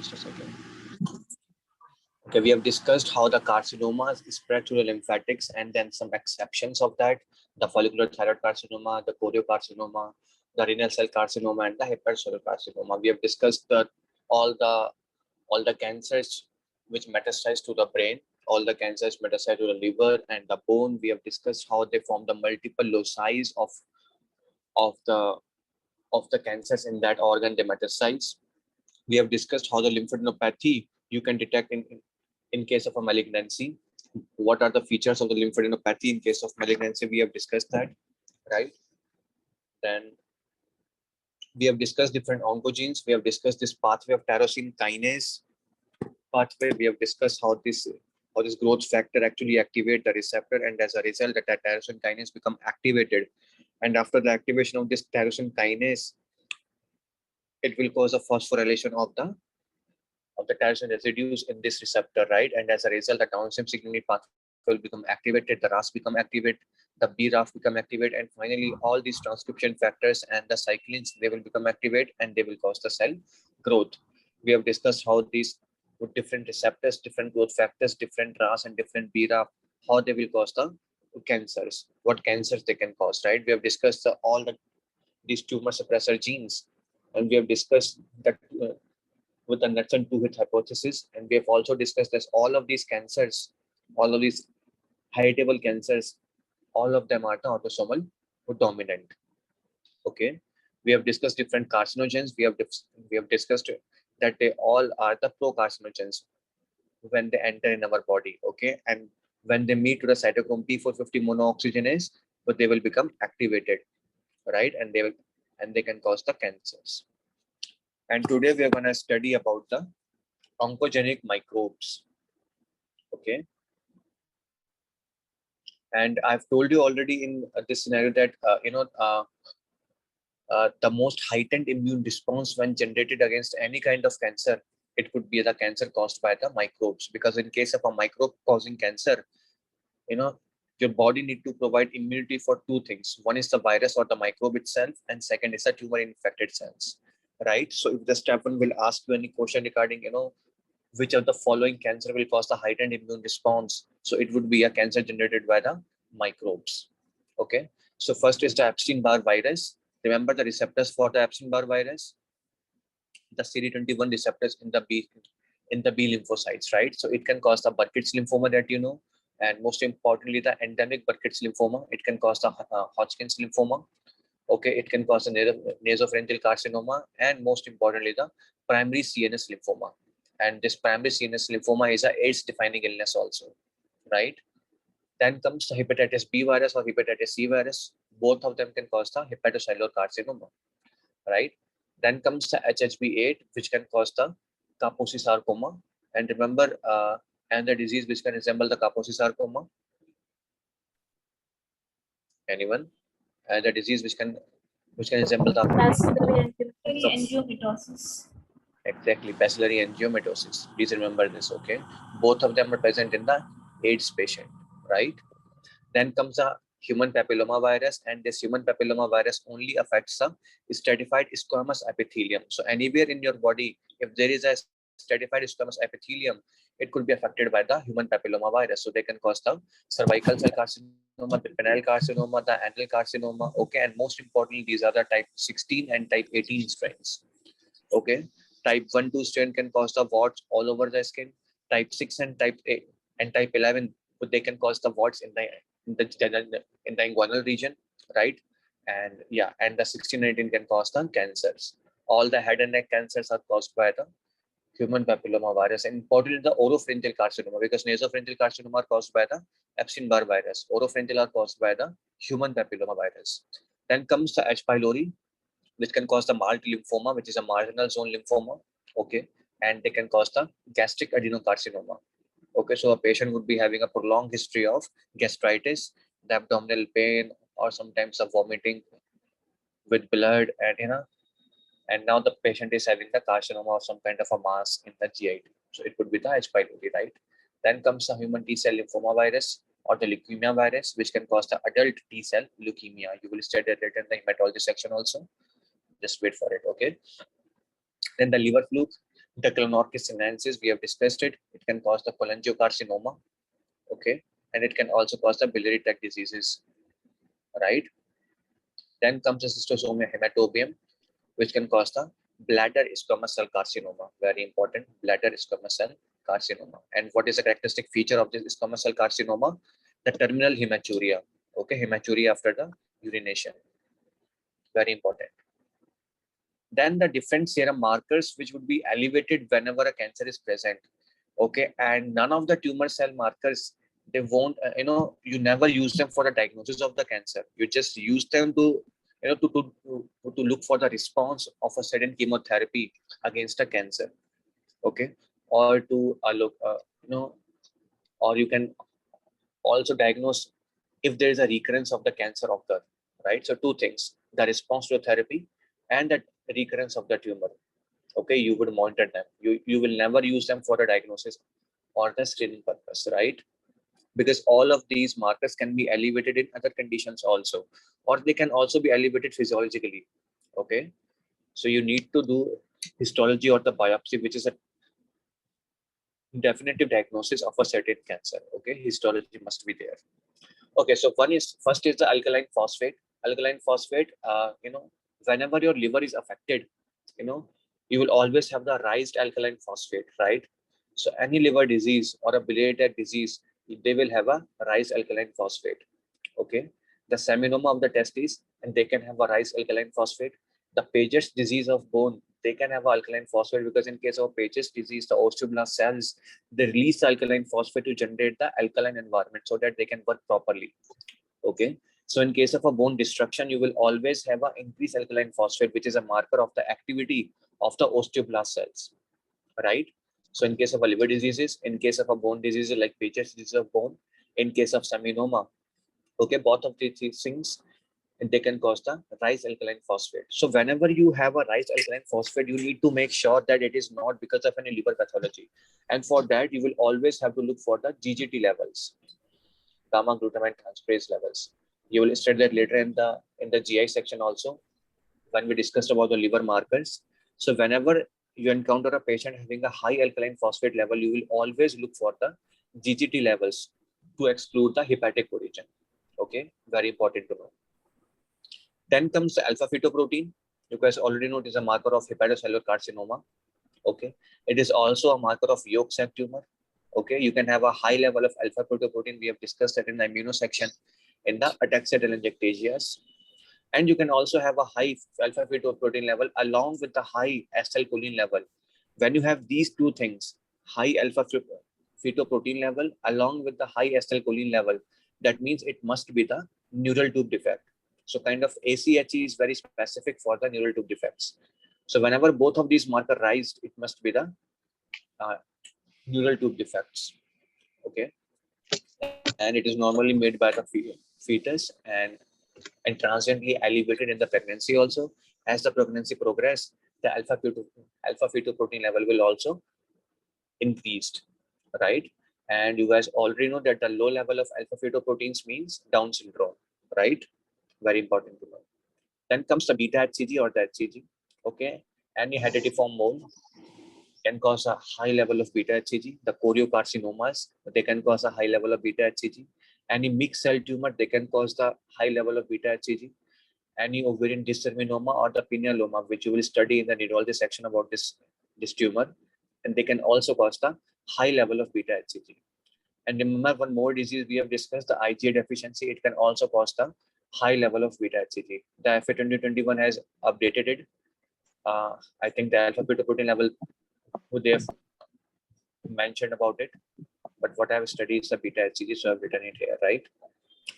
Just a second. Okay, we have discussed how the carcinomas spread through the lymphatics and then some exceptions of that, the follicular thyroid carcinoma, the choriocarcinoma, the renal cell carcinoma, and the hepatocellular carcinoma. We have discussed all the cancers which metastasize to the brain, all the cancers metastasize to the liver and the bone. We have discussed how they form the multiple loci of the cancers in that organ they metastasize. We have discussed how the lymphadenopathy you can detect in case of a malignancy. What are the features of the lymphadenopathy in case of malignancy? We have discussed that, right? Then we have discussed different oncogenes. We have discussed this pathway of tyrosine kinase pathway. We have discussed how this growth factor actually activate the receptor, and as a result that tyrosine kinase become activated. And after the activation of this tyrosine kinase, it will cause a phosphorylation of the tyrosine residues in this receptor, right? And as a result, the downstream signaling pathway will become activated, the RAS become activated, the BRAF become activated, and finally all these transcription factors and the cyclins, they will become activated and they will cause the cell growth. We have discussed how these with different receptors, different growth factors, different RAS and different BRAF, how they will cause the cancers, what cancers they can cause, right? We have discussed these tumor suppressor genes, and we have discussed that with the nuts and two hit hypothesis, and we have also discussed this all of these cancers, all of these heritable cancers, all of them are the autosomal dominant. Okay, we have discussed different carcinogens. We have discussed that they all are the pro-carcinogens when they enter in our body. Okay, and when they meet to the cytochrome P450 monooxygenase, but they will become activated, right? And they can cause the cancers. And today we are going to study about the oncogenic microbes. Okay. And I've told you already in this scenario that, the most heightened immune response when generated against any kind of cancer, it could be the cancer caused by the microbes. Because in case of a microbe causing cancer, your body need to provide immunity for two things. One is the virus or the microbe itself, and second is the tumor infected cells. Right? So if the step one will ask you any question regarding, which of the following cancer will cause the heightened immune response, so it would be a cancer generated by the microbes. Okay. So first is the Epstein-Barr virus. Remember the receptors for the Epstein-Barr virus? The CD21 receptors in the B lymphocytes, right? So it can cause the Burkitt's lymphoma that you know, and most importantly, the endemic Burkitt's lymphoma. It can cause the Hodgkin's lymphoma. Okay, it can cause a nasopharyngeal carcinoma, and most importantly, the primary CNS lymphoma. And this primary CNS lymphoma is a AIDS-defining illness also, right? Then comes the hepatitis B virus or hepatitis C virus. Both of them can cause the hepatocellular carcinoma, right? Then comes the HHV8, which can cause the Kaposi sarcoma. And remember, and the disease which can resemble the Kaposi sarcoma. Anyone? The disease which can resemble the bacillary angiomatosis. Exactly, bacillary angiomatosis. Please remember this, okay? Both of them are present in the AIDS patient, right? Then comes the human papilloma virus, and this human papilloma virus only affects the stratified squamous epithelium. So anywhere in your body, if there is a stratified squamous epithelium, it could be affected by the human papilloma virus. So they can cause the cervical cell carcinoma, the penile carcinoma, the anal carcinoma. Okay, and most importantly, these are the type 16 and type 18 strains. Okay, type 1-2 strain can cause the warts all over the skin. Type 6 and type 8 and type 11, they can cause the warts in the inguinal region, right? And yeah, and the 16 and 18 can cause the cancers. All the head and neck cancers are caused by the human papilloma virus, and importantly the oropharyngeal carcinoma, because nasopharyngeal carcinoma are caused by the Epstein-Barr virus. Oropharyngeal are caused by the human papilloma virus. Then comes the H. pylori, which can cause the mild lymphoma, which is a marginal zone lymphoma. Okay, and they can cause the gastric adenocarcinoma. Okay, so a patient would be having a prolonged history of gastritis, the abdominal pain, or sometimes a vomiting with blood, and now the patient is having the carcinoma or some kind of a mass in the GI. So it would be the H. pylori, right? Then comes the human T-cell lymphoma virus or the leukemia virus, which can cause the adult T-cell leukemia. You will study that in the hematology section also. Just wait for it, okay? Then the liver fluke, The Clonorchis sinensis, we have discussed it. It can cause the cholangiocarcinoma, okay, and it can also cause the biliary tract diseases, right? Then comes the Schistosomia hematobium, which can cause the bladder squamous cell carcinoma. Very important, bladder squamous cell carcinoma. And what is the characteristic feature of this squamous cell carcinoma? The terminal hematuria. Okay, hematuria after the urination. Very important. Then the different serum markers which would be elevated whenever a cancer is present. Okay, and none of the tumor cell markers, they won't, you never use them for the diagnosis of the cancer. You just use them to, to look for the response of a certain chemotherapy against a cancer. Okay, or to look, or you can also diagnose if there is a recurrence of the cancer occur, right? So two things, the response to therapy and the recurrence of the tumor. Okay, you would monitor them. You will never use them for the diagnosis or the screening purpose, right? Because all of these markers can be elevated in other conditions also, or they can also be elevated physiologically. Okay, so you need to do histology or the biopsy, which is a definitive diagnosis of a certain cancer. Okay, histology must be there. Okay, so first is the alkaline phosphate. Alkaline phosphate, whenever your liver is affected, you know, you will always have the raised alkaline phosphate, right? So any liver disease or a biliary tract disease, they will have a raised alkaline phosphate. Okay, the seminoma of the testes, and they can have a raised alkaline phosphate. The Paget's disease of bone, they can have alkaline phosphate because in case of Paget's disease, the osteoblast cells, they release alkaline phosphate to generate the alkaline environment so that they can work properly. Okay, so in case of a bone destruction, you will always have an increased alkaline phosphate, which is a marker of the activity of the osteoblast cells, right? So in case of a liver diseases, in case of a bone disease like Paget's disease of bone, in case of seminoma, okay, both of these things, and they can cause the rise alkaline phosphate. So whenever you have a rise alkaline phosphate, you need to make sure that it is not because of any liver pathology. And for that, you will always have to look for the GGT levels, gamma glutamate transferase levels. You will study that later in the GI section also when we discussed about the liver markers. So whenever you encounter a patient having a high alkaline phosphate level, you will always look for the GGT levels to exclude the hepatic origin. Okay, very important to know. Then comes the alpha fetoprotein. You guys already know it is a marker of hepatocellular carcinoma. Okay, it is also a marker of yolk sac tumor. Okay, you can have a high level of alpha fetoprotein. We have discussed that in the immuno section in the ataxia telangiectasias. And you can also have a high alpha fetoprotein level along with the high acetylcholine level. When you have these two things, high alpha fetoprotein level along with the high acetylcholine level, that means it must be the neural tube defect. So kind of ACHE is very specific for the neural tube defects. So whenever both of these markers rise, it must be the neural tube defects. Okay, and it is normally made by the fetus and transiently elevated in the pregnancy also. As the pregnancy progress, the alpha fetoprotein level will also increased, right? And you guys already know that the low level of alpha fetoproteins means Down syndrome, right? Very important to know. Then comes the beta HCG or the HCG. Okay, any herediform mole can cause a high level of beta HCG. The choriocarcinomas, they can cause a high level of beta HCG. Any mixed cell tumor, they can cause the high level of beta HCG. Any ovarian dyscerminoma or the pinealoma, which you will study in the neurology section about this tumor, and they can also cause the high level of beta HCG. And remember one more disease we have discussed, the IgA deficiency. It can also cause the high level of beta HCG. The FA 2021 has updated it. I think the alpha fetoprotein level, who they have mentioned about it, but what I have studied is the beta HCG, so I've written it here, right?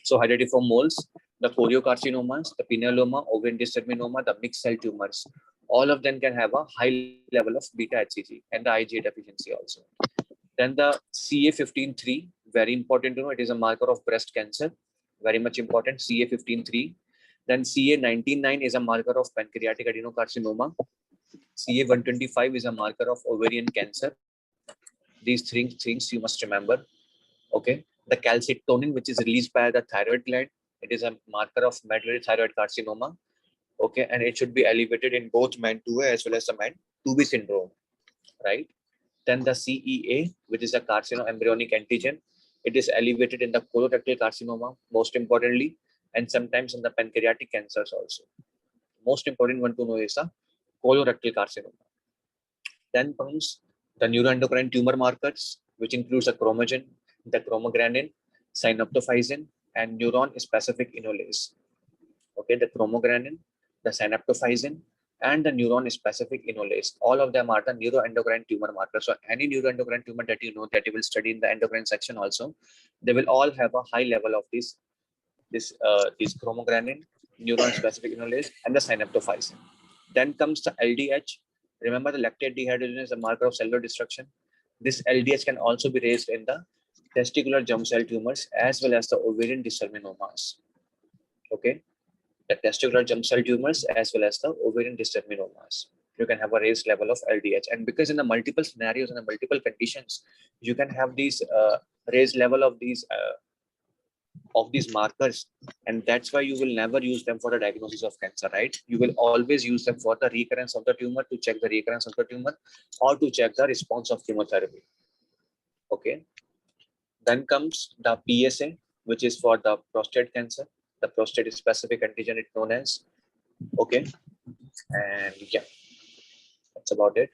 So herediform moles, the choriocarcinomas, the pinealoma, ovarian dyscerminoma, the mixed cell tumors, all of them can have a high level of beta HCG and the IgA deficiency also. Then the CA15-3, very important to know, it is a marker of breast cancer, very much important, CA15-3. Then CA19-9 is a marker of pancreatic adenocarcinoma. CA125 is a marker of ovarian cancer. These three things you must remember. Okay, the calcitonin, which is released by the thyroid gland, it is a marker of medullary thyroid carcinoma. Okay, and it should be elevated in both MAN2A as well as the MAN2B syndrome. right? Then the CEA, which is a carcinoembryonic antigen, it is elevated in the colorectal carcinoma, most importantly, and sometimes in the pancreatic cancers also. Most important one to know is the colorectal carcinoma. Then comes the neuroendocrine tumor markers, which includes the chromogen, the chromogranin, synaptophysin, and neuron-specific enolase. Okay, the chromogranin, the synaptophysin, and the neuron-specific enolase. All of them are the neuroendocrine tumor markers. So any neuroendocrine tumor that you know that you will study in the endocrine section also, they will all have a high level of this chromogranin, neuron-specific enolase, and the synaptophysin. Then comes the LDH. Remember, the lactate dehydrogenase is a marker of cellular destruction. This LDH can also be raised in the testicular germ cell tumors as well as the ovarian dyscerminomas. Okay, the testicular germ cell tumors as well as the ovarian dyscerminomas. You can have a raised level of LDH, and because in the multiple scenarios and the multiple conditions, you can have these raised level of these markers, and that's why you will never use them for the diagnosis of cancer, right? You will always use them for the recurrence of the tumor, to check the recurrence of the tumor, or to check the response of chemotherapy. Okay, then comes the PSA, which is for the prostate cancer, the prostate specific antigen it's known as. Okay, and yeah, that's about it.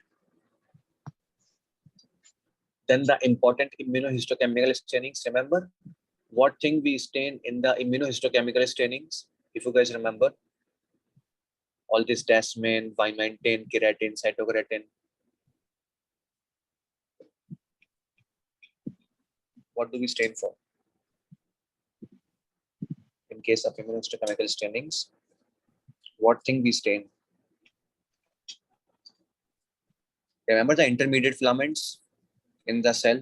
Then the important immunohistochemical stainings. Remember what thing we stain in the immunohistochemical stainings? If you guys remember, all this desmin, vimentin, keratin, cytokeratin. What do we stain for? In case of immunohistochemical stainings, what thing we stain? Remember the intermediate filaments in the cell?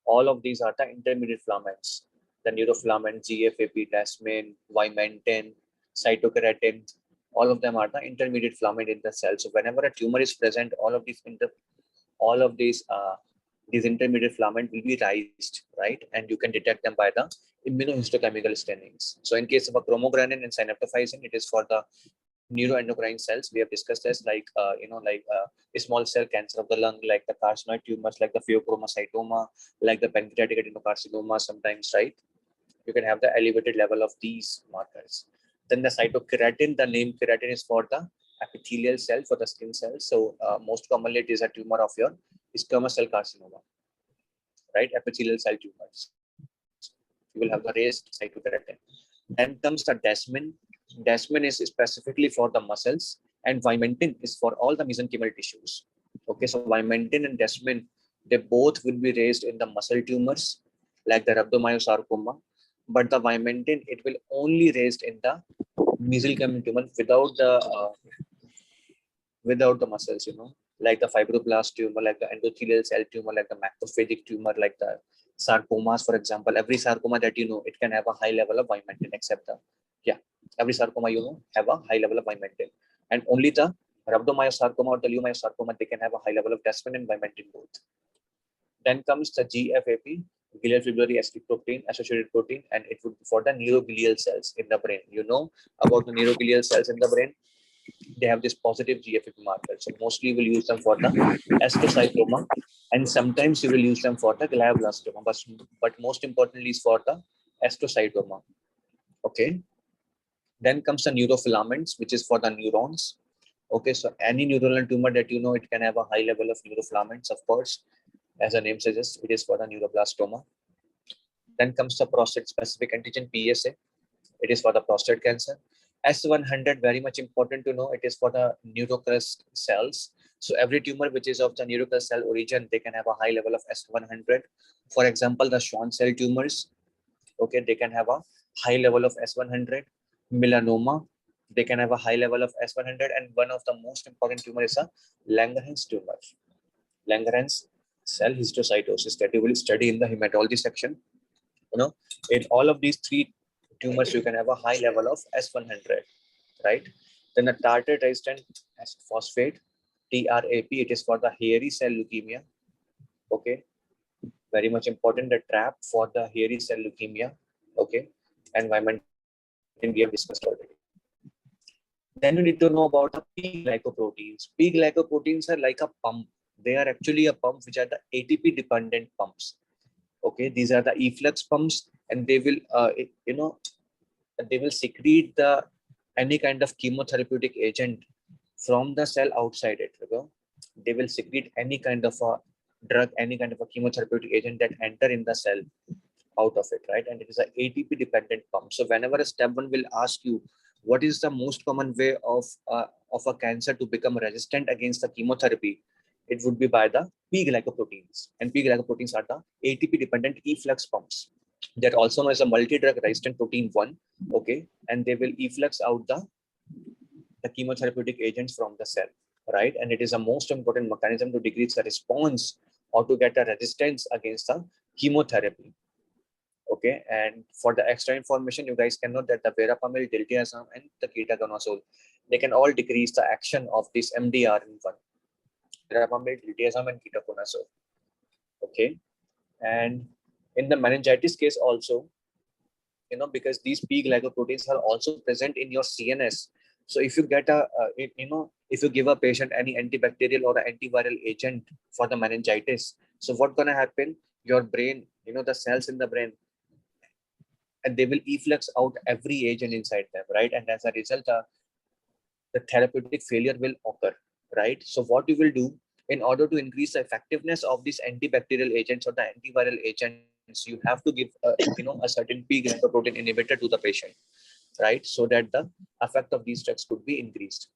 All of these are the intermediate filaments. The neurofilament, GFAP, desmin, vimentin, cytokeratin, all of them are the intermediate filament in the cell. So whenever a tumor is present, all of these intermediate filament will be raised, right? And you can detect them by the immunohistochemical stainings. So in case of a chromogranin and synaptophysin, it is for the neuroendocrine cells. We have discussed this, like a small cell cancer of the lung, like the carcinoid tumors, like the pheochromocytoma, like the pancreatic adenocarcinoma sometimes, right? You can have the elevated level of these markers. Then the cytokeratin, the name keratin is for the epithelial cell, for the skin cells. So most commonly it is a tumor of your squamous cell carcinoma, right? Epithelial cell tumors. You will have the raised cytokeratin. Then comes the desmin. Desmin is specifically for the muscles, and vimentin is for all the mesenchymal tissues. Okay, so vimentin and desmin, they both will be raised in the muscle tumors, like the rhabdomyosarcoma. But the vimentin, it will only raised in the mesenchymal tumor without the muscles, like the fibroblast tumor, like the endothelial cell tumor, like the macrophagic tumor, like the sarcomas, for example. Every sarcoma that it can have a high level of vimentin, except every sarcoma have a high level of vimentin, and only the rhabdomyosarcoma or the leiomyosarcoma, they can have a high level of desmin and vimentin both. Then comes the GFAP, glial fibrillary acidic protein, associated protein, and it would be for the neuroglial cells in the brain. You know about the neuroglial cells in the brain? They have this positive GFAP marker. So mostly we'll use them for the astrocytoma, and sometimes you will use them for the glioblastoma, but most importantly is for the astrocytoma. Okay. Then comes the neurofilaments, which is for the neurons. Okay, so any neuronal tumor that it can have a high level of neurofilaments, of course. As the name suggests, it is for the neuroblastoma. Then comes the prostate specific antigen, PSA. It is for the prostate cancer. S100, very much important to know, it is for the neurocrest cells. So every tumor which is of the neurocrest cell origin, they can have a high level of S100. For example, the Schwann cell tumors, okay, they can have a high level of S100. Melanoma, they can have a high level of S100. And one of the most important tumor is a Langerhans tumor. Langerhans cell histiocytosis that you will study in the hematology section. In all of these three tumors, you can have a high level of S100, right? Then the tartrate resistant phosphate, TRAP, it is for the hairy cell leukemia. Okay, very much important, the trap for the hairy cell leukemia. Okay, and vimentin we have discussed already. Then you need to know about the P glycoproteins. P glycoproteins are like a pump. They are actually a pump which are the ATP dependent pumps. Okay, these are the efflux pumps, and they will, they will secrete the any kind of chemotherapeutic agent from the cell outside it. Okay? They will secrete any kind of a drug, any kind of a chemotherapeutic agent that enter in the cell out of it, right? And it is a ATP dependent pump. So whenever a step one will ask you, what is the most common way of a cancer to become resistant against the chemotherapy? It would be by the P glycoproteins, and P glycoproteins are the ATP dependent efflux pumps. That also known as a multi-drug resistant protein 1. Okay, and they will efflux out the chemotherapeutic agents from the cell, right? And it is a most important mechanism to decrease the response or to get a resistance against the chemotherapy. Okay, and for the extra information, you guys can note that the verapamil, diltiazem, and the ketoconazole, they can all decrease the action of this MDR1. Verapamil, diltiazem, and ketoconazole. Okay, and in the meningitis case also, because these P glycoproteins are also present in your CNS. So if you get if you give a patient any antibacterial or antiviral agent for the meningitis, so what's gonna happen? Your brain, the cells in the brain, and they will efflux out every agent inside them, right? And as a result, the therapeutic failure will occur, right? So what you will do in order to increase the effectiveness of these antibacterial agents or the antiviral agents, you have to give a certain P glycoprotein inhibitor to the patient, right? So that the effect of these drugs could be increased.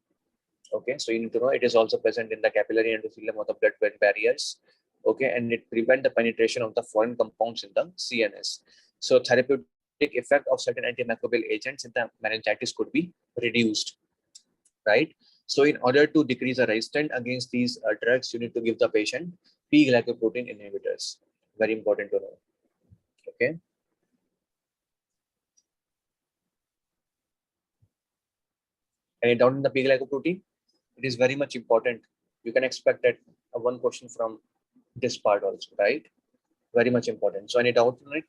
Okay, so you need to know it is also present in the capillary endothelium of the blood-brain barriers. Okay, and it prevents the penetration of the foreign compounds in the CNS. So therapeutic effect of certain antimicrobial agents in the meningitis could be reduced, right? So in order to decrease the resistance against these drugs, you need to give the patient P glycoprotein inhibitors. Very important to know. Okay. Any doubt in the P glycoprotein? It is very much important. You can expect that one question from this part also, right? Very much important. So any doubt on it?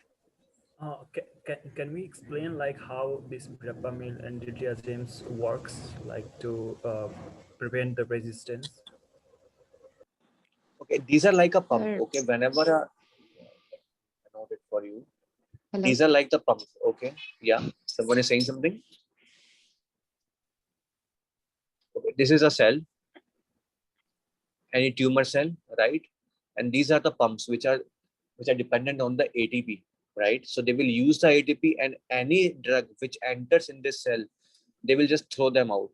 Can we explain like how this verapamil and diltiazems works, like to prevent the resistance? Okay, these are like a pump. Sir, Okay, whenever I note it for you. hello. These are like the pump. Okay, yeah. Someone is saying something. Okay, this is a cell, any tumor cell, right? And these are the pumps which are dependent on the ATP, right? So they will use the ATP, and any drug which enters in this cell, they will just throw them out,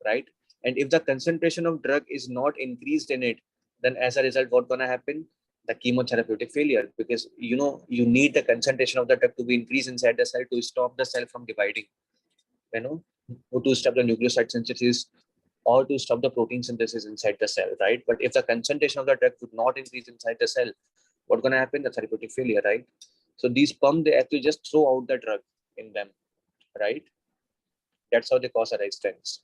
right? And if the concentration of drug is not increased in it, then as a result, what's gonna happen? The chemotherapeutic failure, because you need the concentration of the drug to be increased inside the cell to stop the cell from dividing, you know, or to stop the nucleoside synthesis or to stop the protein synthesis inside the cell, right? But if the concentration of the drug would not increase inside the cell, what's gonna happen? The therapeutic failure, right? So these pumps, they actually just throw out the drug in them, right? That's how they cause a resistance.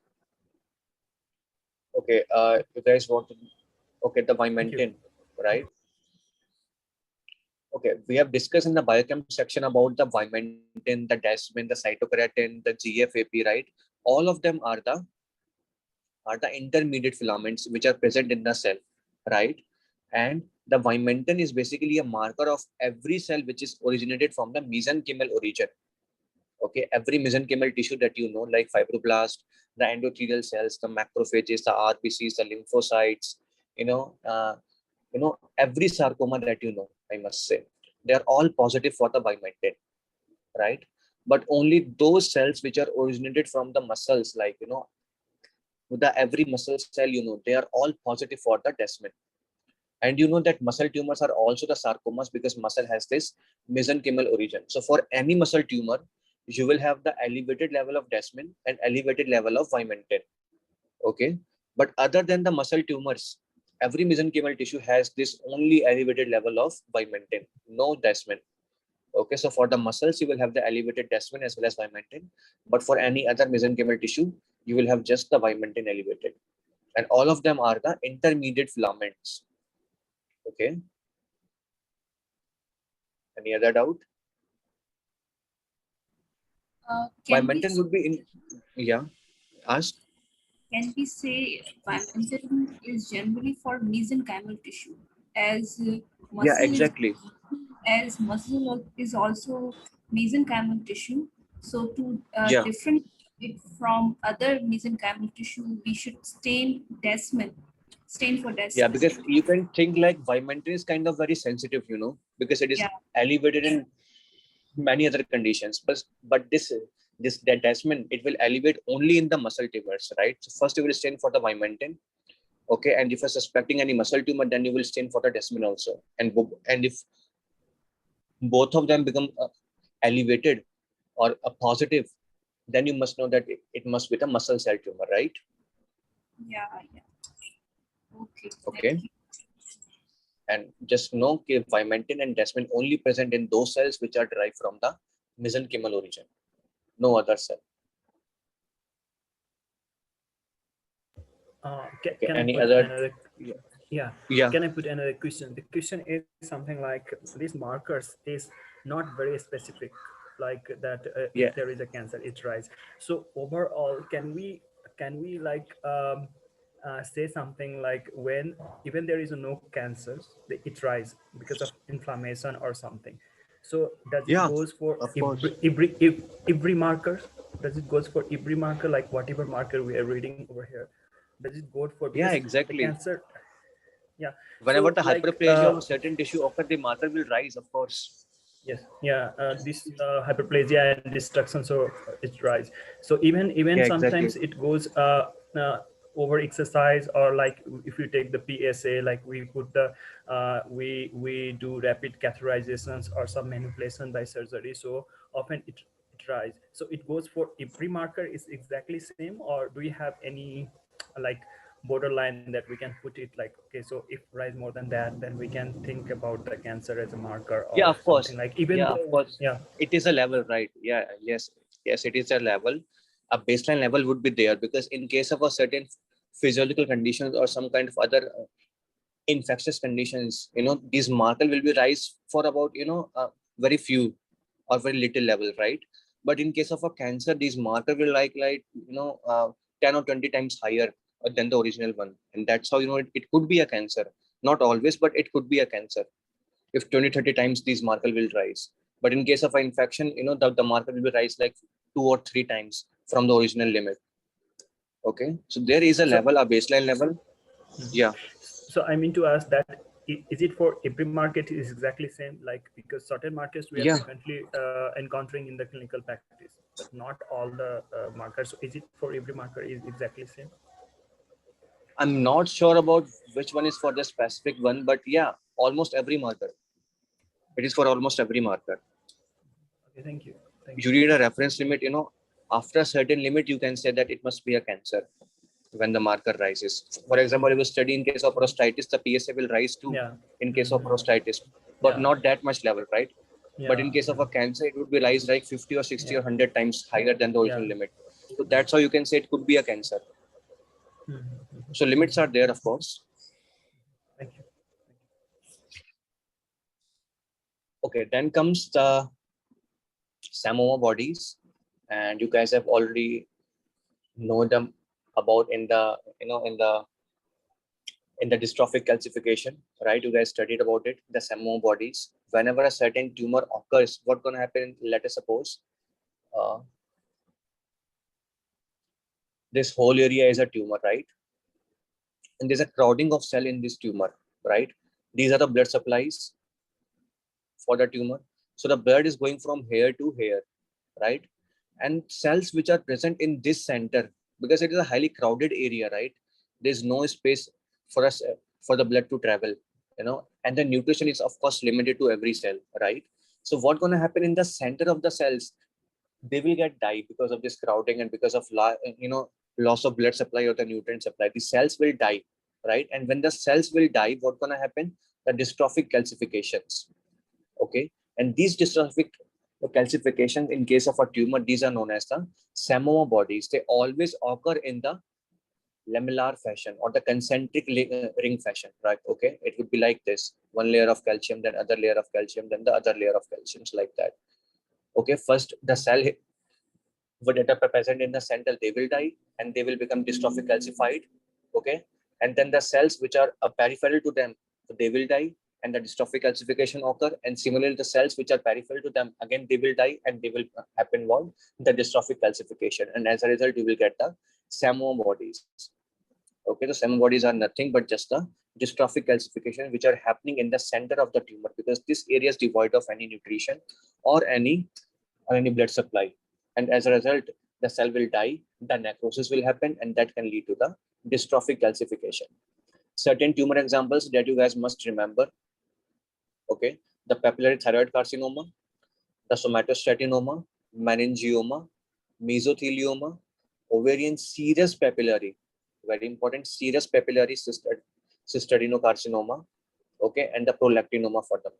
Okay, you guys want to, okay, the Thank you. vimentin, right? Okay, we have discussed in the biochem section about the vimentin, the desmin, the cytokeratin, the GFAP, right? All of them are the intermediate filaments which are present in the cell, right? And the vimentin is basically a marker of every cell which is originated from the mesenchymal origin. Okay, every mesenchymal tissue that like fibroblast, the endothelial cells, the macrophages, the RBCs, the lymphocytes, every sarcoma that I must say, they are all positive for the vimentin, right? But only those cells which are originated from the muscles, like the every muscle cell, they are all positive for the desmin. And you know that muscle tumors are also the sarcomas because muscle has this mesenchymal origin. So for any muscle tumor, you will have the elevated level of desmin and elevated level of vimentin. Okay. But other than the muscle tumors, every mesenchymal tissue has this only elevated level of vimentin, no desmin. Okay. So for the muscles, you will have the elevated desmin as well as vimentin. But for any other mesenchymal tissue, you will have just the vimentin elevated. And all of them are the intermediate filaments. Okay. Any other doubt? Can we Vimentin would be in, yeah. Ask. Can we say vimentin is generally for mesenchymal tissue, as Yeah, muscle is exactly. is also mesenchymal tissue. So to Yeah. different it from other mesenchymal tissue, we should stain for Yeah, desmin. because you can think like vimentin is kind of very sensitive, because it is Yeah, elevated in many other conditions. But this detachment, it will elevate only in the muscle tumors, right? So first you will stain for the vimentin, okay, and if you're suspecting any muscle tumor, then you will stain for the desmin also. And if both of them become elevated or a positive, then you must know that it must be the muscle cell tumor, right? yeah, yeah. Okay, thank Okay, you. and just know that vimentin and desmin only present in those cells which are derived from the mesenchymal origin, no other cell. Okay, Can I any put other? another? Yeah. Yeah. Yeah. Can I put another question? The question is something like these markers is not very specific, like that Yeah. if there is a cancer, it rise. So overall, can we like say something like when even there is no cancers, it rise because of inflammation or something. So does it Yeah, goes for of course. every marker? Does it goes for every marker, like whatever marker we are reading over here? Does it go for Yeah, because the exactly. cancer? Yeah. Whenever So the like hyperplasia of a certain tissue occurs, the marker will rise, of course. yes, yeah, this hyperplasia and destruction, so it rise. So even Yeah, sometimes exactly. it goes over exercise, or like if you take the PSA, like we put the we do rapid catheterizations or some manipulation by surgery, so often it rise. So it goes for every marker is exactly same, or do you have any like borderline that we can put it like, okay, so if rise more than that, then we can think about the cancer as a marker Yeah, or of something course. like, even Yeah, of though, course. yeah. It is a level, right? Yeah, yes. Yes, it is a level. A baseline level would be there because in case of a certain physiological conditions or some kind of other infectious conditions, these marker will be rise for about, very few or very little level, right? But in case of a cancer, these marker will like 10 or 20 times higher than the original one. And that's how, it could be a cancer. Not always, but it could be a cancer if 20, 30 times these marker will rise. But in case of an infection, the marker will be rise like 2 or 3 times from the original limit. Okay. So there is a So level, a baseline level. Yeah. so I mean to ask that, is it for every market is exactly same, like because certain markets we are Yeah. frequently encountering in the clinical practice, but not all the markers. So is it for every marker is exactly same? I'm not sure about which one is for the specific one, but yeah, almost every marker. It is for almost every marker. Okay, thank You you. need a reference limit, after a certain limit, you can say that it must be a cancer when the marker rises. For example, if you study in case of prostatitis, the PSA will rise too Yeah. in case of Mhm. prostatitis, but Yeah. not that much level, right? But Yeah. in case of a cancer, it would be rise like 50 or 60 Yeah. or 100 times higher than the Yeah. original limit. So that's how you can say it could be a cancer. Mhm. So limits are there, of course. Thank you. Okay, then comes the Samoma bodies, and you guys have already know them about in the dystrophic calcification, right? You guys studied about it, the Samoma bodies. Whenever a certain tumor occurs, what's going to happen? Let us suppose uh, this whole area is a tumor, right? And there's a crowding of cell in this tumor, right? These are the blood supplies for the tumor. So the blood is going from here to here, right? And cells which are present in this center, because it is a highly crowded area, right? There's no space for us for the blood to travel, and the nutrition is of course limited to every cell, right? So what's going to happen in the center of the cells? They will get die because of this crowding and because of loss of blood supply or the nutrient supply. The cells will die, right? And when the cells will die, what's going to happen? The dystrophic calcifications. Okay, and these dystrophic calcifications in case of a tumor, these are known as the Samoma bodies. They always occur in the lamellar fashion or the concentric ring fashion, right? Okay, it would be like this: one layer of calcium, then other layer of calcium, then the other layer of calcium, like that. Okay, first the cell that are present in the center, they will die and they will become dystrophic calcified. Okay. And then the cells which are peripheral to them, they will die and the dystrophic calcification occur. And similarly, the cells which are peripheral to them, again, they will die and they will happen what? The dystrophic calcification. And as a result, you will get the SAMO bodies. Okay, the SAMO bodies are nothing but just the dystrophic calcification which are happening in the center of the tumor, because this area is devoid of any nutrition or any blood supply. And as a result, the cell will die, the necrosis will happen, and that can lead to the dystrophic calcification. Certain tumor examples that you guys must remember. Okay, the papillary thyroid carcinoma, the somatostatinoma, meningioma, mesothelioma, ovarian serous papillary, very important, serous papillary cystadenocarcinoma, okay, and the prolactinoma for the milk.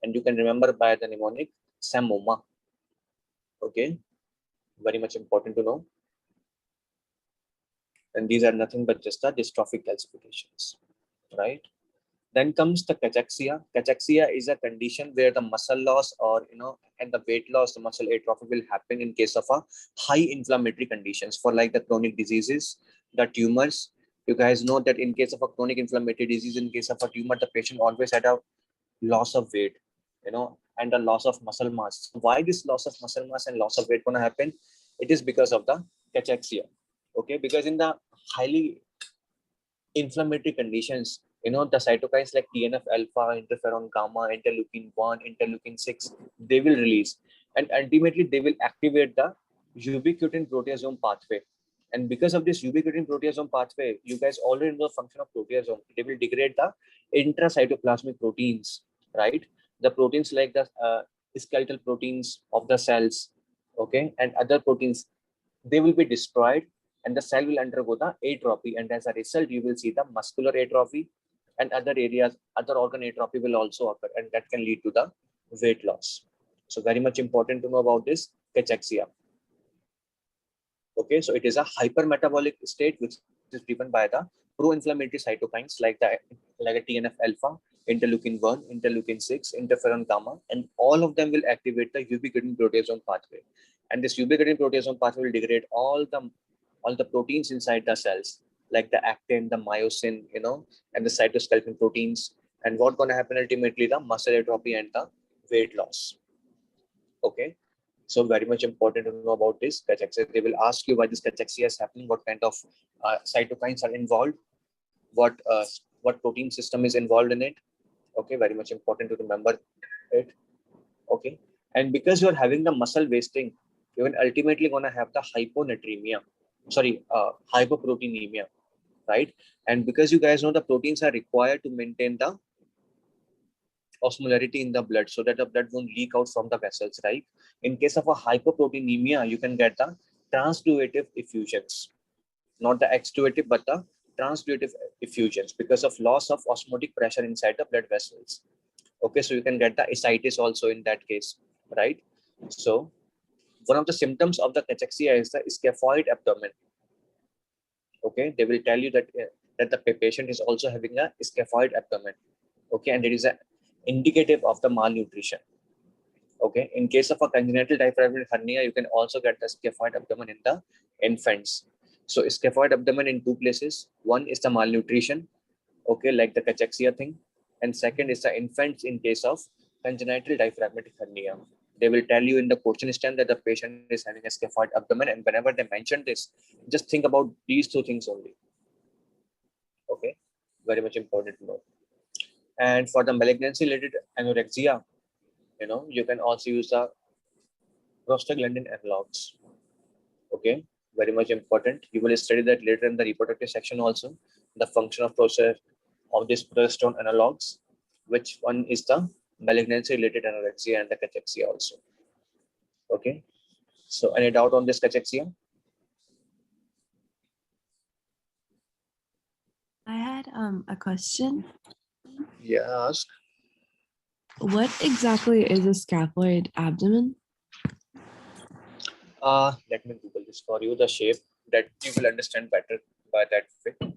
And you can remember by the mnemonic SAMOMA. Okay, very much important to know. And these are nothing but just the dystrophic calcifications, right? Then comes the cachexia. Cachexia is a condition where the muscle loss or and the weight loss, the muscle atrophy will happen in case of a high inflammatory conditions for like the chronic diseases, the tumors. You guys know that in case of a chronic inflammatory disease, in case of a tumor, the patient always had a loss of weight, and the loss of muscle mass. Why this loss of muscle mass and loss of weight gonna happen? It is because of the cachexia. Okay, because in the highly inflammatory conditions, the cytokines like TNF alpha, interferon gamma, interleukin 1, interleukin 6, they will release, and ultimately they will activate the ubiquitin proteasome pathway. And because of this ubiquitin proteasome pathway, you guys already know the function of proteasome. They will degrade the intracytoplasmic proteins, right? The proteins like the skeletal proteins of the cells, okay, and other proteins, they will be destroyed and the cell will undergo the atrophy. And as a result, you will see the muscular atrophy and other areas, other organ atrophy will also occur, and that can lead to the weight loss. So very much important to know about this cachexia. Okay, so it is a hypermetabolic state which is driven by the pro-inflammatory cytokines like a TNF alpha, interleukin 1, interleukin 6, interferon gamma, and all of them will activate the ubiquitin proteasome pathway. And this ubiquitin proteasome pathway will degrade all the proteins inside the cells, like the actin, the myosin, and the cytoskeleton proteins. And what's going to happen ultimately? The muscle atrophy and the weight loss. Okay. So very much important to know about this cachexia. They will ask you why this cachexia is happening, what kind of cytokines are involved, what protein system is involved in it. Okay, very much important to remember it. Okay, and because you're having the muscle wasting, you're ultimately going to have the hypoproteinemia, right? And because you guys know the proteins are required to maintain the osmolarity in the blood so that the blood won't leak out from the vessels, right? In case of a hypoproteinemia, you can get the transduative effusions, not the exudative, but the transduative effusions because of loss of osmotic pressure inside the blood vessels. Okay, so you can get the ascites also in that case, right? So one of the symptoms of the cachexia is the scaphoid abdomen. Okay, they will tell you that the patient is also having a scaphoid abdomen. Okay, and it is a indicative of the malnutrition. Okay, in case of a congenital diaphragmatic hernia, you can also get the scaphoid abdomen in the infants. So scaphoid abdomen in two places. One is the malnutrition, okay, like the cachexia thing, and second is the infants in case of congenital diaphragmatic hernia. They will tell you in the question stem that the patient is having a scaphoid abdomen, and whenever they mention this, just think about these two things only. Okay, very much important to know. And for the malignancy related anorexia, you can also use the prostaglandin analogs. Okay, very much important. You will study that later in the reproductive section also, the function of process of these progesterone analogs, which one is the malignancy related anorexia and the cachexia also. Okay, so any doubt on this cachexia? I had a question. Yeah, ask. What exactly is a scaphoid abdomen? Let me Google this for you, the shape that you will understand better by that way.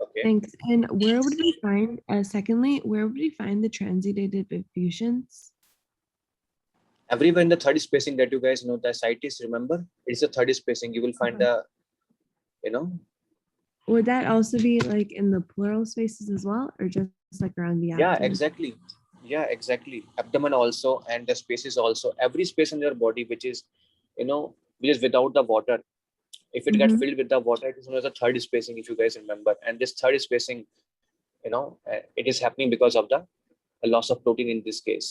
Okay. Thanks. And where would we find, secondly, where would we find the transudative effusions? everywhere in the third spacing that you guys know, the ascites, remember, it's the third spacing. You will find the, you know, Would that also be like in the pleural spaces as well, or just like around the abdomen? yeah, exactly. Yeah, exactly. Abdomen also, and the spaces also. Every space in your body which is, you know, which is without the water. If it gets Mhm. filled with the water, it is known as the third spacing, if you guys remember. And this third spacing, you know, it is happening because of the loss of protein in this case.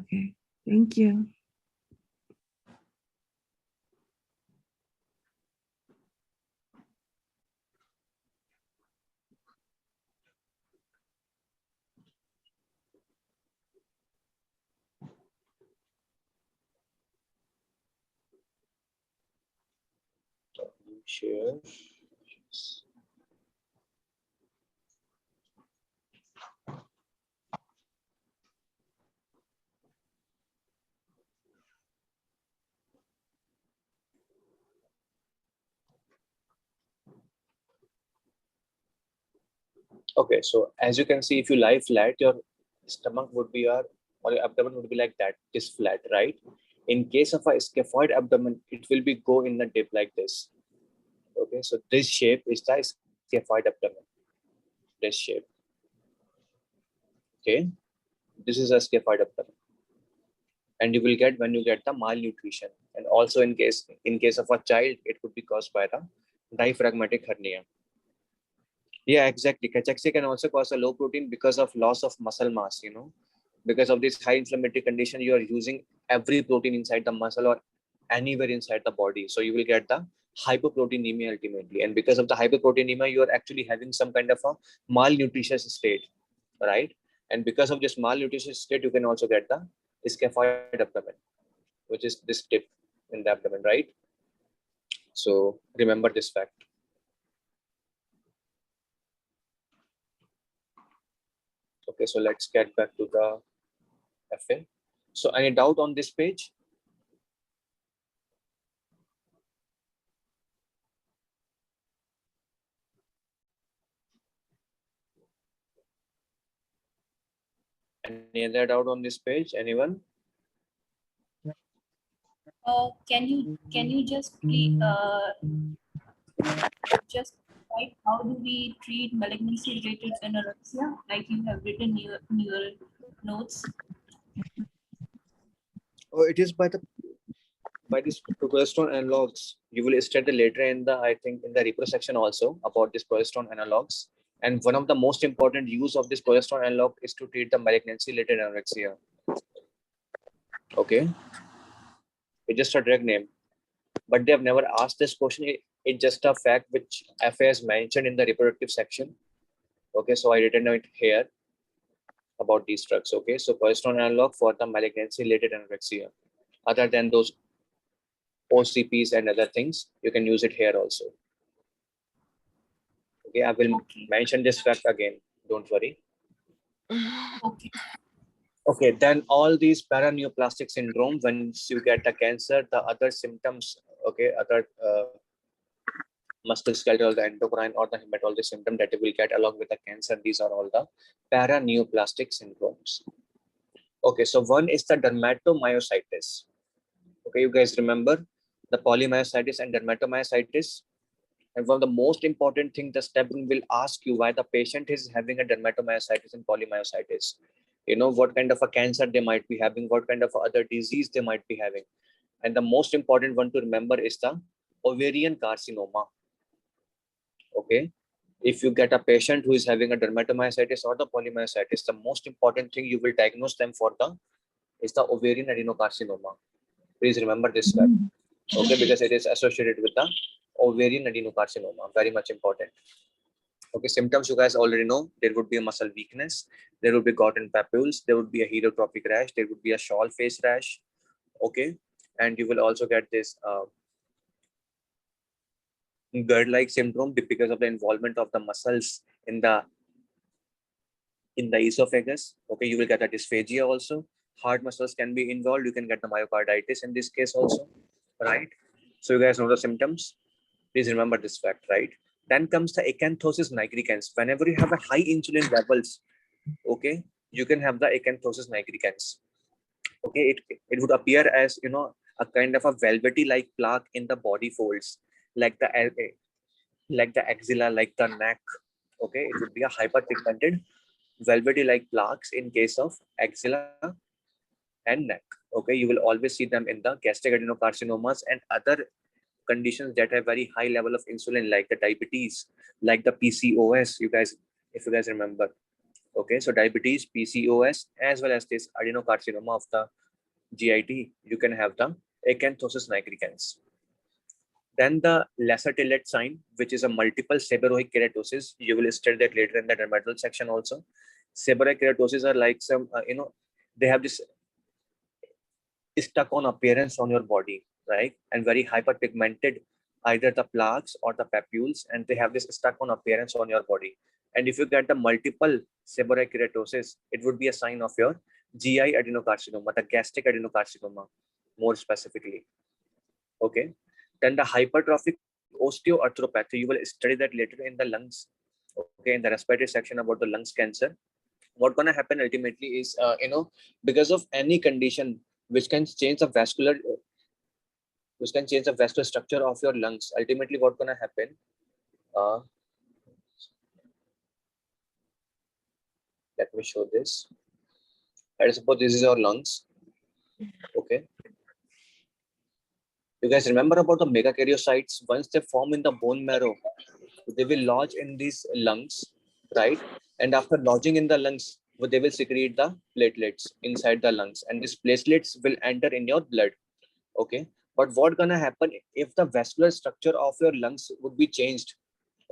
Okay, thank you. Share. Okay, so as you can see, if you lie flat, your stomach would be or your abdomen would be like that, this flat, right? In case of a scaphoid abdomen, it will be go in the dip like this. Okay, so this shape is the scaphoid abdomen. This shape. Okay, this is a scaphoid abdomen, and you will get when you get the malnutrition, and also in case of a child, it could be caused by the diaphragmatic hernia. Yeah, exactly. Cachexia can also cause a low protein because of loss of muscle mass, you know. Because of this high inflammatory condition, you are using every protein inside the muscle or anywhere inside the body. So you will get the hypoproteinemia ultimately. And because of the hypoproteinemia, you are actually having some kind of a malnutritious state, right? And because of this malnutritious state, you can also get the scaphoid abdomen, which is this tip in the abdomen, right? So remember this fact. Okay, so let's get back to the FA. So any doubt on this page? Any other doubt on this page? Anyone? Can you just please just write how do we treat malignancy related anorexia, like you have written in your notes? Oh, it is by this progesterone analogs. You will study later in the, I think, in the repro section also about this progesterone analogs. And one of the most important use of this progesterone analog is to treat the malignancy related anorexia. Okay, it's just a drug name, but they have never asked this question. It's just a fact which FA has mentioned in the reproductive section. Okay, so I written it here about these drugs. Okay, so progesterone analog for the malignancy related anorexia. Other than those OCPs and other things, you can use it here also. Okay, I will mention this fact again. Don't worry. Okay. Okay, then all these paraneoplastic syndrome, once you get the cancer, the other symptoms, okay, other musculoskeletal, the endocrine or the hematology symptom that you will get along with the cancer, these are all the paraneoplastic syndromes. Okay, so one is the dermatomyositis. Okay, you guys remember the polymyositis and dermatomyositis? And one of the most important things, the step will ask you why the patient is having a dermatomyositis and polymyositis. You know, what kind of a cancer they might be having, what kind of other disease they might be having. And the most important one to remember is the ovarian carcinoma. Okay. If you get a patient who is having a dermatomyositis or the polymyositis, the most important thing you will diagnose them for is the ovarian adenocarcinoma. Please remember this fact. Okay, because it is associated with the ovarian adenocarcinoma. Very much important. Okay, symptoms you guys already know. There would be a muscle weakness. There would be Gautin papules. There would be a heliotropic rash. There would be a shawl face rash. Okay, and you will also get this GERD-like syndrome because of the involvement of the muscles in the esophagus. Okay, you will get a dysphagia also. Heart muscles can be involved. You can get the myocarditis in this case also, right? So you guys know the symptoms. Please remember this fact, right? Then comes the acanthosis nigricans. Whenever you have a high insulin levels, okay, you can have the acanthosis nigricans. Okay, it would appear as, a kind of a velvety like plaque in the body folds, like the axilla, like the neck. Okay, it would be a hyperpigmented velvety like plaques in case of axilla and neck. Okay, you will always see them in the gastric adenocarcinomas and other conditions that have very high level of insulin, like the diabetes, like the PCOS. If you guys remember. Okay, so diabetes, PCOS, as well as this adenocarcinoma of the GIT, you can have the acanthosis nigricans. Then the lesser tillet sign, which is a multiple seborrheic keratosis. You will study that later in the dermatology section also. Seborrheic keratosis are like some, they have this stuck on appearance on your body, right? And very hyperpigmented, either the plaques or the papules, and they have this stuck on appearance on your body. And if you get the multiple seborrheic keratosis, it would be a sign of your GI adenocarcinoma, the gastric adenocarcinoma, more specifically. Okay. Then the hypertrophic osteoarthropathy, you will study that later in the lungs. Okay, in the respiratory section about the lungs cancer. What's gonna happen ultimately is, because of any condition which can change the vascular structure of your lungs. Ultimately, what's gonna happen? Uh, Let me show this. I suppose this is our lungs. Okay. You guys remember about the megakaryocytes? Once they form in the bone marrow, they will lodge in these lungs, right? And after lodging in the lungs, they will secrete the platelets inside the lungs, and these platelets will enter in your blood. Okay, but what gonna happen if the vascular structure of your lungs would be changed?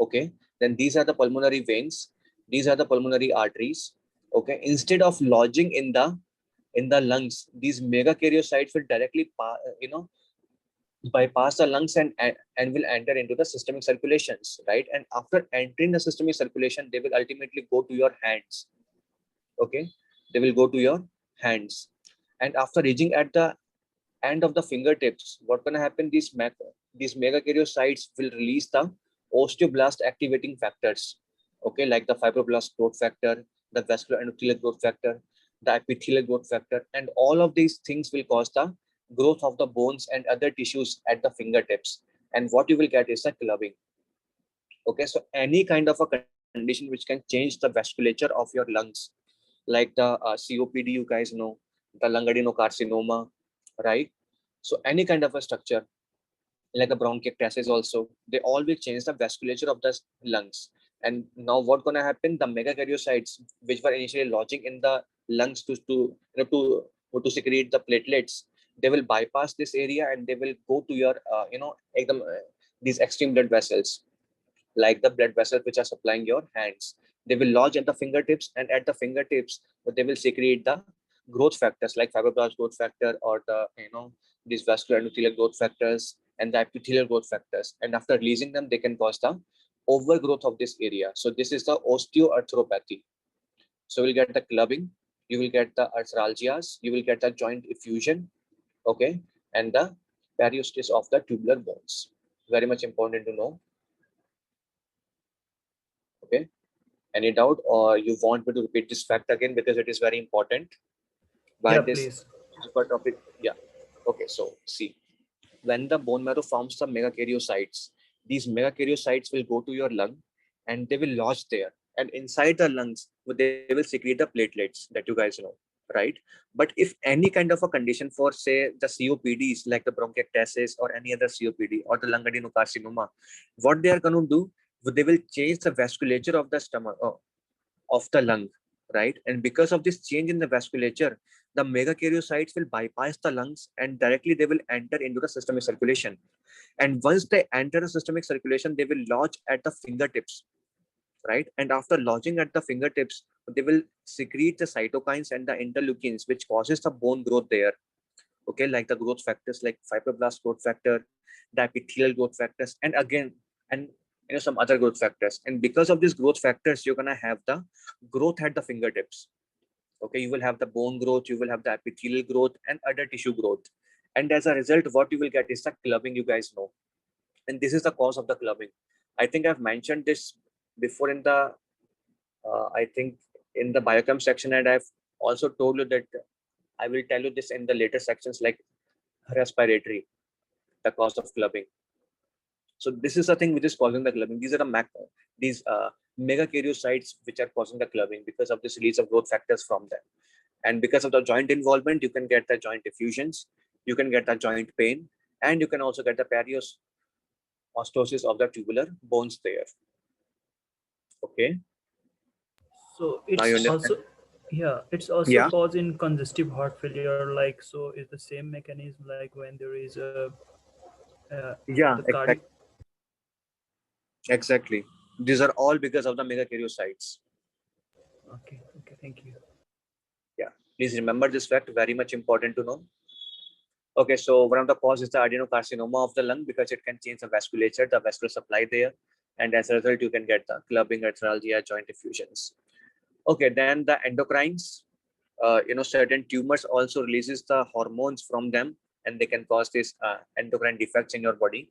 Okay, then these are the pulmonary veins, these are the pulmonary arteries. Okay, instead of lodging in the lungs, these megakaryocytes will directly bypass the lungs and will enter into the systemic circulations, right? And after entering the systemic circulation, they will ultimately go to your hands. Okay, they will go to your hands, and after reaching at the end of the fingertips, what's going to happen? These megakaryocytes will release the osteoblast activating factors. Okay, like the fibroblast growth factor, the vascular endothelial growth factor, the epithelial growth factor, and all of these things will cause the growth of the bones and other tissues at the fingertips. And what you will get is a clubbing. Okay, so any kind of a condition which can change the vasculature of your lungs, like the COPD, you guys know, the lung adenocarcinoma, right? So any kind of a structure, like the bronchiectasis also, they all will change the vasculature of the lungs. And now what's gonna happen? The megakaryocytes, which were initially lodging in the lungs to secrete the platelets, they will bypass this area and they will go to your these extreme blood vessels, like the blood vessels which are supplying your hands. They will lodge at the fingertips, and at the fingertips, they will secrete the growth factors like fibroblast growth factor or the these vascular endothelial growth factors and the epithelial growth factors. And after releasing them, they can cause the overgrowth of this area. So this is the osteoarthropathy. So we'll get the clubbing, you will get the arthralgias, you will get the joint effusion, okay, and the periostesis of the tubular bones. Very much important to know. Okay. Any doubt, or you want me to repeat this fact again because it is very important? Why Yeah, this please. super topic? Yeah. Okay. So see, when the bone marrow forms the megakaryocytes, these megakaryocytes will go to your lung and they will lodge there. And inside the lungs, they will secrete the platelets that you guys know, right? But if any kind of a condition for, say, the COPDs, like the bronchiectasis or any other COPD or the lung adenocarcinoma, what they are going to do, they will change the vasculature of the stomach, of the lung, right? And because of this change in the vasculature, the megakaryocytes will bypass the lungs and directly they will enter into the systemic circulation. And once they enter the systemic circulation, they will lodge at the fingertips, right? And after lodging at the fingertips, they will secrete the cytokines and the interleukins, which causes the bone growth there. Okay, like the growth factors like fibroblast growth factor, the epithelial growth factors, and again, and some other growth factors. And because of these growth factors, you're gonna have the growth at the fingertips. Okay, you will have the bone growth, you will have the epithelial growth and other tissue growth. And as a result, what you will get is the clubbing, you guys know. And this is the cause of the clubbing. I think I've mentioned this before in the I think in the biochem section, and I've also told you that I will tell you this in the later sections, like respiratory, the cause of clubbing. So this is the thing which is causing the clubbing. These are these megakaryocytes which are causing the clubbing because of this release of growth factors from them. And because of the joint involvement, you can get the joint effusions, you can get the joint pain, and you can also get the periosteosis of the tubular bones there. Okay. So Now you it's understand? also, yeah, it's also Yeah. causing congestive heart failure. Like, so is the same mechanism like when there is Yeah, the cardiac. exactly. Exactly. These are all because of the megakaryocytes. Okay, okay, thank you. Yeah. Please remember this fact, very much important to know. Okay, so one of the causes is the adenocarcinoma of the lung because it can change the vasculature, the vascular supply there, and as a result, you can get the clubbing, arthralgia, joint effusions. Okay, then the endocrines, certain tumors also releases the hormones from them, and they can cause these endocrine defects in your body.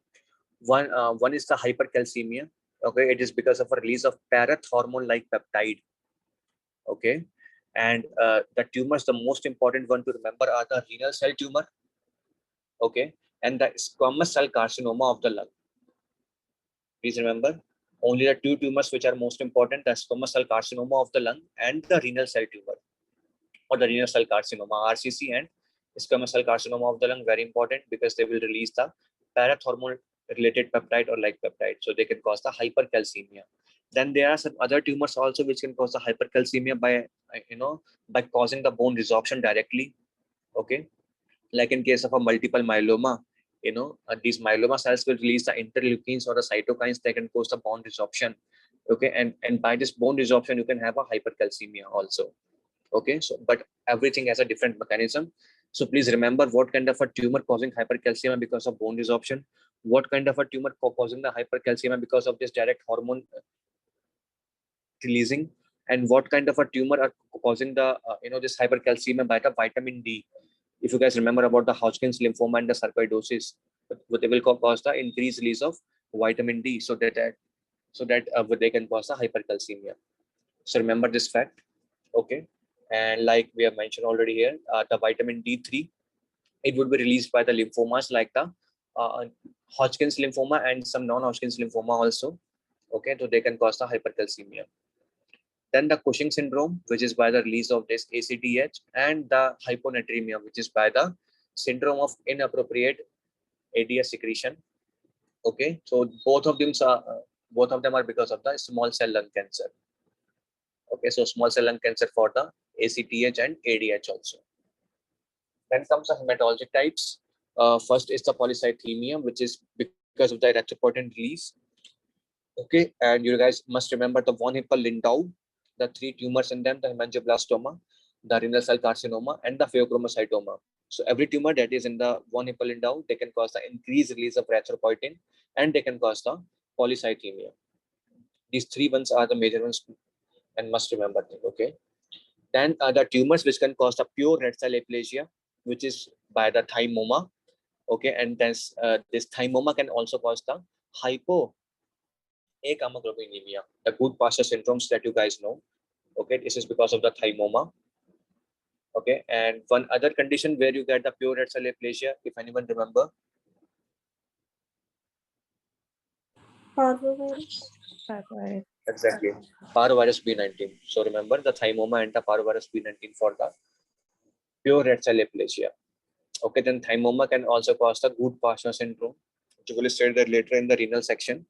One is the hypercalcemia. Okay, it is because of a release of parathormone-like peptide. Okay, and the tumors, the most important one to remember are the renal cell tumor. Okay, and the squamous cell carcinoma of the lung. Please remember, only the two tumors which are most important: the squamous cell carcinoma of the lung and the renal cell tumor, or the renal cell carcinoma, RCC, and squamous cell carcinoma of the lung. Very important because they will release the parathormone related peptide or like peptide, so they can cause the hypercalcemia. Then there are some other tumors also which can cause the hypercalcemia by causing the bone resorption directly. Okay, like in case of a multiple myeloma, these myeloma cells will release the interleukins or the cytokines that can cause the bone resorption. Okay, and by this bone resorption you can have a hypercalcemia also. Okay, so but everything has a different mechanism. So please remember what kind of a tumor causing hypercalcemia because of bone resorption, what kind of a tumor causing the hypercalcemia because of this direct hormone releasing, and what kind of a tumor are causing the this hypercalcemia by the vitamin D. If you guys remember about the Hodgkin's lymphoma and the sarcoidosis, they will cause the increased release of vitamin D, so that they can cause the hypercalcemia. So remember this fact. Okay, and like we have mentioned already here, the vitamin D3, it would be released by the lymphomas like the uh, Hodgkin's lymphoma and some non-Hodgkin's lymphoma also. Okay, so they can cause the hypercalcemia. Then the Cushing syndrome, which is by the release of this ACTH, and the hyponatremia, which is by the syndrome of inappropriate ADS secretion. Okay, so both of them are because of the small cell lung cancer. Okay, so small cell lung cancer for the ACTH and ADH also. Then comes the hematologic types. First is the polycythemia, which is because of the erythropoietin release. Okay, and you guys must remember the von Hippel-Lindau, the three tumors in them: the hemangioblastoma, the renal cell carcinoma, and the pheochromocytoma. So every tumor that is in the von Hippel-Lindau, they can cause the increased release of erythropoietin, and they can cause the polycythemia. These three ones are the major ones, and must remember them. Okay. Then the tumors which can cause the pure red cell aplasia, which is by the thymoma. Okay, and this thymoma can also cause the hypoagamoglobulinemia, the good pasture syndromes that you guys know. Okay, this is because of the thymoma. Okay, and one other condition where you get the pure red cell aplasia, if anyone remember. Parvovirus. Exactly, parvovirus B19. So remember the thymoma and the parvovirus B19 for the pure red cell aplasia. Okay, then thymoma can also cause the good pasture syndrome, which we will study that later in the renal section.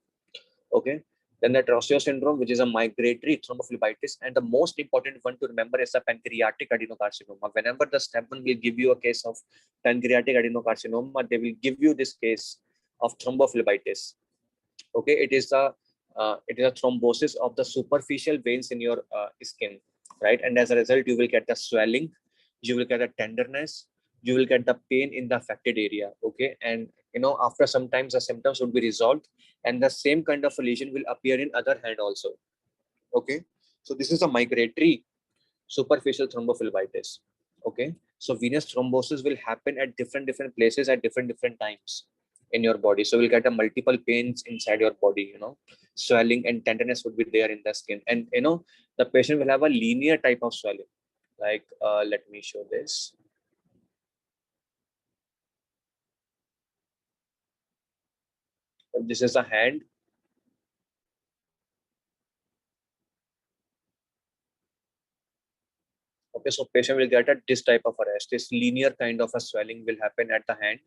Okay, then the Trousseau syndrome, which is a migratory thrombophlebitis, and the most important one to remember is the pancreatic adenocarcinoma. Whenever the step one will give you a case of pancreatic adenocarcinoma, they will give you this case of thrombophlebitis. Okay, it is a thrombosis of the superficial veins in your skin, right? And as a result, you will get the swelling, you will get a tenderness, you will get the pain in the affected area. Okay, and after sometimes the symptoms would be resolved, and the same kind of a lesion will appear in other hand also. Okay, so this is a migratory superficial thrombophlebitis. Okay, so venous thrombosis will happen at different places at different times in your body. So we'll get a multiple pains inside your body, swelling and tenderness would be there in the skin, and the patient will have a linear type of swelling. Like let me show this. This is the hand. Okay, so patient will get this type of a rash. This linear kind of a swelling will happen at the hand.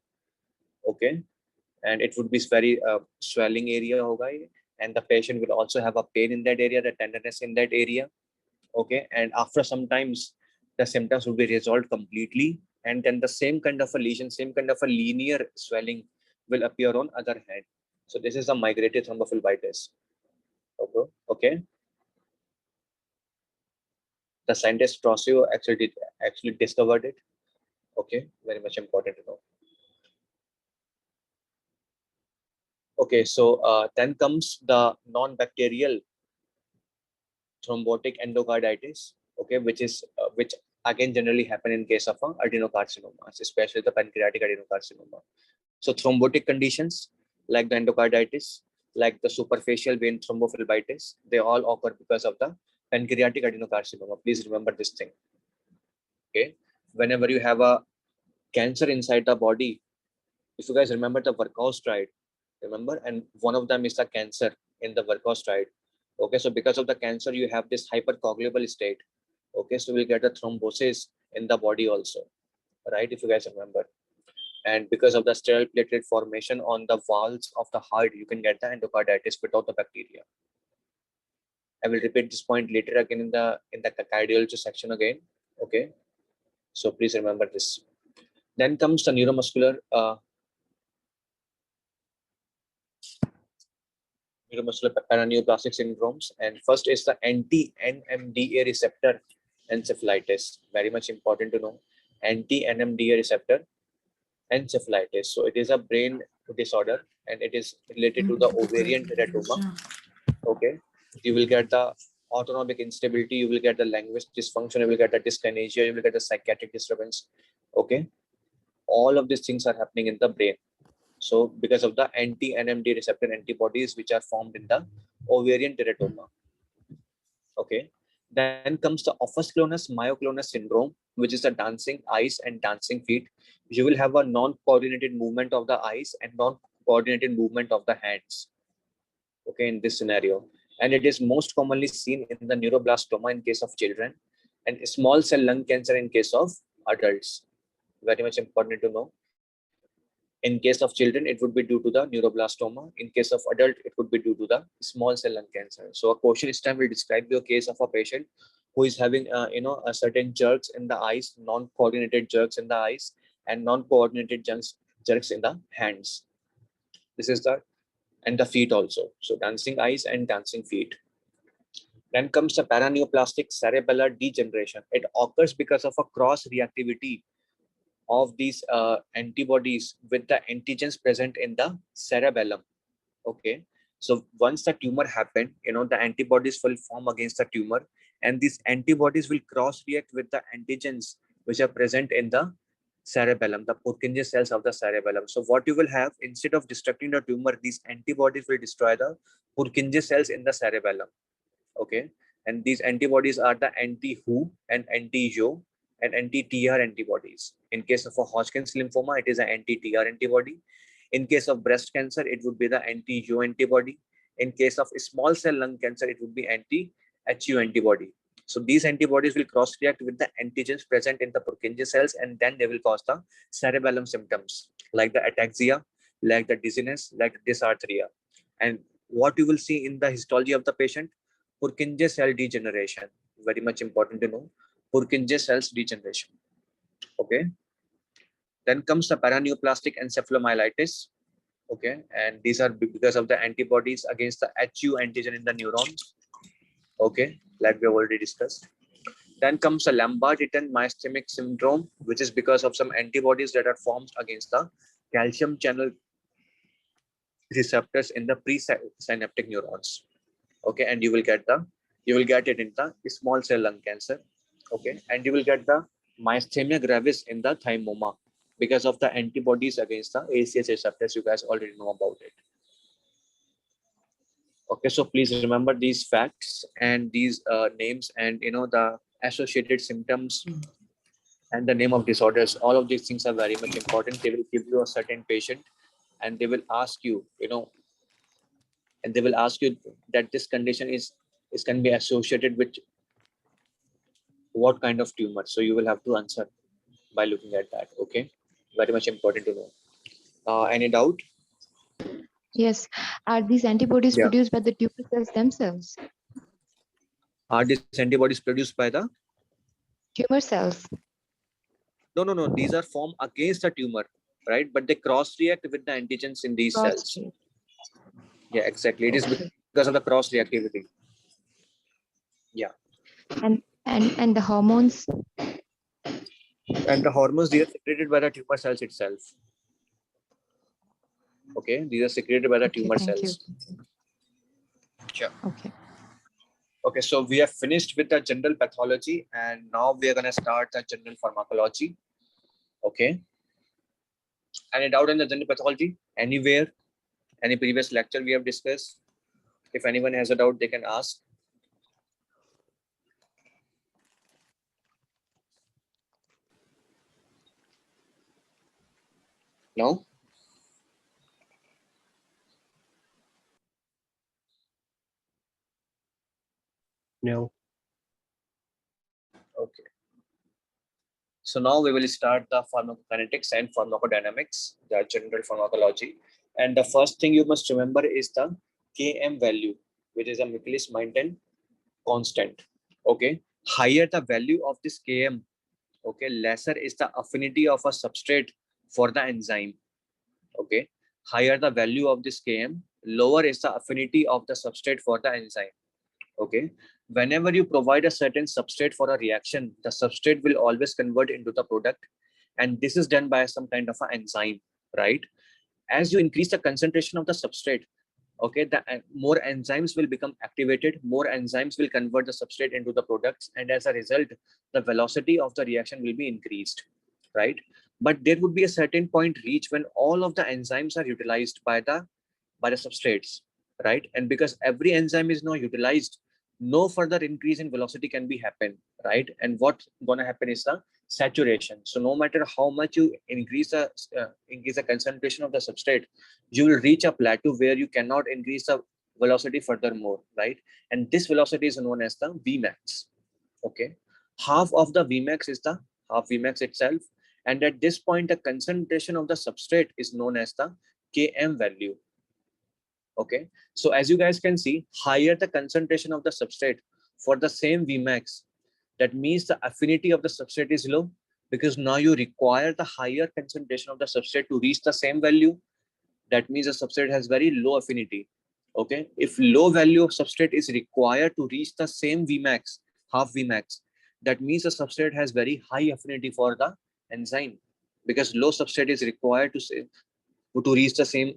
Okay, and it would be very swelling area hoga ye. And the patient will also have a pain in that area, the tenderness in that area. Okay, and after some times the symptoms will be resolved completely, and then the same kind of a lesion, same kind of a linear swelling will appear on other hand. So this is a migrated thrombophlebitis. Okay. The scientist Trossio actually discovered it. Okay, very much important to know. Okay, so then comes the non-bacterial thrombotic endocarditis. Okay, which again generally happen in case of adenocarcinomas, especially the pancreatic adenocarcinoma. So thrombotic conditions like the endocarditis, like the superficial vein thrombophlebitis, they all occur because of the pancreatic adenocarcinoma. Please remember this thing. Okay, whenever you have a cancer inside the body, if you guys remember the Virchow stride, remember, and one of them is the cancer in the Virchow stride. Okay, so because of the cancer, you have this hypercoagulable state. Okay, so we'll get a thrombosis in the body also, right? If you guys remember. And because of the sterile platelet formation on the walls of the heart, you can get the endocarditis without the bacteria. I will repeat this point later again in the cardiology section again. Okay, so please remember this. Then comes the neuromuscular paraneoplastic syndromes, and first is the anti-NMDA receptor encephalitis. Very much important to know. Anti-NMDA receptor encephalitis. So it is a brain disorder, and it is related to the ovarian teratoma. Okay, you will get the autonomic instability, you will get the language dysfunction, you will get the dyskinesia, you will get the psychiatric disturbance. Okay, all of these things are happening in the brain. So because of the anti-NMD receptor antibodies which are formed in the ovarian teratoma. Okay, then comes the ophthalmos myoclonus syndrome, which is the dancing eyes and dancing feet. You will have a non-coordinated movement of the eyes and non-coordinated movement of the hands. Okay, in this scenario, and it is most commonly seen in the neuroblastoma in case of children, and small cell lung cancer in case of adults. Very much important to know. In case of children, it would be due to the neuroblastoma. In case of adult, it would be due to the small cell lung cancer. So a question this time will describe your case of a patient who is having a certain jerks in the eyes, non-coordinated jerks in the eyes, and non-coordinated jerks in the hands. This is the and the feet also. So dancing eyes and dancing feet. Then comes the paraneoplastic cerebellar degeneration. It occurs because of a cross reactivity of these antibodies with the antigens present in the cerebellum. Okay, so once the tumor happened, the antibodies will form against the tumor, and these antibodies will cross react with the antigens which are present in the cerebellum, the Purkinje cells of the cerebellum. So what you will have, instead of destructing the tumor, these antibodies will destroy the Purkinje cells in the cerebellum. Okay, and these antibodies are the anti-WHO and anti-Jo and anti-TR antibodies. In case of a Hodgkin's lymphoma, it is an anti-TR antibody. In case of breast cancer, it would be the anti-Jo antibody. In case of small cell lung cancer, it would be anti-HU antibody. So these antibodies will cross-react with the antigens present in the Purkinje cells, and then they will cause the cerebellum symptoms like the ataxia, like the dizziness, like dysarthria. And what you will see in the histology of the patient, Purkinje cell degeneration. Very much important to know. Purkinje cells degeneration. Okay. Then comes the paraneoplastic encephalomyelitis. Okay, and these are because of the antibodies against the HU antigen in the neurons. Okay, like we have already discussed. Then comes the Lambert-Eaton myasthenic syndrome, which is because of some antibodies that are formed against the calcium channel receptors in the presynaptic neurons. Okay, and you will get it in the small cell lung cancer. Okay, and you will get the myasthenia gravis in the thymoma because of the antibodies against the ACH receptors. You guys already know about it. Okay, so please remember these facts and these names, and the associated symptoms and the name of disorders. All of these things are very much important. They will give you a certain patient, and they will ask you, and they will ask you that this condition is can be associated with what kind of tumor. So you will have to answer by looking at that. Okay, very much important to know. Any doubt? Yes. Are these antibodies Yeah. produced by the tumor cells themselves? Are these antibodies produced by the? Tumor cells. No. These are formed against the tumor, right? But they cross-react with the antigens in these cells. Cross-react. Yeah, exactly. It is Okay. because of the cross-reactivity. Yeah. And the hormones? And the hormones, these are secreted by the tumor cells itself. Okay, these are secreted by the Okay, tumor thank cells. you. Sure. Okay. Okay, so we have finished with the general pathology, and now we are going to start the general pharmacology. Okay. Any doubt in the general pathology? Anywhere? Any previous lecture we have discussed? If anyone has a doubt, they can ask. No? No. Okay. So now we will start the pharmacokinetics and pharmacodynamics, the general pharmacology. And the first thing you must remember is the Km value, which is a Michaelis-Menten constant. Okay. Higher the value of this Km, okay, lesser is the affinity of a substrate for the enzyme. Okay. Higher the value of this Km, lower is the affinity of the substrate for the enzyme. Okay, whenever you provide a certain substrate for a reaction, the substrate will always convert into the product, and this is done by some kind of an enzyme, right? As you increase the concentration of the substrate, okay, the more enzymes will become activated, more enzymes will convert the substrate into the products, and as a result the velocity of the reaction will be increased, right? But there would be a certain point reached when all of the enzymes are utilized by the substrates, right? And because every enzyme is now utilized, no further increase in velocity can be happen, right? And what's gonna happen is the saturation. So no matter how much you increase the concentration of the substrate, you will reach a plateau where you cannot increase the velocity furthermore, right? And this velocity is known as the Vmax. Okay, half of the Vmax is the half Vmax itself, and at this point the concentration of the substrate is known as the Km value. Okay, so as you guys can see, higher the concentration of the substrate for the same Vmax, that means the affinity of the substrate is low, because now you require the higher concentration of the substrate to reach the same value. That means the substrate has very low affinity. Okay, if low value of substrate is required to reach the same Vmax, half Vmax, that means the substrate has very high affinity for the enzyme, because low substrate is required to reach the same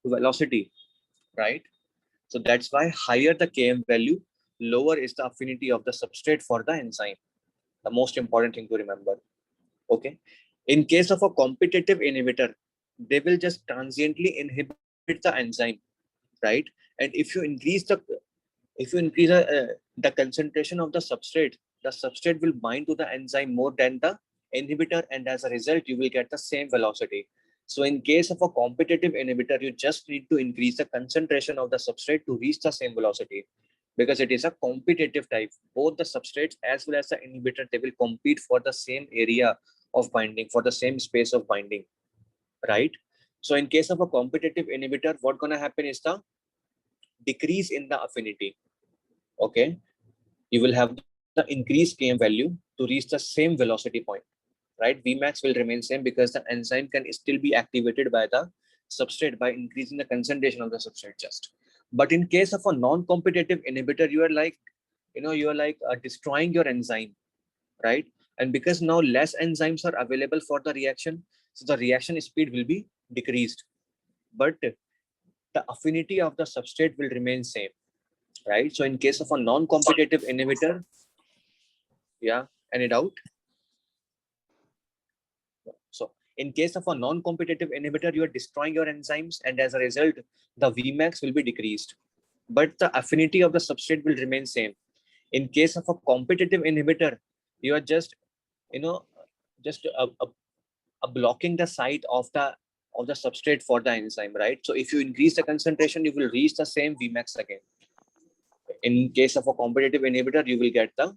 velocity, right? So that's why higher the Km value, lower is the affinity of the substrate for the enzyme. The most important thing to remember. Okay. In case of a competitive inhibitor, they will just transiently inhibit the enzyme, right? And if you increase the concentration of the substrate will bind to the enzyme more than the inhibitor, and as a result, you will get the same velocity. So in case of a competitive inhibitor, you just need to increase the concentration of the substrate to reach the same velocity, because it is a competitive type. Both the substrates as well as the inhibitor, they will compete for the same area of binding, for the same space of binding, right? So in case of a competitive inhibitor, what's going to happen is the decrease in the affinity. Okay, you will have the increased Km value to reach the same velocity point, right? Vmax will remain same because the enzyme can still be activated by the substrate by increasing the concentration of the substrate just. But in case of a non-competitive inhibitor, you are like, destroying your enzyme, right? And because now less enzymes are available for the reaction, so the reaction speed will be decreased, but the affinity of the substrate will remain same, right? So in case of a non-competitive inhibitor, yeah, any doubt? So in case of a non-competitive inhibitor, you are destroying your enzymes, and as a result, the Vmax will be decreased, but the affinity of the substrate will remain same. In case of a competitive inhibitor, you are just, just blocking the site of the of the substrate for the enzyme, right? So if you increase the concentration, you will reach the same Vmax again. In case of a competitive inhibitor, you will get the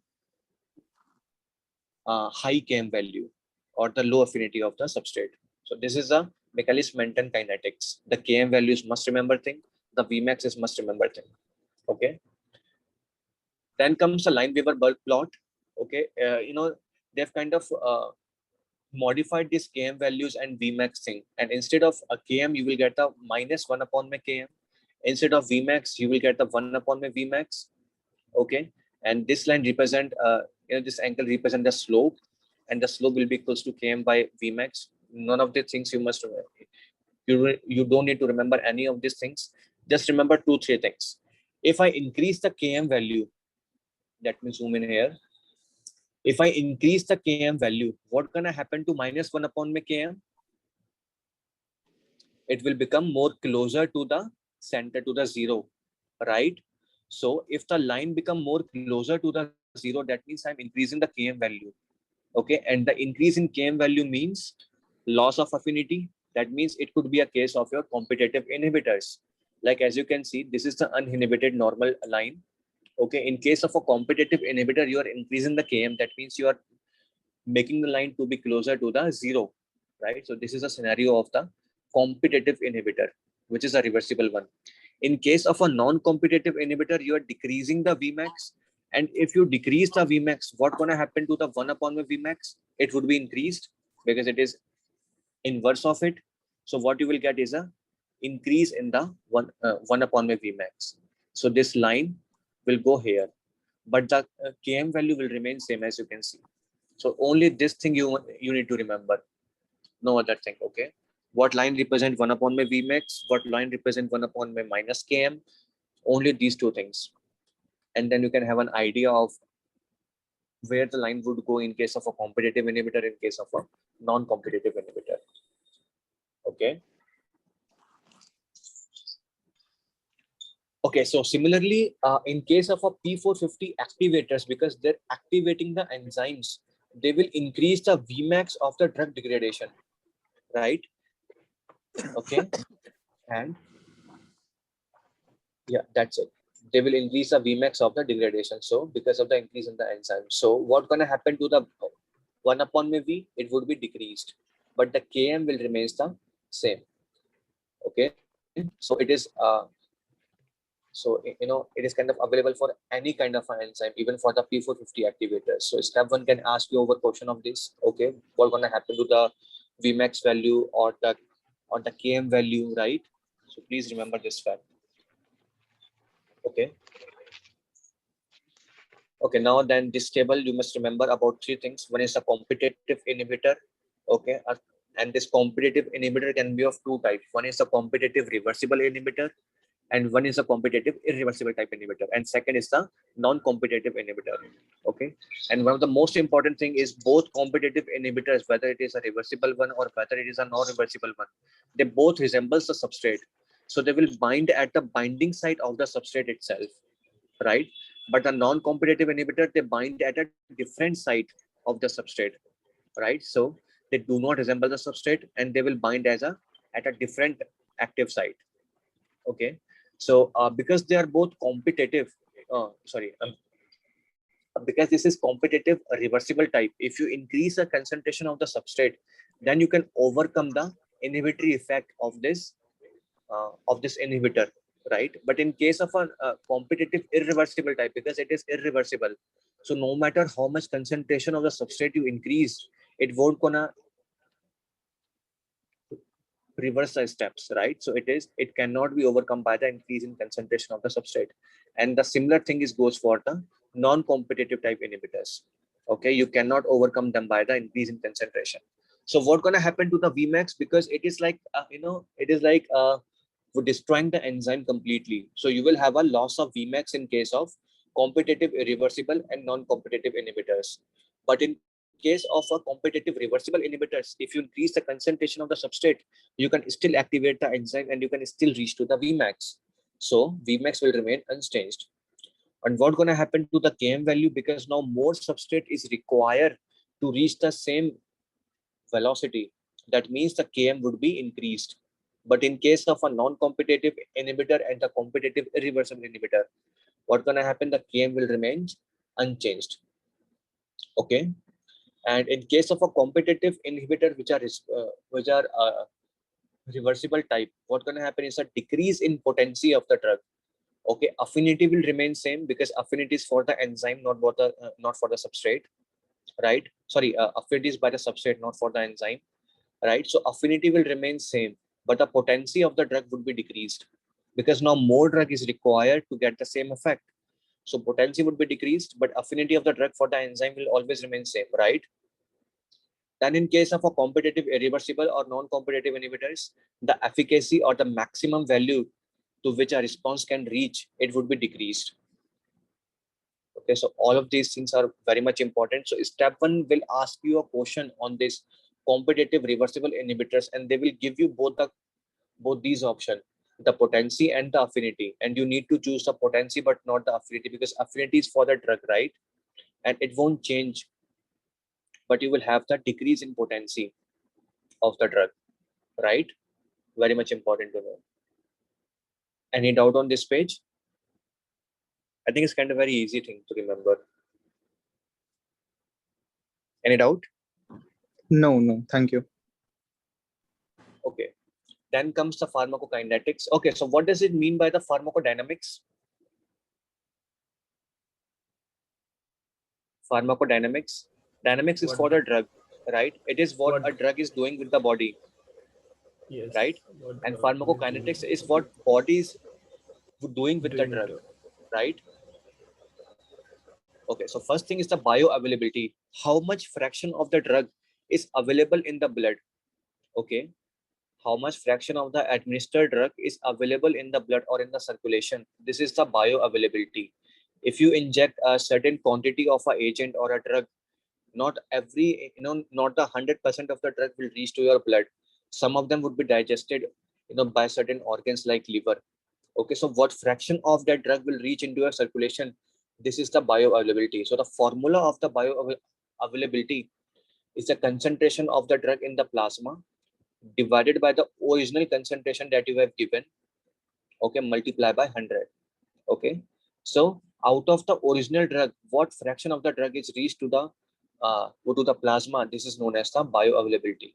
high Km value or the low affinity of the substrate. So this is a Michaelis-Menten kinetics. The Km values must remember thing. The Vmax is must remember thing. Okay. Then comes the Line-Weaver bulk plot. Okay. They've kind of modified these Km values and Vmax thing. And instead of a Km, you will get the minus 1 upon my Km. Instead of Vmax, you will get the 1 upon my Vmax. Okay. And this line represent, this angle represent the slope, and the slope will be equals to Km by Vmax. None of the things you must remember. You don't need to remember any of these things. Just remember 2-3 things. If I increase the Km value, let me zoom in here. If I increase the Km value, what gonna happen to minus 1 upon my Km? It will become more closer to the center, to the 0, right? So if the line become more closer to the 0, that means I'm increasing the Km value. Okay, and the increase in Km value means loss of affinity. That means it could be a case of your competitive inhibitors. Like as you can see, this is the uninhibited normal line. Okay, in case of a competitive inhibitor, you are increasing the Km. That means you are making the line to be closer to the 0, right? So this is a scenario of the competitive inhibitor, which is a reversible one. In case of a non-competitive inhibitor, you are decreasing the Vmax. And if you decrease the Vmax, what's going to happen to the 1 upon the Vmax? It would be increased because it is inverse of it. So what you will get is a increase in the 1 upon my Vmax. So this line will go here, but the Km value will remain same, as you can see. So only this thing you need to remember, no other thing. Okay, what line represent 1 upon my Vmax, what line represent 1 upon my minus Km, only these two things. And then you can have an idea of where the line would go in case of a competitive inhibitor, in case of a non-competitive inhibitor. Okay. Okay, so similarly, in case of a P450 activators, because they're activating the enzymes, they will increase the Vmax of the drug degradation, right? Okay, and yeah, that's it. They will increase the Vmax of the degradation. So because of the increase in the enzyme. So what's going to happen to the 1 upon V? It would be decreased, but the Km will remains the same. Okay, so it is it is kind of available for any kind of an enzyme, even for the P450 activators. So step 1 can ask you over question of this. Okay, what's going to happen to the Vmax value or the Km value, right? So please remember this fact. Okay. Okay, now then this table, you must remember about 3 things. One is a competitive inhibitor. Okay, and this competitive inhibitor can be of 2 types. One is a competitive reversible inhibitor, and one is a competitive irreversible type inhibitor, and second is the non-competitive inhibitor. Okay, and one of the most important thing is both competitive inhibitors, whether it is a reversible one or whether it is a non-reversible one, they both resembles the substrate. So they will bind at the binding site of the substrate itself, right? But a non-competitive inhibitor, they bind at a different site of the substrate, right? So they do not resemble the substrate, and they will bind at a different active site. Okay, so because they are both competitive, because this is competitive reversible type, if you increase the concentration of the substrate, then you can overcome the inhibitory effect of this inhibitor, right? But in case of a competitive irreversible type, because it is irreversible, so no matter how much concentration of the substrate you increase, it won't gonna reverse the steps, right? So it cannot be overcome by the increase in concentration of the substrate. And the similar thing goes for the non-competitive type inhibitors. Okay, you cannot overcome them by the increase in concentration. So what's going to happen to the Vmax? Because it is like destroying the enzyme completely. So you will have a loss of Vmax in case of competitive irreversible and non-competitive inhibitors. But in case of a competitive reversible inhibitors, if you increase the concentration of the substrate, you can still activate the enzyme and you can still reach to the Vmax. So Vmax will remain unchanged. And what's going to happen to the Km value? Because now more substrate is required to reach the same velocity, That means the Km would be increased. But in case of a non-competitive inhibitor and a competitive irreversible inhibitor, what's going to happen? The Km will remain unchanged. Okay. And in case of a competitive inhibitor, which are reversible type, what's going to happen is a decrease in potency of the drug. Okay, affinity will remain same because affinity is for the enzyme, not for the substrate, right? Sorry, affinity is by the substrate, not for the enzyme, right? So affinity will remain same, but the potency of the drug would be decreased because now more drug is required to get the same effect. So potency would be decreased, but affinity of the drug for the enzyme will always remain same, right? Then in case of a competitive irreversible or non-competitive inhibitors, the efficacy or the maximum value to which a response can reach, it would be decreased. Okay, so all of these things are very much important. So step one will ask you a question on this competitive reversible inhibitors, and they will give you both these options, the potency and the affinity. And you need to choose the potency but not the affinity, because affinity is for the drug, right? And it won't change, but you will have the decrease in potency of the drug, right? Very much important to know. Any doubt on this page? I think it's kind of very easy thing to remember. Any doubt? No, thank you. Okay. Then comes the pharmacokinetics. Okay, so what does it mean by the pharmacodynamics? Pharmacodynamics. Dynamics is for the drug, right? It is what a drug is doing with the body, Yes. right? What And drug is pharmacokinetics doing. is what body is doing with the Doing drug, it. right? Okay, so first thing is the bioavailability. How much fraction of the drug is available in the blood? Okay, how much fraction of the administered drug is available in the blood or in the circulation? This is the bioavailability. If you inject a certain quantity of a agent or a drug, not every, not the 100% of the drug will reach to your blood. Some of them would be digested, by certain organs like liver. Okay, so what fraction of that drug will reach into your circulation? This is the bioavailability. So the formula of the bioavailability is the concentration of the drug in the plasma divided by the original concentration that you have given. Okay, multiply by 100. Okay, so out of the original drug, what fraction of the drug is reached to the plasma? This is known as the bioavailability.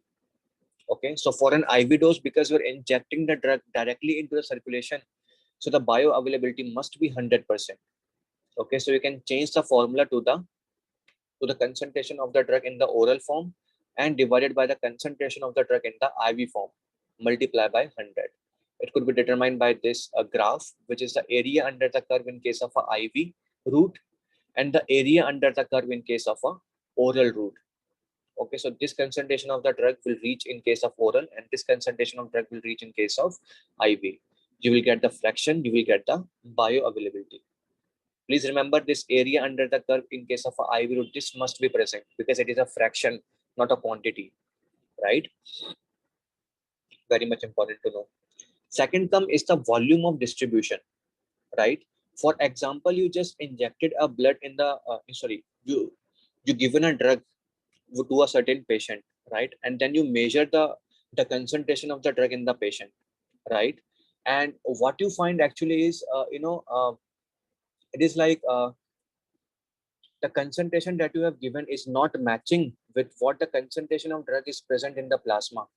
Okay, so for an IV dose, because you're injecting the drug directly into the circulation, so the bioavailability must be 100%. Okay, so you can change the formula to the concentration of the drug in the oral form and divided by the concentration of the drug in the IV form, multiply by 100. It could be determined by this graph, which is the area under the curve in case of a IV route and the area under the curve in case of a oral route. Okay, so this concentration of the drug will reach in case of oral and this concentration of drug will reach in case of IV. You will get the fraction, you will get the bioavailability. Please remember this area under the curve in case of a IV route, this must be present because it is a fraction, not a quantity, right? Very much important to know. Second term is the volume of distribution, right? For example, you just injected a blood in the, you given a drug to a certain patient, right? And then you measure the concentration of the drug in the patient, right? And what you find actually is, it is like the concentration that you have given is not matching with what the concentration of drug is present in the plasma.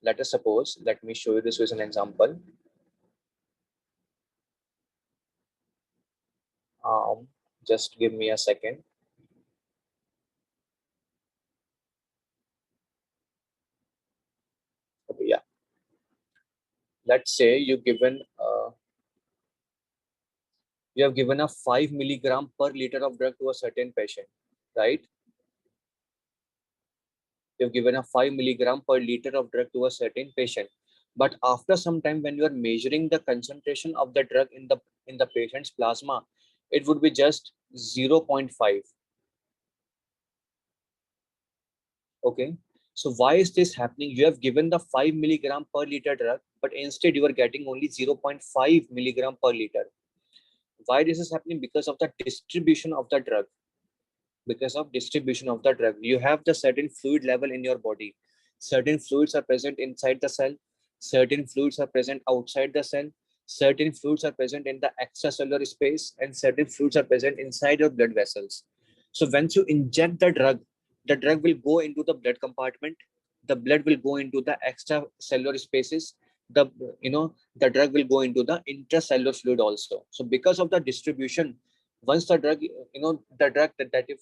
Let us suppose, let me show you this with an example. Just give me a second. Okay, yeah. Let's say you have given a 5 milligram per liter of drug to a certain patient, right? You've given a 5 milligram per liter of drug to a certain patient. But after some time, when you are measuring the concentration of the drug in the patient's plasma, it would be just 0.5. Okay. So why is this happening? You have given the 5 milligram per liter drug, but instead you are getting only 0.5 milligram per liter. Why this is happening? Because of the distribution of the drug. Because of distribution of the drug, you have the certain fluid level in your body. Certain fluids are present inside the cell. Certain fluids are present outside the cell. Certain fluids are present in the extracellular space, and certain fluids are present inside your blood vessels. So once you inject the drug will go into the blood compartment. The blood will go into the extracellular spaces. The drug will go into the intracellular fluid also. So because of the distribution, once the drug, the drug that if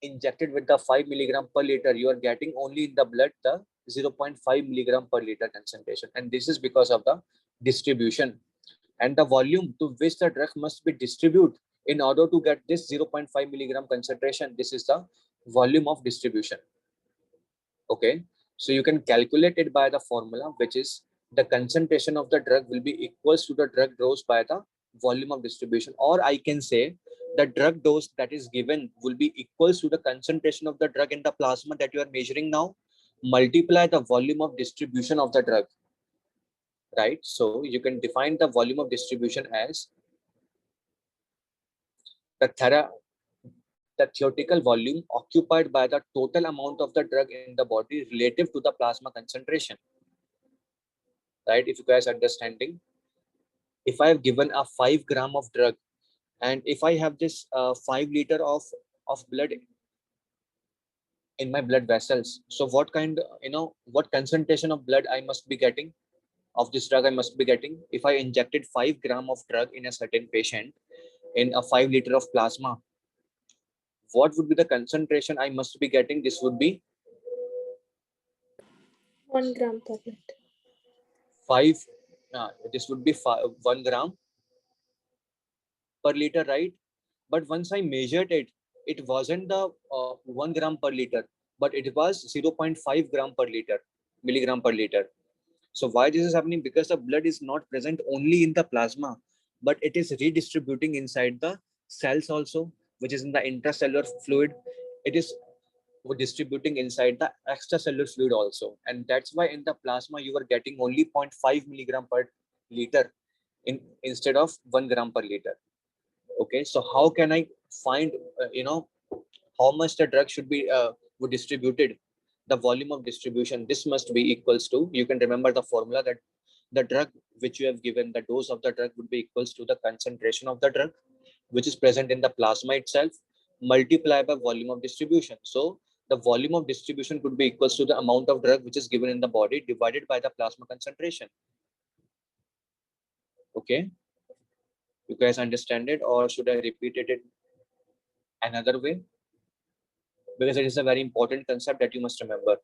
injected with the 5 milligram per liter, you are getting only in the blood the 0.5 milligram per liter concentration. And this is because of the distribution and the volume to which the drug must be distributed in order to get this 0.5 milligram concentration. This is the volume of distribution. Okay, so you can calculate it by the formula, which is the concentration of the drug will be equals to the drug dose by the volume of distribution, or I can say the drug dose that is given will be equals to the concentration of the drug in the plasma that you are measuring now, multiply the volume of distribution of the drug, right? So you can define the volume of distribution as the theoretical volume occupied by the total amount of the drug in the body relative to the plasma concentration, right? If you guys are understanding, if I have given a 5 gram of drug, and if I have this 5 liter of blood in my blood vessels, so what kind, what concentration of blood I must be getting of this drug I must be getting? If I injected 5 gram of drug in a certain patient in a 5 liter of plasma, what would be the concentration I must be getting? This would be 1 gram per liter. 5, this would be 1 gram per liter, right? But once I measured it, it wasn't the 1 gram per liter, but it was 0.5 gram per liter, milligram per liter. So why this is happening? Because the blood is not present only in the plasma, but it is redistributing inside the cells also, which is in the intracellular fluid. It is distributing inside the extracellular fluid also. And that's why in the plasma, you are getting only 0.5 milligram per liter instead of 1 gram per liter. Okay, so how can I find, how much the drug should be distributed? The volume of distribution, this must be equals to, you can remember the formula that the drug which you have given, the dose of the drug would be equals to the concentration of the drug which is present in the plasma itself, multiplied by volume of distribution. So the volume of distribution could be equals to the amount of drug which is given in the body divided by the plasma concentration. Okay, you guys understand it, or should I repeat it another way? Because it is a very important concept that you must remember.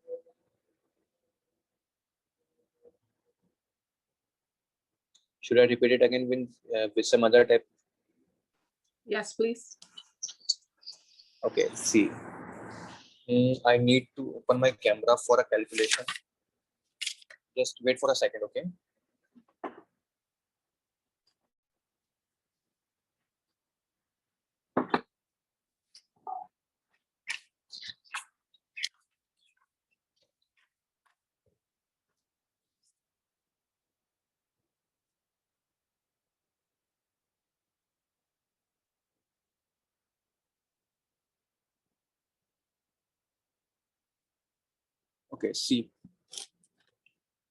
Should I repeat it again with some other type? Yes, please. Okay, see. I need to open my camera for a calculation. Just wait for a second, okay? Okay, see.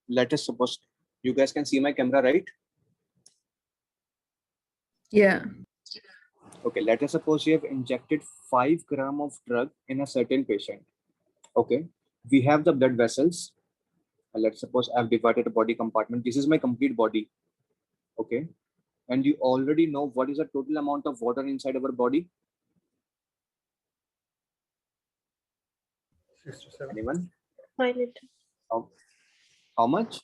Let us suppose you guys can see my camera, right? Yeah. Okay, let us suppose you have injected 5 gram of drug in a certain patient. Okay, we have the blood vessels. Let's suppose I've divided the body compartment. This is my complete body. Okay, and you already know what is the total amount of water inside our body. 6 to 7. Anyone? 5 liter. How much?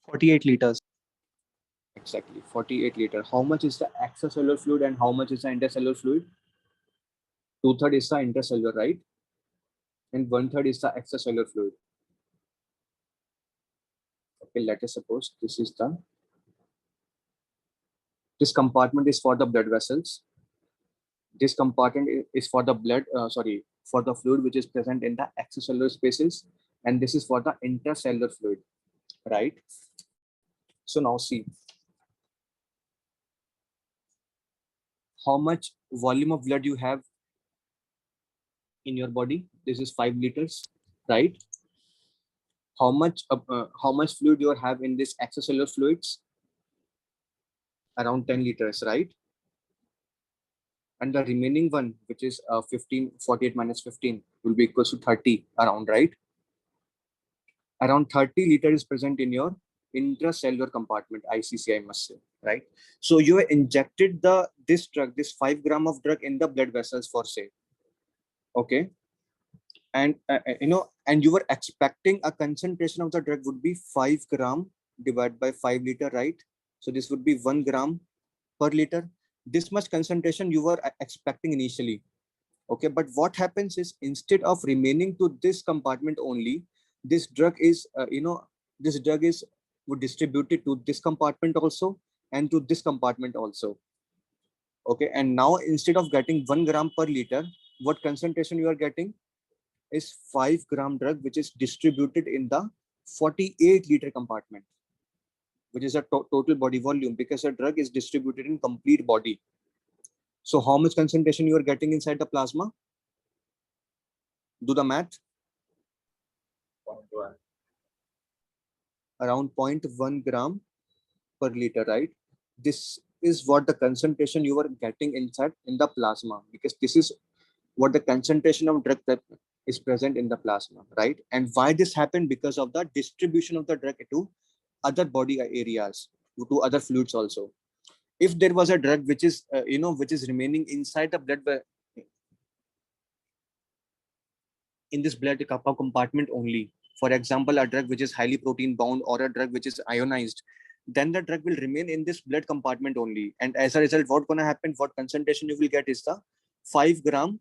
48 liters. Exactly, 48 liter. How much is the extracellular fluid and how much is the intercellular fluid? 2/3 is the intercellular, right? And 1/3 is the extracellular fluid. Okay, let us suppose this compartment is for the blood vessels. This compartment is for the for the fluid which is present in the extracellular spaces, and this is for the intercellular fluid, right? So now see how much volume of blood you have in your body. This is 5 liters, right? how much fluid you have in this extracellular fluids? Around 10 liters, right? And the remaining one, which is 48 minus 15, will be equals to 30 around, right? Around 30 liters is present in your intracellular compartment, ICC, I must say, right? So you have injected this drug, this 5 gram of drug in the blood vessels for say, okay? And and you were expecting a concentration of the drug would be 5 gram divided by 5 liter, right? So this would be 1 gram per liter. This much concentration you were expecting initially, okay? But what happens is, instead of remaining to this compartment only, this drug is would distributed to this compartment also and to this compartment also, okay? And now instead of getting 1 gram per liter, what concentration you are getting is 5 gram drug, which is distributed in the 48 liter compartment, which is a total body volume, because the drug is distributed in complete body. So how much concentration you are getting inside the plasma? Do the math. Around 0.1 gram per liter, right? This is what the concentration you are getting inside in the plasma, because this is what the concentration of drug that is present in the plasma, right? And why this happened? Because of the distribution of the drug to other body areas, to other fluids also. If there was a drug which is which is remaining inside the blood, in this blood compartment only, for example, a drug which is highly protein bound or a drug which is ionized, then the drug will remain in this blood compartment only. And as a result, what's going to happen, what concentration you will get is the 5 gram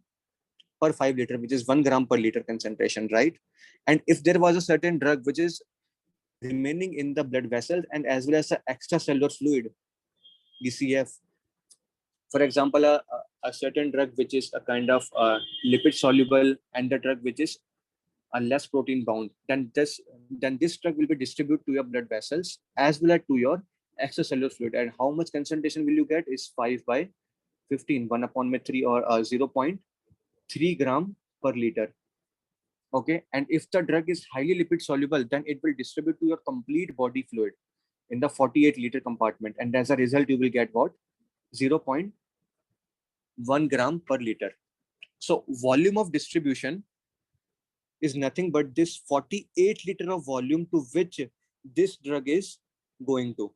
per 5 liter, which is 1 gram per liter concentration, right? And if there was a certain drug which is remaining in the blood vessels and as well as the extracellular fluid, ECF, for example, a certain drug which is a kind of lipid soluble and the drug which is a less protein bound, then this drug will be distributed to your blood vessels as well as to your extracellular fluid. And how much concentration will you get is 5 by 15, 1 upon 3, or 0.3 gram per liter. Okay, and if the drug is highly lipid soluble, then it will distribute to your complete body fluid in the 48 liter compartment, and as a result you will get what, 0.1 gram per liter. So volume of distribution is nothing but this 48 liter of volume to which this drug is going to.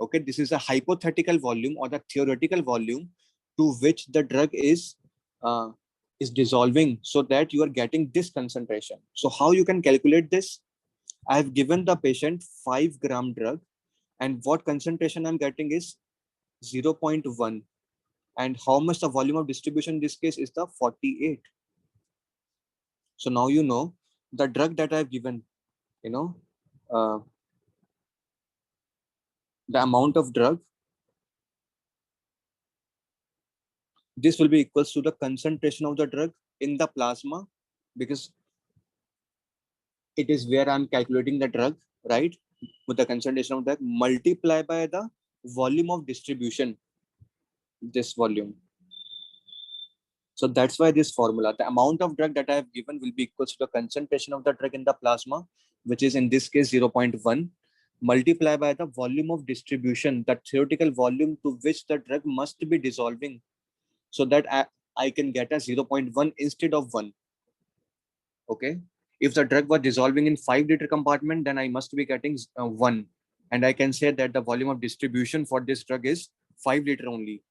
Okay, this is a hypothetical volume or the theoretical volume to which the drug is dissolving, so that you are getting this concentration. So how you can calculate this? I have given the patient 5 gram drug, and what concentration I'm getting is 0.1. And how much the volume of distribution in this case is the 48. So now you know the drug that I've given, the amount of drug, this will be equals to the concentration of the drug in the plasma, because it is where I'm calculating the drug, right? With the concentration of drug multiply by the volume of distribution, this volume. So that's why this formula, the amount of drug that I have given will be equals to the concentration of the drug in the plasma, which is in this case 0.1, multiply by the volume of distribution, the theoretical volume to which the drug must be dissolving, so that I can get a 0.1 instead of 1. Okay. If the drug was dissolving in 5 liter compartment, then I must be getting 1. And I can say that the volume of distribution for this drug is 5 liter only.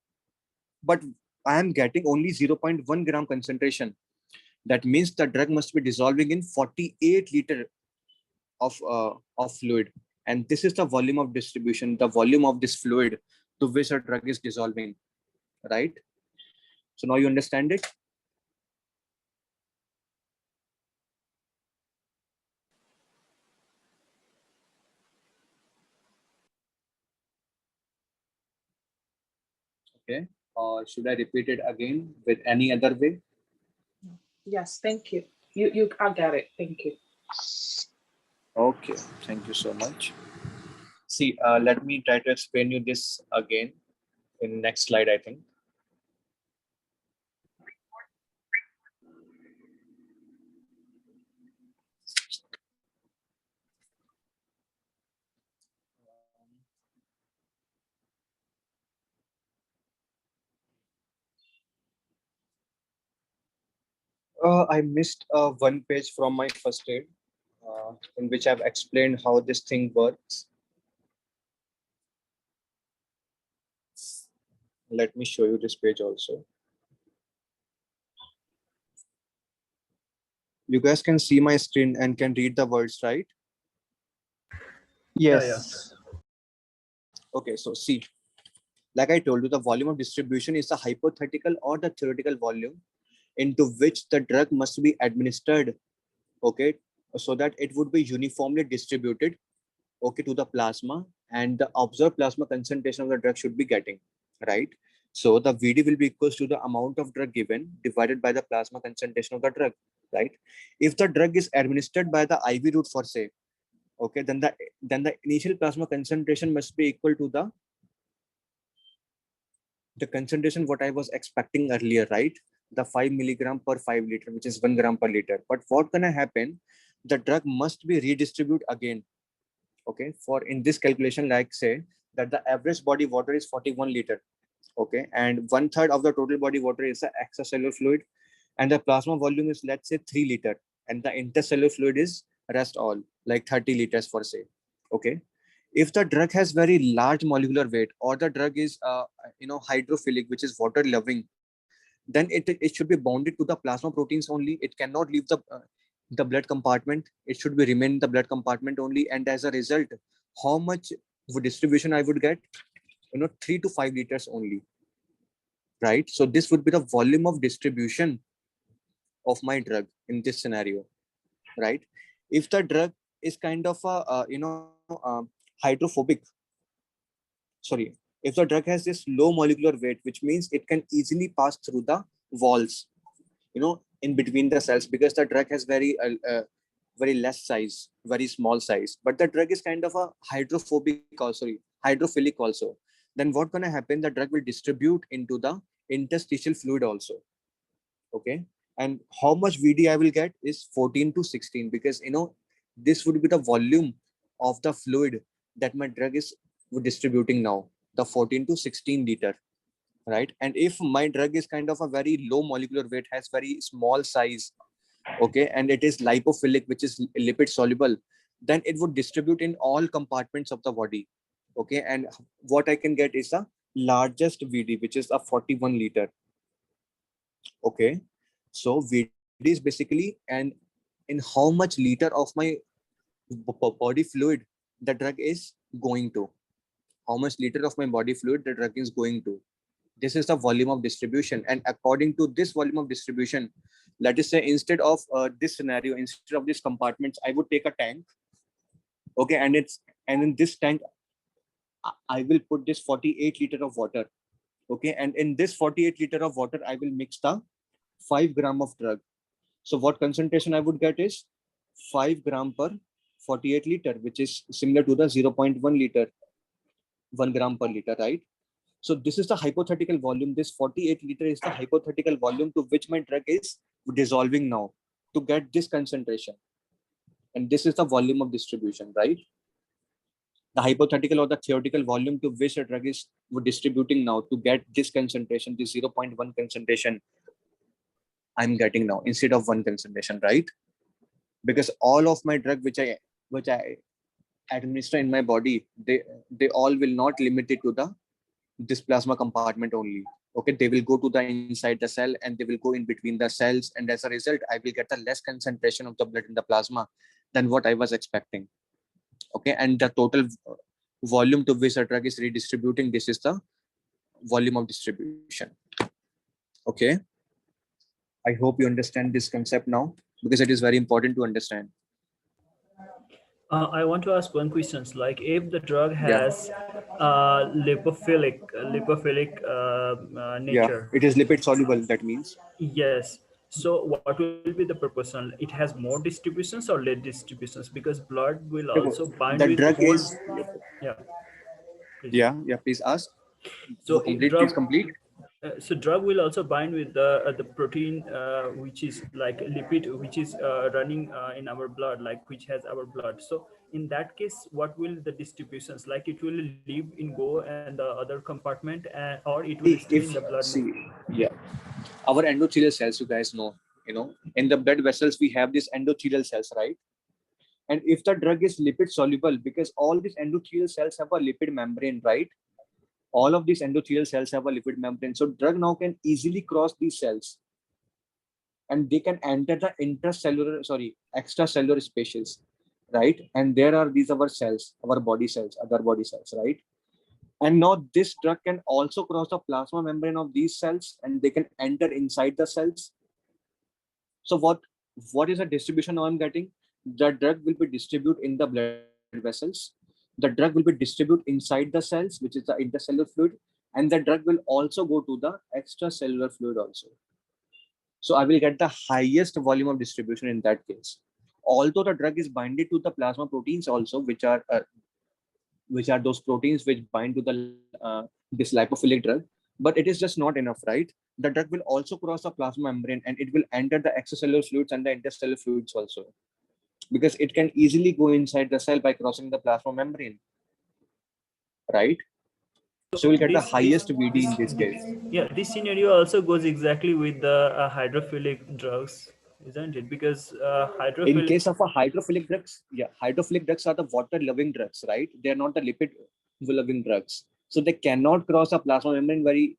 But I am getting only 0.1 gram concentration. That means the drug must be dissolving in 48 liter of fluid. And this is the volume of distribution, the volume of this fluid to which a drug is dissolving, right? So now you understand it? Okay. Or should I repeat it again with any other way? Yes, thank you. I got it. Thank you. Okay, thank you so much. See, let me try to explain you this again in next slide, I think. I missed one page from my first aid, in which I've explained how this thing works. Let me show you this page also. You guys can see my screen and can read the words, right? Yes. Okay, so see, like I told you, the volume of distribution is the hypothetical or the theoretical volume into which the drug must be administered, okay, so that it would be uniformly distributed, okay, to the plasma, and the observed plasma concentration of the drug should be getting, right? So the VD will be equals to the amount of drug given divided by the plasma concentration of the drug, right? If the drug is administered by the IV route for say, okay, then the initial plasma concentration must be equal to the concentration what I was expecting earlier, right? The 5 milligram per 5 liter, which is 1 gram per liter. But what gonna happen? The drug must be redistributed again. Okay, for in this calculation, like say that the average body water is 41 liter. Okay, and 1/3 of the total body water is the extracellular fluid, and the plasma volume is, let's say, 3 liter, and the intercellular fluid is rest all, like 30 liters for say. Okay, if the drug has very large molecular weight, or the drug is hydrophilic, which is water loving, then it should be bonded to the plasma proteins only. It cannot leave the blood compartment. It should be remain in the blood compartment only. And as a result, how much distribution I would get? 3 to 5 liters only, right? So this would be the volume of distribution of my drug in this scenario, right? If the drug is kind of a hydrophobic, sorry, if the drug has this low molecular weight, which means it can easily pass through the walls, in between the cells, because the drug has very less size, very small size, but the drug is kind of a hydrophobic also, hydrophilic also. Then what gonna happen? The drug will distribute into the interstitial fluid also. Okay, and how much VD I will get is 14 to 16, because this would be the volume of the fluid that my drug is distributing now, the 14 to 16 liter, right? And if my drug is kind of a very low molecular weight, has very small size, okay, and it is lipophilic, which is lipid soluble, then it would distribute in all compartments of the body. Okay, and what I can get is the largest VD, which is a 41 liter. Okay, so VD is basically, and in how much liter of my body fluid the drug is going to, how much liter of my body fluid the drug is going to. This is the volume of distribution. And according to this volume of distribution, let us say, instead of this scenario, instead of these compartments, I would take a tank. Okay, and in this tank, I will put this 48 liter of water. Okay, and in this 48 liter of water, I will mix the 5 gram of drug. So what concentration I would get is 5 gram per 48 liter, which is similar to the 0.1 liter, 1 gram per liter, right? So this is the hypothetical volume. This 48 liter is the hypothetical volume to which my drug is dissolving now to get this concentration. And this is the volume of distribution, right? The hypothetical or the theoretical volume to which a drug is distributing now to get this concentration, this 0.1 concentration I'm getting now instead of 1 concentration, right? Because all of my drug which I administer in my body, they all will not limit it to this plasma compartment only. Okay, they will go to the inside the cell, and they will go in between the cells, and as a result, I will get a less concentration of the blood in the plasma than what I was expecting. Okay, and the total volume to which the drug is redistributing, this is the volume of distribution. Okay, I hope you understand this concept now, because it is very important to understand. I want to ask one question. Like, if the drug Yeah. has lipophilic nature. Yeah, it is lipid soluble. That means. Yes. So what will be the proportion? It has more distributions or less distributions? Because blood will also bind The with drug whole. is. Yeah. Please. Yeah. Please ask. So Please complete. So drug will also bind with the protein which is like lipid, which is running in our blood, like which has our blood. So in that case, what will the distributions, like it will leave in go and the other compartment, or it will stay in the blood? Yeah, our endothelial cells, you guys know, in the blood vessels, we have these endothelial cells, right? And if the drug is lipid soluble, because all these endothelial cells have a lipid membrane, right? All of these endothelial cells have a lipid membrane. So drug now can easily cross these cells and they can enter the extracellular spaces, right? And there are these our cells, our body cells, other body cells, right? And now this drug can also cross the plasma membrane of these cells and they can enter inside the cells. So what is the distribution now I'm getting? The drug will be distributed in the blood vessels. The drug will be distributed inside the cells, which is the intercellular fluid, and the drug will also go to the extracellular fluid also. So I will get the highest volume of distribution in that case. Although the drug is binded to the plasma proteins also, which are those proteins which bind to the this lipophilic drug, but it is just not enough, right? The drug will also cross the plasma membrane and it will enter the extracellular fluids and the intercellular fluids also, because it can easily go inside the cell by crossing the plasma membrane, right? So we'll get the highest VD in this case. Yeah, this scenario also goes exactly with the hydrophilic drugs, isn't it? Because In hydrophilic. case of a hydrophilic drugs, yeah, hydrophilic drugs are the water-loving drugs, right? They are not the lipid-loving drugs. So they cannot cross the plasma membrane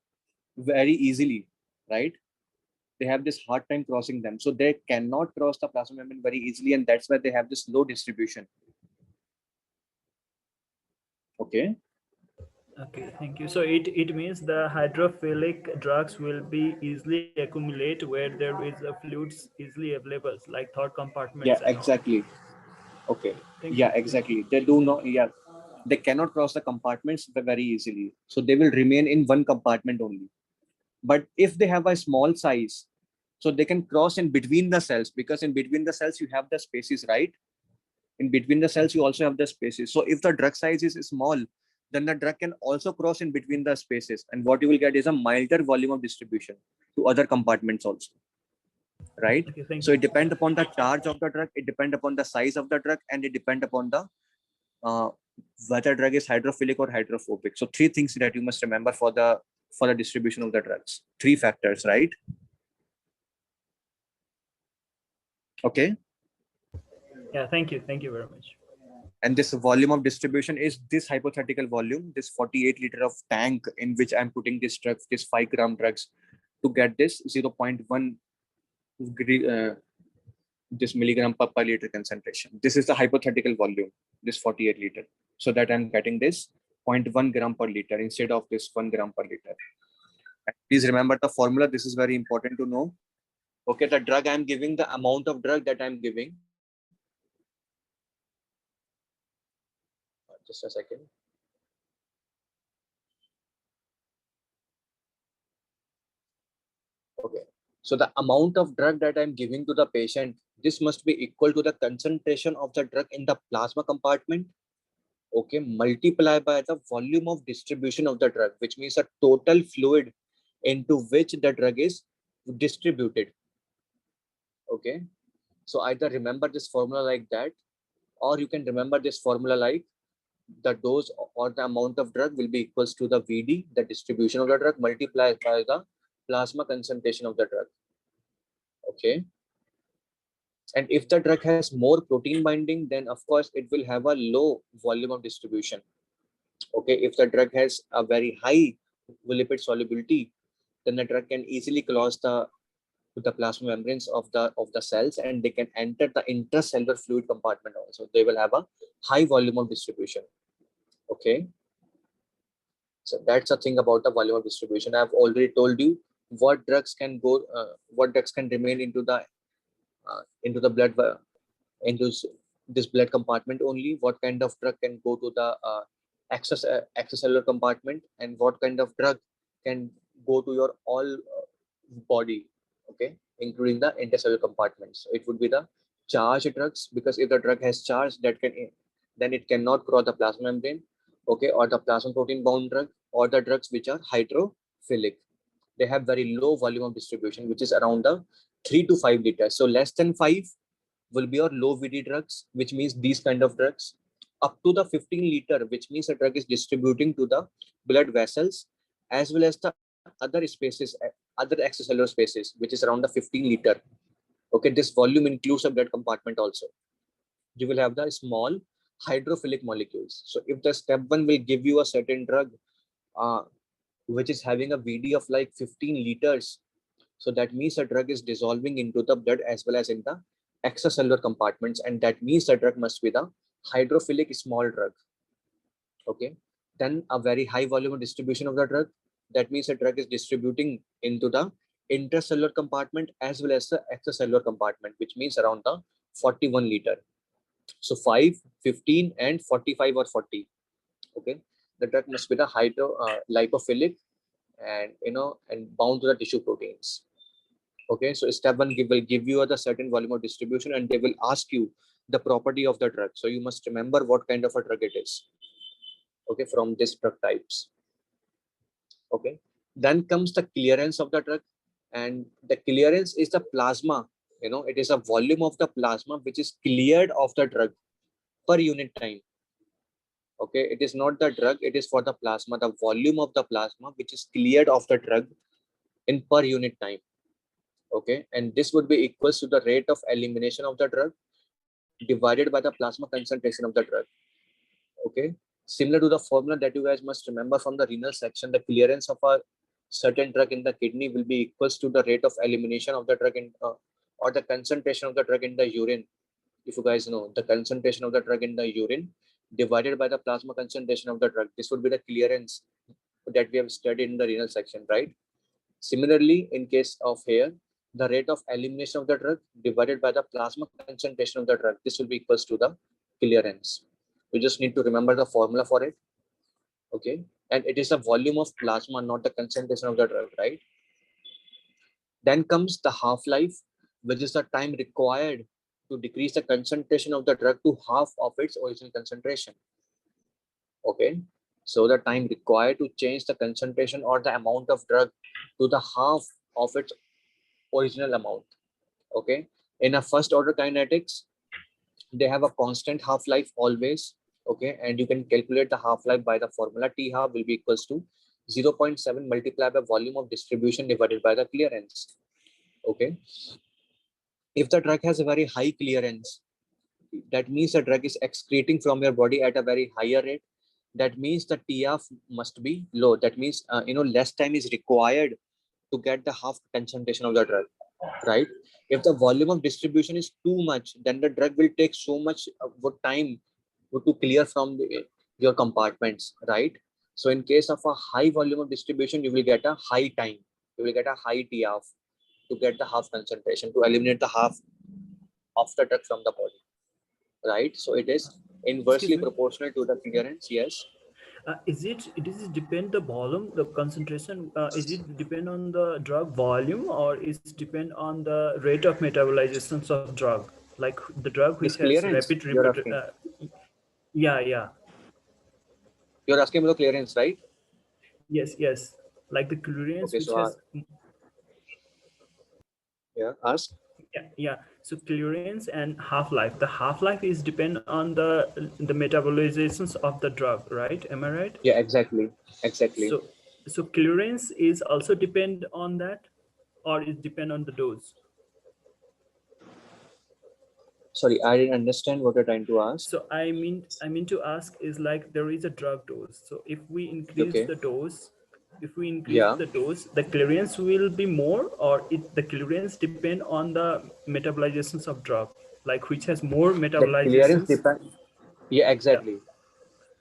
very easily, right? They have this hard time crossing them. So they cannot cross the plasma membrane very easily, and that's why they have this low distribution. Okay. Okay, thank you. So it means the hydrophilic drugs will be easily accumulate where there is a fluids easily available, like third compartments Yeah, and all. exactly. Okay. Thank Yeah, you. exactly. They do not, yeah, they cannot cross the compartments very easily. So they will remain in one compartment only. But if they have a small size, so they can cross in between the cells, because in between the cells you have the spaces, right? In between the cells you also have the spaces. So if the drug size is small, then the drug can also cross in between the spaces, and what you will get is a milder volume of distribution to other compartments also, right? Okay, thank So you. it depends upon the charge of the drug, it depends upon the size of the drug, and it depends upon the uh, whether drug is hydrophilic or hydrophobic. So three things that you must remember for the distribution of the drugs. Three factors, right? Okay. Yeah, thank you. Thank you very much. And this volume of distribution is this hypothetical volume, this 48 liter of tank in which I'm putting this drugs, this 5-gram drugs, to get this 0.1 this milligram per liter concentration. This is the hypothetical volume, this 48 liter. So that I'm getting this 0.1 gram per liter instead of this 1 gram per liter. And please remember the formula. This is very important to know. Okay, the drug I'm giving, the amount of drug that I'm giving. Just a second. Okay. So the amount of drug that I'm giving to the patient, this must be equal to the concentration of the drug in the plasma compartment. Okay, multiply by the volume of distribution of the drug, which means the total fluid into which the drug is distributed. Okay. So either remember this formula like that, or you can remember this formula like the dose or the amount of drug will be equals to the VD, the distribution of the drug, multiplied by the plasma concentration of the drug. Okay. And if the drug has more protein binding, then of course it will have a low volume of distribution. Okay. If the drug has a very high lipid solubility, then the drug can easily cross the plasma membranes of the cells, and they can enter the intracellular fluid compartment also. They will have a high volume of distribution. Okay. So that's the thing about the volume of distribution. I've already told you what drugs can go, what drugs can remain into the blood, into this blood compartment only. What kind of drug can go to the extracellular compartment, and what kind of drug can go to your all body. Okay, including the intercellular compartments. So it would be the charged drugs, because if the drug has charge, then it cannot cross the plasma membrane. Okay, or the plasma protein bound drug, or the drugs which are hydrophilic. They have very low volume of distribution, which is around the 3 to 5 liters. So less than 5 will be your low VD drugs, which means these kind of drugs. Up to the 15 liter, which means the drug is distributing to the blood vessels, as well as the other spaces, other extracellular spaces, which is around the 15 liter. Okay, this volume includes a blood compartment also. You will have the small hydrophilic molecules. So if the step 1 will give you a certain drug which is having a VD of like 15 liters, so that means the drug is dissolving into the blood as well as in the extracellular compartments, and that means the drug must be the hydrophilic small drug. Okay, then a very high volume of distribution of the drug, that means the drug is distributing into the intracellular compartment as well as the extracellular compartment, which means around the 41 liter. So 5, 15 and 45 or 40. Okay, the drug must be the lipophilic and and bound to the tissue proteins. Okay, so step 1 will give you the certain volume of distribution, and they will ask you the property of the drug. So you must remember what kind of a drug it is. Okay, from this drug types. Okay, then comes the clearance of the drug, and the clearance is the plasma. It is a volume of the plasma which is cleared of the drug per unit time. Okay, it is not the drug, it is for the plasma, the volume of the plasma which is cleared of the drug in per unit time. Okay, and this would be equals to the rate of elimination of the drug divided by the plasma concentration of the drug. Okay, similar to the formula that you guys must remember from the renal section, the clearance of a certain drug in the kidney will be equals to the rate of elimination of the drug in or the concentration of the drug in the urine. If you guys know, the concentration of the drug in the urine divided by the plasma concentration of the drug, this would be the clearance that we have studied in the renal section, right? Similarly, in case of here, the rate of elimination of the drug divided by the plasma concentration of the drug, this will be equals to the clearance. You just need to remember the formula for it. Okay, and it is the volume of plasma, not the concentration of the drug, right? Then comes the half-life, which is the time required to decrease the concentration of the drug to half of its original concentration. Okay, so the time required to change the concentration or the amount of drug to the half of its original amount. Okay, in a first order kinetics, they have a constant half-life always. Okay, and you can calculate the half-life by the formula. T half will be equals to 0.7 multiplied by volume of distribution divided by the clearance. Okay, if the drug has a very high clearance, that means the drug is excreting from your body at a very higher rate. That means the TF must be low. That means less time is required to get the half concentration of the drug, right? If the volume of distribution is too much, then the drug will take so much time to clear from your compartments, right? So in case of a high volume of distribution, you will get a high time. You will get a high TF to get the half concentration, to eliminate the half of the drug from the body, right? So it is inversely me. proportional to the clearance. Yes. Does it depend the volume, the concentration? Is it depend on the drug volume, or is it depend on the rate of metabolizations of drug? Like the drug which This has clearance rapid you're asking. yeah. You're asking about clearance, right? Yes. Like the clearance Okay, which so has ask. yeah. So clearance and half-life. The half-life is depend on the metabolizations of the drug, right? Am I right? Yeah, exactly. So clearance is also depend on that, or it depend on the dose? Sorry, I didn't understand what you're trying to ask. So I mean to ask is like there is a drug dose. So if we increase Okay. the dose, Yeah. the dose, the clearance will be more, or the clearance depend on the metabolizations of drug, like which has more The clearance metabolizations. depends. Yeah, Yeah. exactly.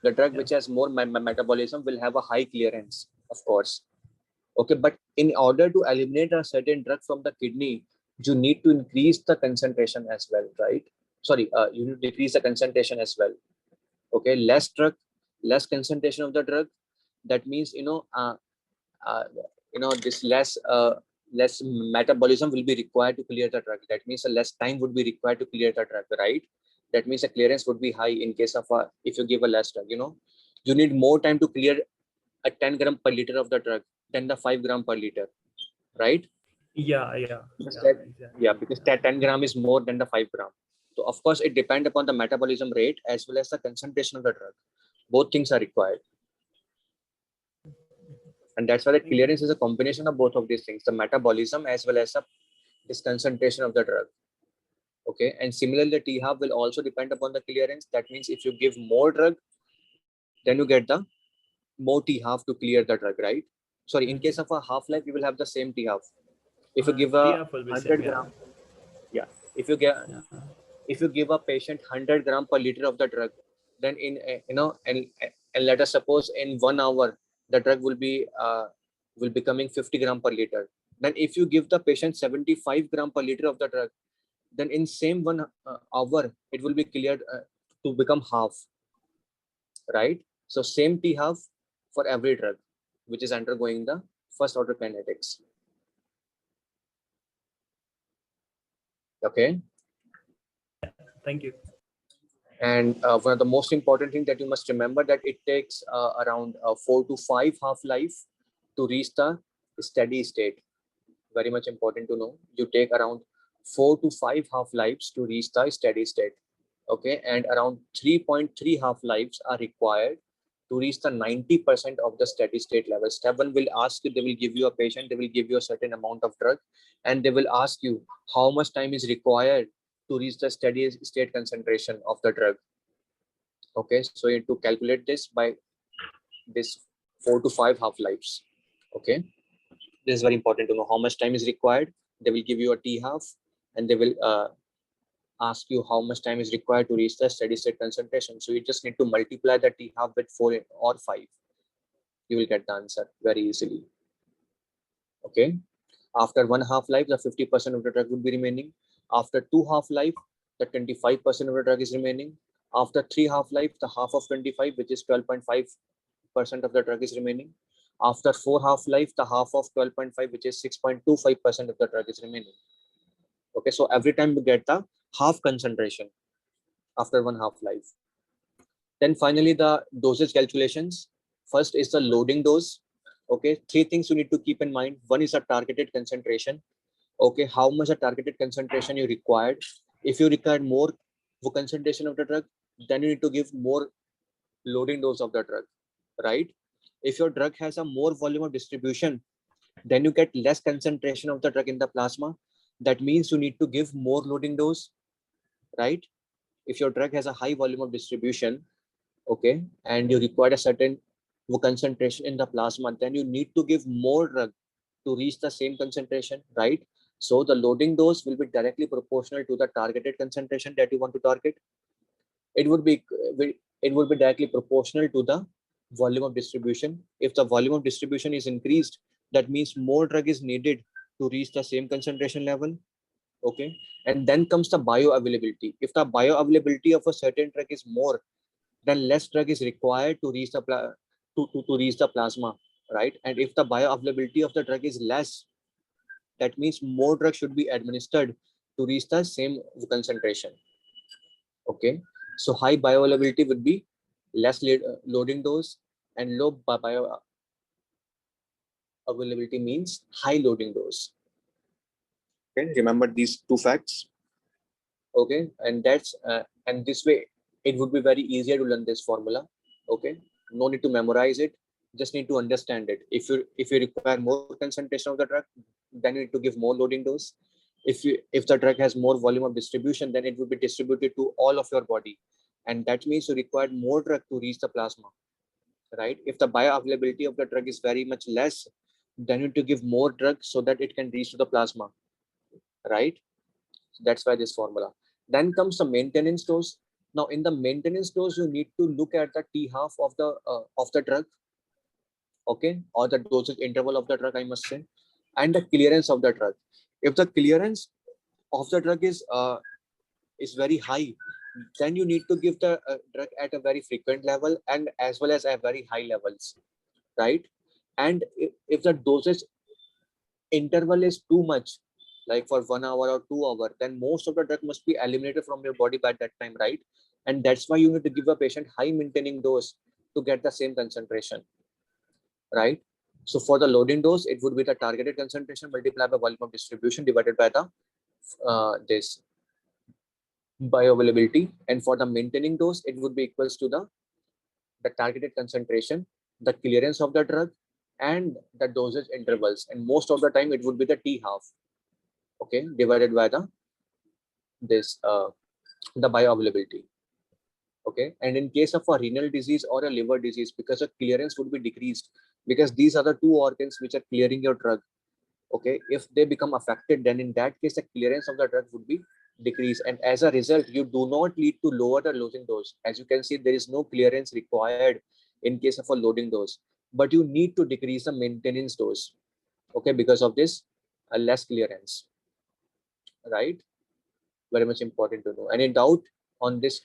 The drug Yeah. which has more metabolism will have a high clearance, of course. Okay, but in order to eliminate a certain drug from the kidney, you need to increase the concentration as well, right? Sorry, you need to decrease the concentration as well. Okay, less drug, less concentration of the drug. That means this less metabolism will be required to clear the drug. That means a less time would be required to clear the drug, right? That means the clearance would be high in case of if you give a less drug. You need more time to clear a 10 gram per liter of the drug than the 5 gram per liter, right? Yeah. Yeah, Exactly. because that 10 gram is more than the 5 gram. So of course it depends upon the metabolism rate as well as the concentration of the drug. Both things are required. And that's why the clearance is a combination of both of these things, the metabolism as well as this concentration of the drug. Okay, and similarly, the T half will also depend upon the clearance. That means if you give more drug, then you get the more T half to clear the drug, right? Sorry, in case of a half-life, you will have the same T half. If you give a TF will be 100 same, gram, yeah. If you get, if you give a patient 100 gram per liter of the drug, then in and let us suppose in 1 hour the drug will becoming 50 gram per liter. Then if you give the patient 75 gram per liter of the drug, then in same 1 hour it will be cleared to become half, right? So same T half for every drug which is undergoing the first order kinetics. Okay. Thank you. And one of the most important thing that you must remember that it takes around 4 to 5 half-life to reach the steady state. Very much important to know. You take around 4 to 5 half-lives to reach the steady state. Okay, and around 3.3 half-lives are required to reach the 90% of the steady state level. Step 1 will ask you, they will give you a patient, they will give you a certain amount of drug, and they will ask you how much time is required to reach the steady state concentration of the drug. Okay, so you need to calculate this by this 4 to 5 half-lives. Okay, this is very important to know how much time is required. They will give you a T half, and they will ask you how much time is required to reach the steady state concentration. So you just need to multiply the T half with 4 or 5. You will get the answer very easily. Okay, after 1 half-life, the 50% of the drug would be remaining. After 2 half-life, the 25% of the drug is remaining. After 3 half-life, the half of 25, which is 12.5% of the drug is remaining. After 4 half-life, the half of 12.5, which is 6.25% of the drug is remaining. Okay, so every time you get the half concentration after 1 half-life. Then finally, the dosage calculations. First is the loading dose. Okay, 3 things you need to keep in mind. One is a targeted concentration. Okay, how much a targeted concentration you required. If you require more concentration of the drug, then you need to give more loading dose of the drug, right? If your drug has a more volume of distribution, then you get less concentration of the drug in the plasma. That means you need to give more loading dose, right? If your drug has a high volume of distribution, okay, and you require a certain concentration in the plasma, then you need to give more drug to reach the same concentration, right? So the loading dose will be directly proportional to the targeted concentration that you want to target. It would be directly proportional to the volume of distribution. If the volume of distribution is increased, that means more drug is needed to reach the same concentration level. Okay, and then comes the bioavailability. If the bioavailability of a certain drug is more, then less drug is required to reach the to reach the plasma, right? And if the bioavailability of the drug is less, that means more drug should be administered to reach the same concentration. Okay, so high bioavailability would be less loading dose, and low bioavailability means high loading dose. Okay, remember these 2 facts. Okay, and that's and this way it would be very easier to learn this formula. Okay, no need to memorize it, just need to understand it. If you require more concentration of the drug, then you need to give more loading dose. If the drug has more volume of distribution, then it will be distributed to all of your body, and that means you require more drug to reach the plasma, right? If the bioavailability of the drug is very much less, then you need to give more drug so that it can reach to the plasma, right? That's why this formula. Then comes the maintenance dose. Now in the maintenance dose, you need to look at the T half of the drug, okay, or the dosage interval of the drug, I must say, and the clearance of the drug. If the clearance of the drug is very high, then you need to give the drug at a very frequent level and as well as at very high levels, right? And if the dosage interval is too much, like for 1 hour or 2 hours, then most of the drug must be eliminated from your body by that time, right? And that's why you need to give a patient high maintaining dose to get the same concentration, right? So for the loading dose, it would be the targeted concentration multiplied by volume of distribution divided by the this bioavailability. And for the maintaining dose, it would be equals to the targeted concentration, the clearance of the drug, and the dosage intervals. And most of the time, it would be the T half, okay, divided by the this the bioavailability. Okay, and in case of a renal disease or a liver disease, because the clearance would be decreased, because these are the two organs which are clearing your drug. Okay, if they become affected, then in that case the clearance of the drug would be decreased, and as a result you do not need to lower the loading dose. As you can see, there is no clearance required in case of a loading dose, but you need to decrease the maintenance dose. Okay, because of this less clearance, right? Very much important to know. Any doubt on this?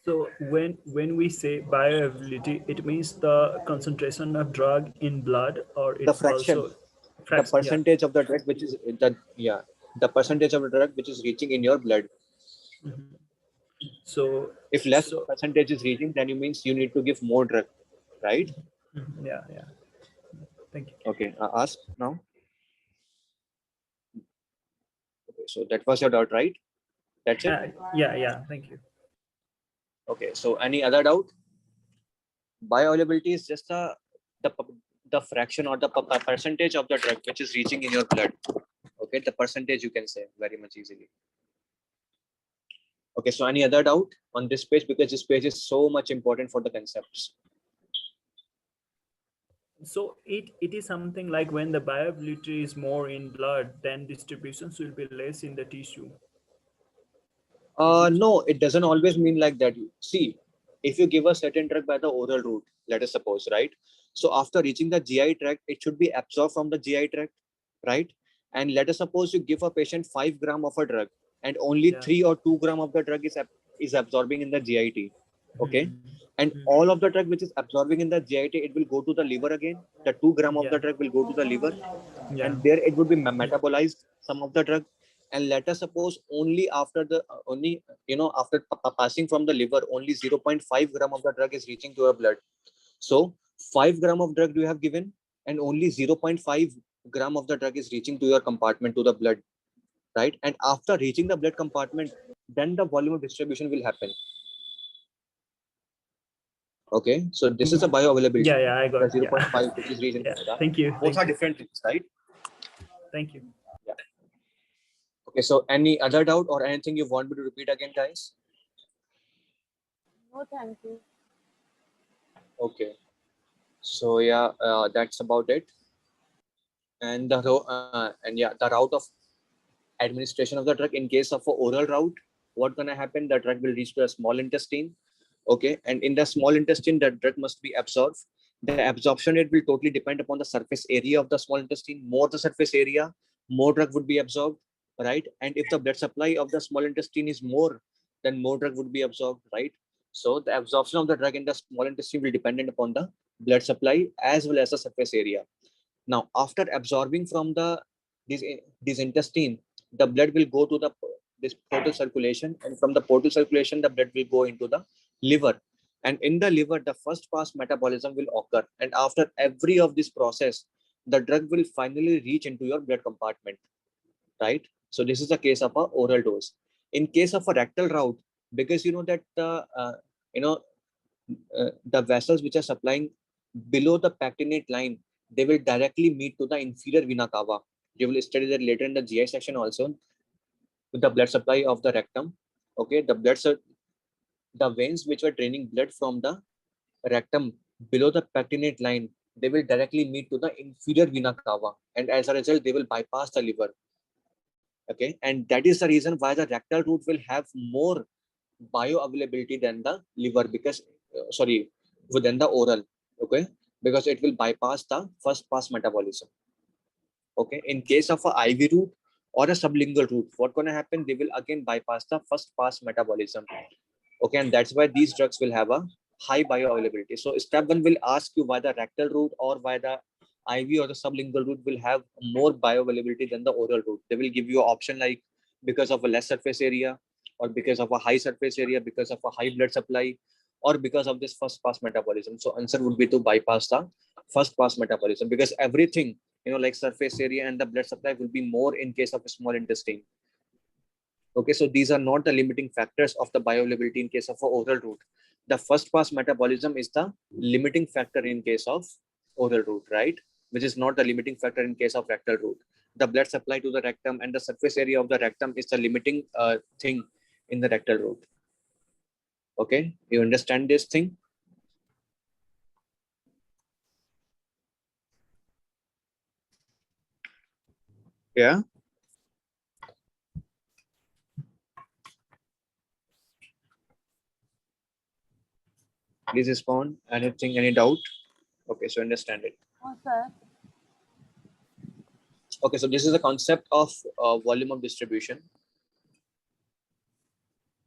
So when we say bioavailability, it means the concentration of drug in blood, or The it's fraction, also the fraction. Yeah. percentage of the drug which is the, yeah, the percentage of the drug which is reaching in your blood. Mhm. So If less so percentage is reaching, then it means you need to give more drug, right? yeah, yeah. Thank you. Okay, ask now. Okay, so that was your doubt, right? That's it. Yeah, yeah. Thank you. Okay, so any other doubt? Bioavailability is just the fraction or the percentage of the drug which is reaching in your blood. Okay, the percentage you can say very much easily. Okay, so any other doubt on this page, because this page is so much important for the concepts. So it is something like when the bioavailability is more in blood, then distributions will be less in the tissue. No, it doesn't always mean like that. See, if you give a certain drug by the oral route, let us suppose, right? So after reaching the GI tract, it should be absorbed from the GI tract, right? And let us suppose you give a patient 5 gram of a drug, and only 3 or 2 gram of the drug is absorbing in the GIT. Okay, and all of the drug which is absorbing in the GIT, it will go to the liver again. The 2 gram of the drug will go to the liver, and there it would be metabolized, some of the drug. And let us suppose only after the after passing from the liver, only 0.5 gram of the drug is reaching to your blood. So 5 gram of drug you have given, and only 0.5 gram of the drug is reaching to your compartment, to the blood, right? And after reaching the blood compartment, then the volume of distribution will happen. Okay, so this is a bioavailability. Yeah, I got the it. 0.5 which is reaching. Yeah. Thank you. Both are different things, right? Thank you. Yeah. Okay, so any other doubt or anything you want me to repeat again, guys? No, thank you. Okay, so yeah, that's about it. And the route of administration of the drug, in case of a oral route, what gonna happen? The drug will reach to a small intestine. Okay, and in the small intestine, the drug must be absorbed. The absorption rate will totally depend upon the surface area of the small intestine. More the surface area, more drug would be absorbed, right? And if the blood supply of the small intestine is more, then more drug would be absorbed, right? So the absorption of the drug in the small intestine will depend upon the blood supply as well as the surface area. Now, after absorbing from this intestine, the blood will go to this portal circulation, and from the portal circulation, the blood will go into the liver. And in the liver, the first pass metabolism will occur. And after every of this process, the drug will finally reach into your blood compartment, right? So this is a case of a oral dose. In case of a rectal route, because you know that the vessels which are supplying below the pectinate line, they will directly meet to the inferior vena cava. You will study that later in the GI section also, with the blood supply of the rectum. Okay, the veins which were draining blood from the rectum below the pectinate line, they will directly meet to the inferior vena cava, and as a result, they will bypass the liver. Okay, and that is the reason why the rectal route will have more bioavailability than the liver, because than the oral. Okay, because it will bypass the first pass metabolism. Okay, in case of a IV route or a sublingual route, what gonna happen? They will again bypass the first pass metabolism. Okay, and that's why these drugs will have a high bioavailability. So step one will ask you why the rectal route or why the IV or the sublingual route will have more bioavailability than the oral route. They will give you an option like because of a less surface area, or because of a high surface area, because of a high blood supply, or because of this first pass metabolism. So answer would be to bypass the first pass metabolism, because everything, like surface area and the blood supply will be more in case of a small intestine. Okay, so these are not the limiting factors of the bioavailability in case of an oral route. The first pass metabolism is the limiting factor in case of oral route, right? which is not the limiting factor in case of rectal route. The blood supply to the rectum and the surface area of the rectum is the limiting thing in the rectal route. Okay, you understand this thing? Yeah. Please respond. Anything, any doubt? Okay, so understand it. Oh, sir. Okay, so this is the concept of volume of distribution.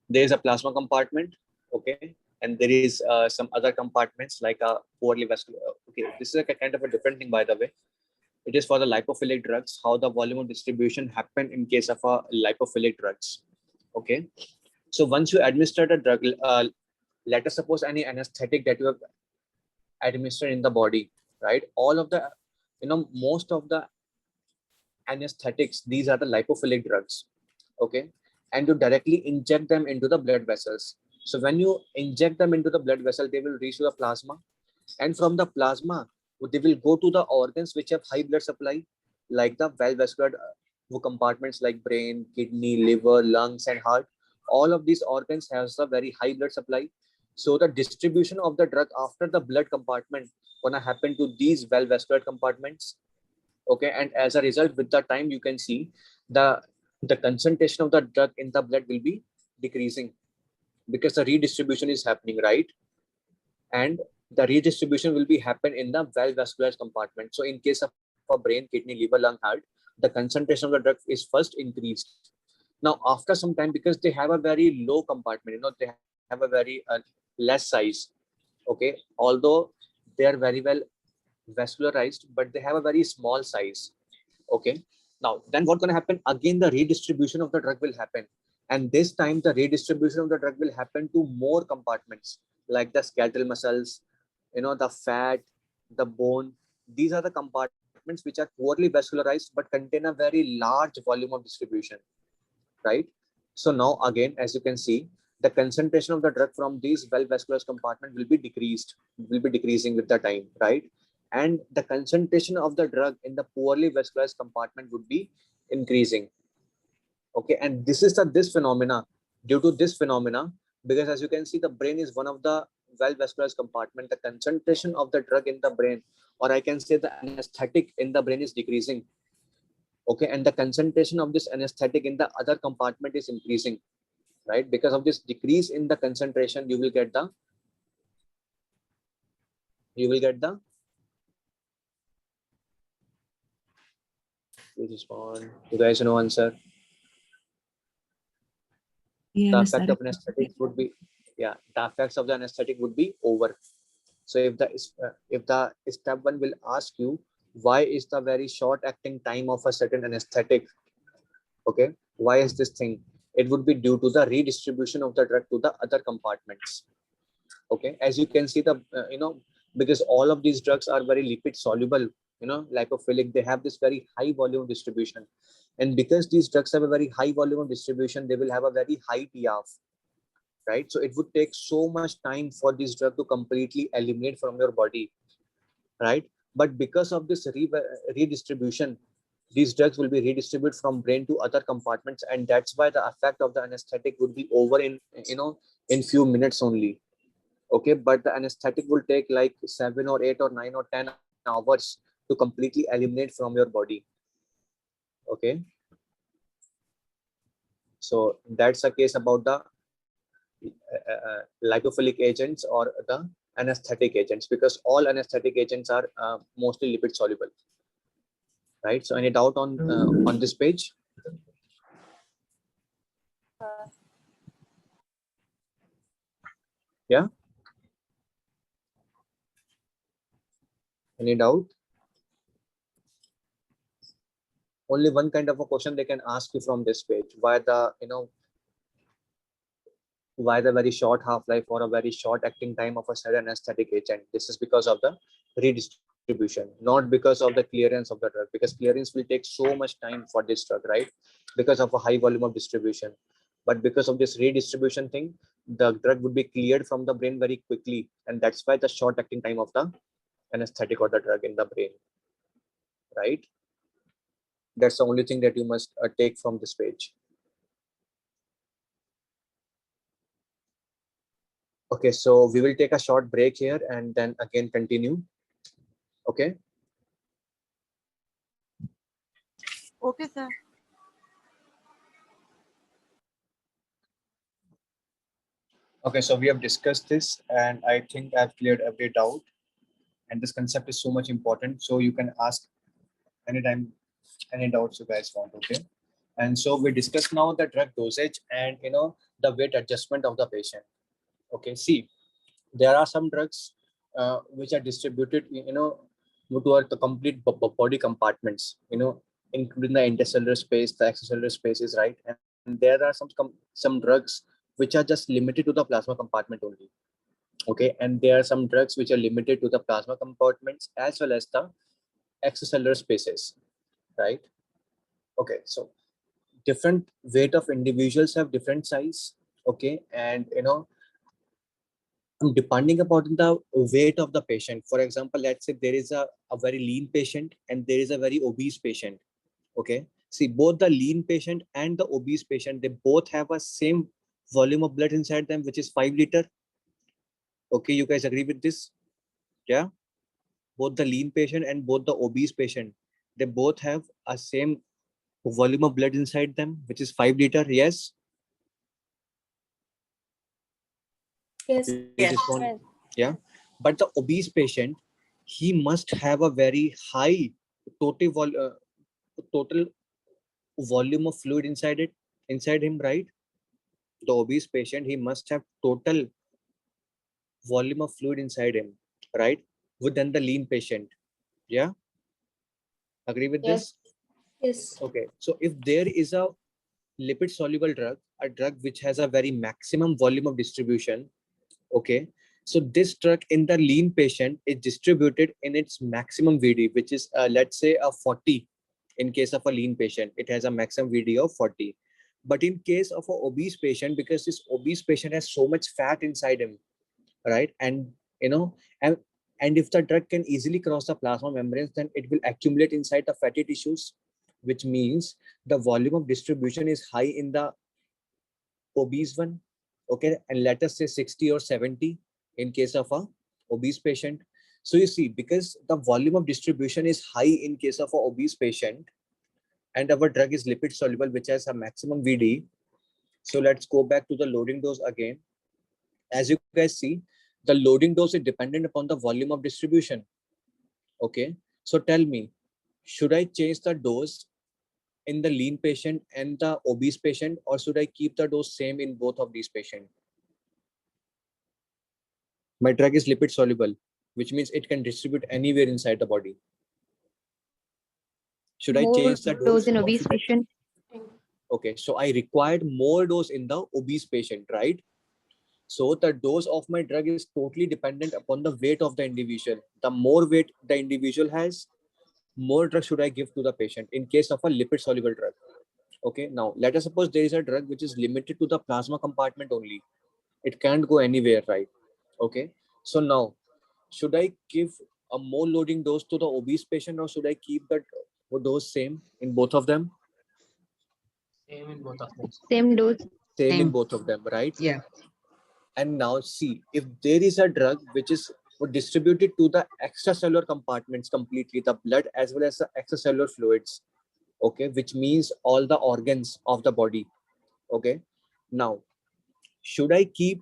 There is a plasma compartment, okay, and there is some other compartments like a poorly vascular. Okay, this is a kind of a different thing, by the way. It is for the lipophilic drugs, how the volume of distribution happen in case of a lipophilic drugs. Okay, so once you administer the drug, let us suppose any anesthetic that you have administered in the body, right? All of the, most of the anesthetics, these are the lipophilic drugs, okay, and you directly inject them into the blood vessels. So when you inject them into the blood vessel, they will reach to the plasma, and from the plasma they will go to the organs which have high blood supply, like the well vascular compartments like brain, kidney, liver, lungs, and heart. All of these organs has a very high blood supply, so the distribution of the drug after the blood compartment gonna happen to these well vascular compartments. Okay, and as a result, with the time, you can see the concentration of the drug in the blood will be decreasing because the redistribution is happening, right? And the redistribution will be happen in the well vascular compartment. So in case of a brain, kidney, liver, lung, heart, the concentration of the drug is first increased. Now after some time, because they have a very low compartment, they have a very less size, okay, although they are very well vascularized, but they have a very small size. Okay, now then what's going to happen again? The redistribution of the drug will happen, and this time the redistribution of the drug will happen to more compartments like the skeletal muscles, the fat, the bone. These are the compartments which are poorly vascularized but contain a very large volume of distribution, right? So now again, as you can see, the concentration of the drug from these well vascular compartment will be decreasing with the time, right? And the concentration of the drug in the poorly vascularized compartment would be increasing. Okay, and this is this phenomena. Due to this phenomena, because as you can see, the brain is one of the well vascularized compartment. The concentration of the drug in the brain, or I can say the anesthetic in the brain, is decreasing. Okay, and the concentration of this anesthetic in the other compartment is increasing, right? Because of this decrease in the concentration, you will get the please respond. You guys know answer. Yeah, The effect anesthetic. of anesthetic would be, the effects of the anesthetic would be over. So if the step one will ask you why is the very short acting time of a certain anesthetic, okay, why is this thing? It would be due to the redistribution of the drug to the other compartments. Okay, as you can see, the because all of these drugs are very lipid soluble, lipophilic, they have this very high volume distribution, and because these drugs have a very high volume of distribution, they will have a very high TF, right? So it would take so much time for this drug to completely eliminate from your body, right? But because of this redistribution, these drugs will be redistributed from brain to other compartments, and that's why the effect of the anesthetic would be over in few minutes only. Okay, but the anesthetic will take like 7 or 8 or 9 or 10 hours to completely eliminate from your body. Okay, so that's a case about the lipophilic agents or the anesthetic agents, because all anesthetic agents are mostly lipid soluble, right? So any doubt on this page? Yeah, any doubt? Only one kind of a question they can ask you from this page: why the very short half-life or a very short acting time of a certain anesthetic agent? This is because of the redistribution, not because of the clearance of the drug, because clearance will take so much time for this drug, right? Because of a high volume of distribution. But because of this redistribution thing, the drug would be cleared from the brain very quickly, and that's why the short acting time of the anesthetic or the drug in the brain. right? That's the only thing that you must take from this page. Okay, so we will take a short break here and then again continue. Okay. Okay, sir. Okay, so we have discussed this and I think I've cleared every doubt. And this concept is so much important. So you can ask anytime, any doubts you guys want, okay? And so we discussed now the drug dosage and, the weight adjustment of the patient. Okay, see, there are some drugs which are distributed, toward the complete body compartments, including the intercellular space, the extracellular spaces, right? And there are some drugs which are just limited to the plasma compartment only. Okay, and there are some drugs which are limited to the plasma compartments as well as the extracellular spaces, right? Okay, so different weight of individuals have different size. Okay, and depending upon the weight of the patient. For example, let's say there is a very lean patient and there is a very obese patient. Okay, see, both the lean patient and the obese patient, they both have a same volume of blood inside them, which is 5 liter. Okay, you guys agree with this? Yeah, both the lean patient and both the obese patient, they both have a same volume of blood inside them, which is 5 liter. Yes. Yes. You just want, yeah, but the obese patient, he must have a very high total volume of fluid inside him, right? The obese patient, he must have total volume of fluid inside him, right? Than the lean patient. Yeah, agree with Yes. this? Yes. Okay, so if there is a lipid soluble drug, a drug which has a very maximum volume of distribution, okay, so this drug in the lean patient is distributed in its maximum VD, which is let's say a 40. In case of a lean patient, it has a maximum VD of 40. But in case of an obese patient, because this obese patient has so much fat inside him, right? And and if the drug can easily cross the plasma membranes, then it will accumulate inside the fatty tissues, which means the volume of distribution is high in the obese one. Okay, and let us say 60 or 70 in case of a obese patient. So you see, because the volume of distribution is high in case of a obese patient and our drug is lipid soluble, which has a maximum VD. So let's go back to the loading dose again. As you guys see, the loading dose is dependent upon the volume of distribution. Okay, so tell me, should I change the dose in the lean patient and the obese patient, or should I keep the dose same in both of these patients? My drug is lipid soluble, which means it can distribute anywhere inside the body. Should I change the dose in obese patient? Okay, so I required more dose in the obese patient, right? So the dose of my drug is totally dependent upon the weight of the individual. The more weight the individual has, more drug should I give to the patient in case of a lipid soluble drug. Okay, now let us suppose there is a drug which is limited to the plasma compartment only. It can't go anywhere, right? Okay, so now should I give a more loading dose to the obese patient, or should I keep the dose same in both of them? Same in both of them. Same dose. Same in both of them, right? Yeah. And now see, if there is a drug which is distributed to the extracellular compartments completely, the blood as well as the extracellular fluids, okay, which means all the organs of the body. Okay, now should I keep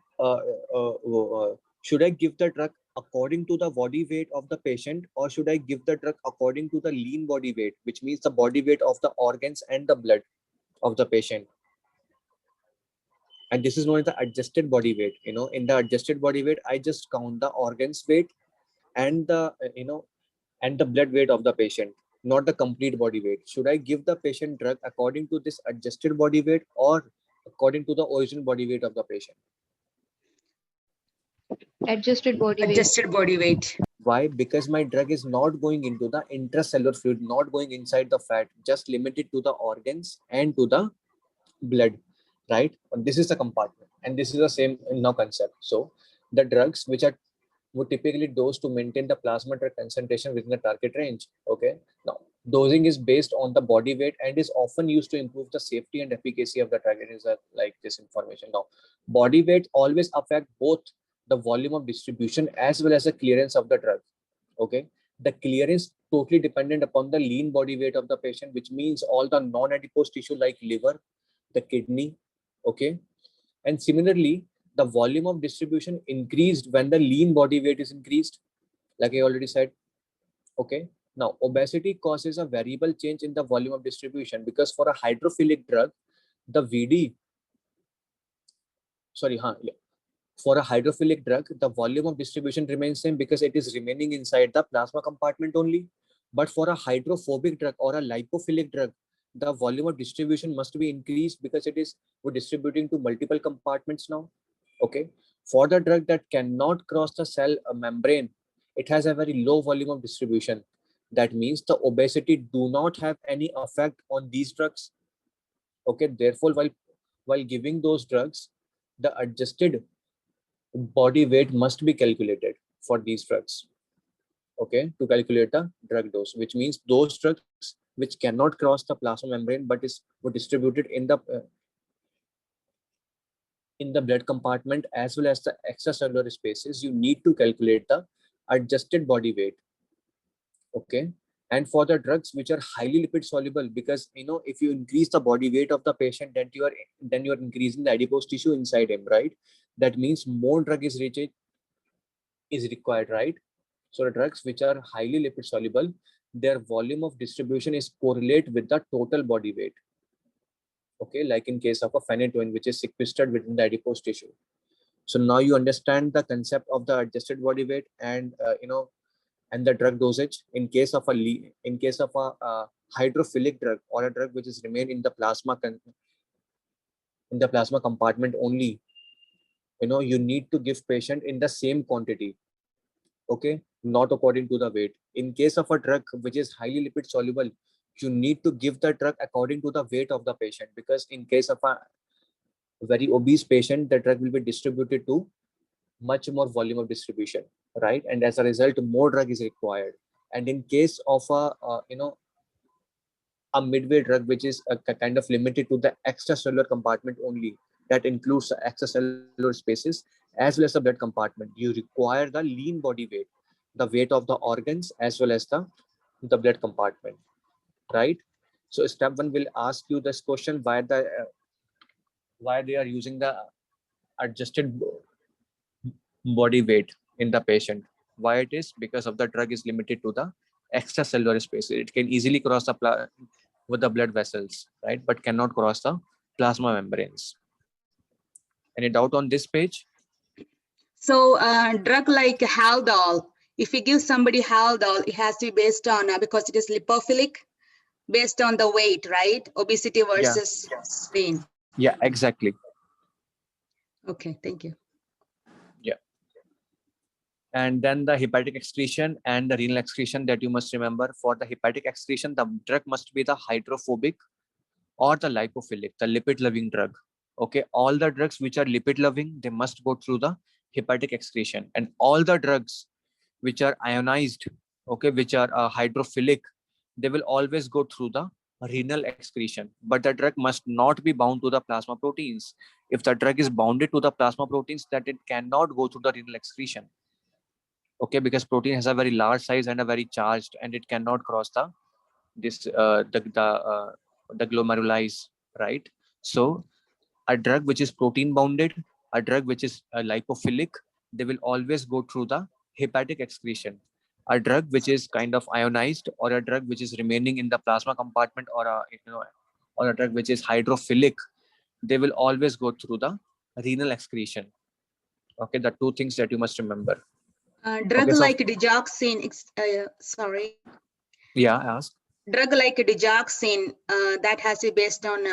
should I give the drug according to the body weight of the patient, or should I give the drug according to the lean body weight, which means the body weight of the organs and the blood of the patient? And this is known as the adjusted body weight. In the adjusted body weight, I just count the organs weight and the and the blood weight of the patient, not the complete body weight. Should I give the patient drug according to this adjusted body weight or according to the original body weight of the patient? Adjusted body weight. Adjusted body weight. Why? Because my drug is not going into the intracellular fluid, not going inside the fat, just limited to the organs and to the blood, right? And this is the compartment, and this is the same now concept. So the drugs which would typically dose to maintain the plasma drug concentration within the target range. Okay, now Dosing is based on the body weight and is often used to improve the safety and efficacy of the drug. It is like this information. Now, body weight always affect both the volume of distribution as well as the clearance of the drug. Okay, the clearance totally dependent upon the lean body weight of the patient, which means all the non-adipose tissue like liver, the kidney. Okay, and similarly, the volume of distribution increased when the lean body weight is increased, like I already said. Okay. Now, obesity causes a variable change in the volume of distribution because for a hydrophilic drug, the VD, sorry, for a hydrophilic drug, the volume of distribution remains same because it is remaining inside the plasma compartment only. But for a hydrophobic drug or a lipophilic drug, the volume of distribution must be increased because we're distributing to multiple compartments now. Okay. For the drug that cannot cross the cell membrane, it has a very low volume of distribution. That means the obesity do not have any effect on these drugs. Okay. Therefore, while giving those drugs, the adjusted body weight must be calculated for these drugs. Okay, to calculate the drug dose, which means those drugs which cannot cross the plasma membrane but were distributed in the blood compartment as well as the extracellular spaces, you need to calculate the adjusted body weight. Okay, and for the drugs which are highly lipid soluble, because if you increase the body weight of the patient, then you are increasing the adipose tissue inside him, right? That means more drug is required, right? So the drugs which are highly lipid soluble, their volume of distribution is correlate with the total body weight. Okay, like in case of a phenytoin, which is sequestered within the adipose tissue. So now you understand the concept of the adjusted body weight and and the drug dosage in case of a hydrophilic drug or a drug which is remain in the plasma compartment only. You need to give patient in the same quantity. Okay, not according to the weight. In case of a drug which is highly lipid soluble, you need to give the drug according to the weight of the patient, because in case of a very obese patient, the drug will be distributed to much more volume of distribution, right? And as a result, more drug is required. And in case of a midway drug which is kind of limited to the extracellular compartment only, that includes the extracellular spaces as well as the blood compartment, you require the lean body weight, the weight of the organs as well as the blood compartment, right? So step 1 will ask you this question, why they are using the adjusted body weight in the patient. Why it is? Because of the drug is limited to the extracellular space. It can easily cross with the blood vessels, right? But cannot cross the plasma membranes. Any doubt on this page? So drug like Haldol, if you give somebody Haldol, it has to be based on, because it is lipophilic, based on the weight, right? Obesity versus lean. Yeah, exactly. Okay, thank you. Yeah. And then the hepatic excretion and the renal excretion that you must remember. For the hepatic excretion, the drug must be the hydrophobic or the lipophilic, the lipid-loving drug. Okay, all the drugs which are lipid-loving, they must go through the hepatic excretion, and all the drugs which are ionized, okay, which are hydrophilic, they will always go through the renal excretion. But the drug must not be bound to the plasma proteins. If the drug is bounded to the plasma proteins, that it cannot go through the renal excretion. Okay, because protein has a very large size and a very charged, and it cannot cross the glomeruli, right? So a drug which is protein bounded, a drug which is lipophilic, they will always go through the hepatic excretion. A drug which is kind of ionized, or a drug which is remaining in the plasma compartment, or a drug which is hydrophilic, they will always go through the renal excretion. Okay, the two things that you must remember. Drug Okay, so, like digoxin, sorry. Yeah, ask. Drug like digoxin, that has to be based on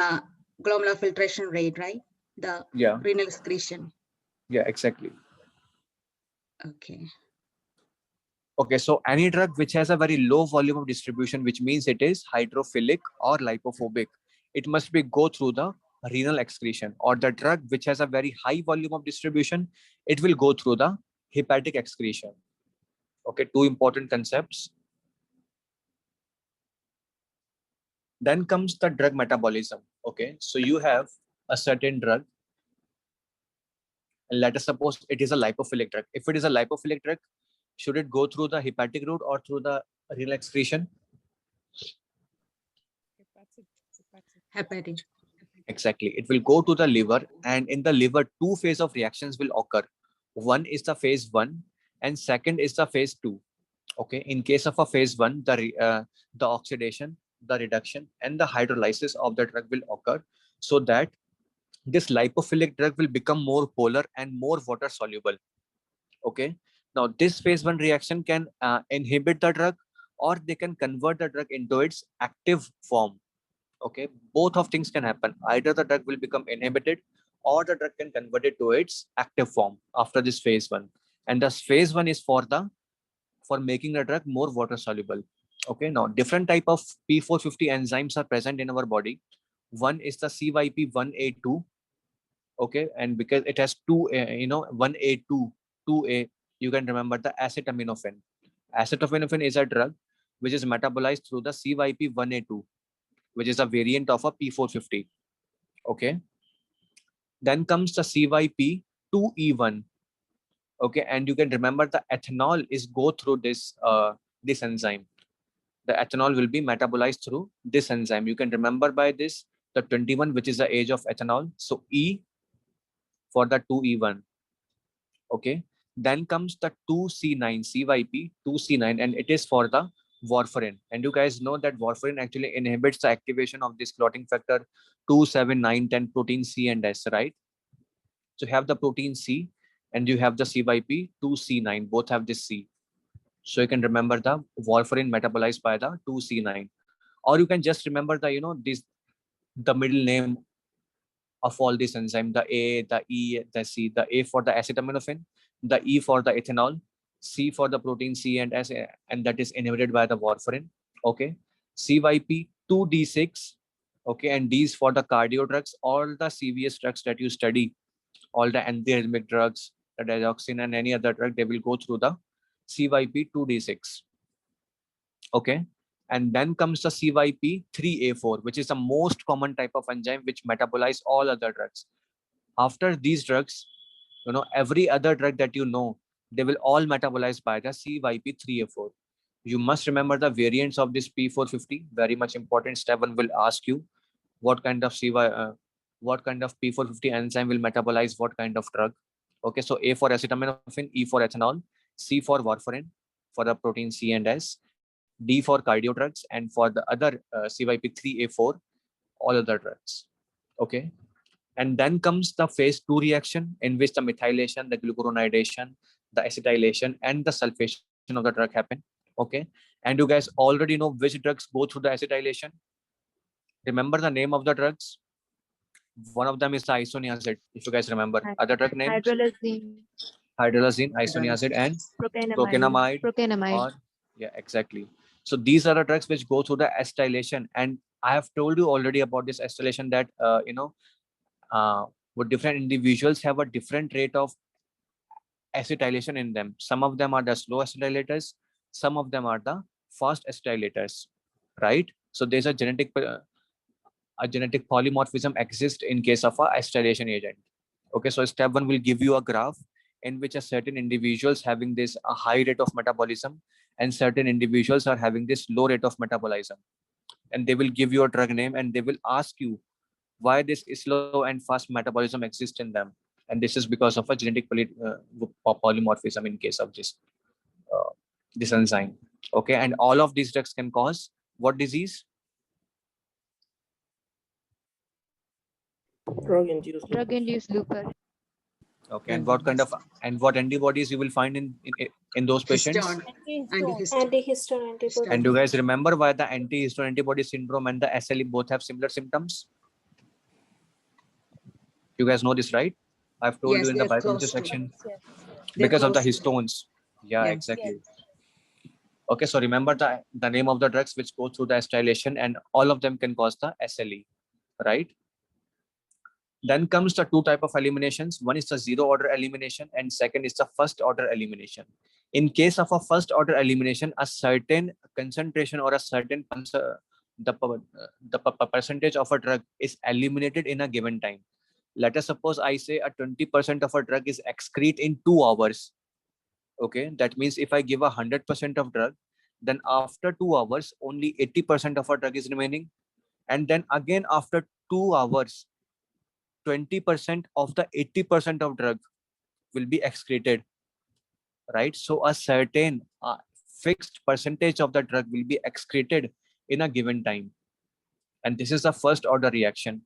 glomerular filtration rate, right? The renal excretion. Yeah, exactly. Okay. Okay, so any drug which has a very low volume of distribution, which means it is hydrophilic or lipophobic, it must be go through the renal excretion. Or the drug which has a very high volume of distribution, it will go through the hepatic excretion. Okay, two important concepts. Then comes the drug metabolism. Okay, so you have a certain drug, and let us suppose it is a lipophilic drug. If it is a lipophilic drug, should it go through the hepatic route or through the renal excretion? Hepatic. Exactly. It will go to the liver, and in the liver, two phase of reactions will occur. One is the phase 1, and second is the phase 2. Okay. In case of a phase 1, the oxidation, the reduction, and the hydrolysis of the drug will occur, so that this lipophilic drug will become more polar and more water soluble. Okay. Now, this phase 1 reaction can inhibit the drug, or they can convert the drug into its active form. Okay, both of things can happen. Either the drug will become inhibited, or the drug can convert it to its active form after this phase 1. And this phase 1 is for making the drug more water soluble. Okay, now different type of P450 enzymes are present in our body. One is the CYP1A2. Okay, and because it has 1A2, 2A, you can remember the acetaminophen. Acetaminophen is a drug which is metabolized through the CYP1A2, which is a variant of a P450. Okay. Then comes the CYP2E1. Okay, and you can remember the ethanol is go through this enzyme. The ethanol will be metabolized through this enzyme. You can remember by this the 21, which is the age of ethanol. So E for the 2E1. Okay. Then comes the 2C9, CYP2C9, and it is for the warfarin. And you guys know that warfarin actually inhibits the activation of this clotting factor 2, 7, 9, 10 protein C and S, right? So you have the protein C and you have the CYP2C9, both have this C. So you can remember the warfarin metabolized by the 2C9. Or you can just remember the middle name of all these enzymes, the A, the E, the C, the A for the acetaminophen, the E for the ethanol, C for the protein C and S, and that is inhibited by the warfarin. Okay. CYP2D6. Okay. And these for the cardio drugs, all the CVS drugs that you study, all the antiarrhythmic drugs, the digoxin and any other drug, they will go through the CYP2D6. Okay. And then comes the CYP3A4, which is the most common type of enzyme which metabolize all other drugs. After these drugs, every other drug that they will all metabolize by the CYP3A4. You must remember the variants of this P450. Very much important. Step 1 will ask you what kind of P450 enzyme will metabolize what kind of drug. Okay, so A for acetaminophen, E for ethanol, C for warfarin for the protein C and S, D for cardio drugs, and for the other CYP3A4, all other drugs. Okay. And then comes the phase 2 reaction, in which the methylation, the glucuronidation, the acetylation, and the sulfation of the drug happen. Okay. And you guys already know which drugs go through the acetylation. Remember the name of the drugs? One of them is the isoniazid, if you guys remember. Other drug names? Hydralazine, isoniazid, and procainamide. Or, yeah, exactly. So these are the drugs which go through the acetylation. And I have told you already about this acetylation that, what different individuals have a different rate of acetylation in them. Some of them are the slow acetylators, some of them are the fast acetylators, right? So there's a genetic polymorphism exists in case of a acetylation agent. Okay, so step 1 will give you a graph in which a certain individuals having this a high rate of metabolism, and certain individuals are having this low rate of metabolism, and they will give you a drug name, and they will ask you why this slow and fast metabolism exists in them. And this is because of a genetic polymorphism in case of this enzyme. Okay, and all of these drugs can cause what disease? Drug-induced lupus. Okay, and what antibodies you will find in those patients? Antihistone antibody. And do you guys remember why the antihistone antibody syndrome and the SLE both have similar symptoms? You guys know this, right? I've told Yes, you in the they're biochemistry close to. section. They're Because of the close to. histones. Yeah, Yeah. exactly. Okay, so remember the name of the drugs which go through the acetylation, and all of them can cause the SLE, right? Then comes the two type of eliminations. One is the zero order elimination, and second is the first order elimination. In case of a first order elimination, a certain concentration or a certain percentage of a drug is eliminated in a given time. Let us suppose I say a 20% of a drug is excrete in 2 hours. Okay, that means if I give 100% of drug, then after 2 hours, only 80% of a drug is remaining. And then again, after 2 hours, 20% of the 80% of drug will be excreted, right? So a certain fixed percentage of the drug will be excreted in a given time. And this is the first order reaction.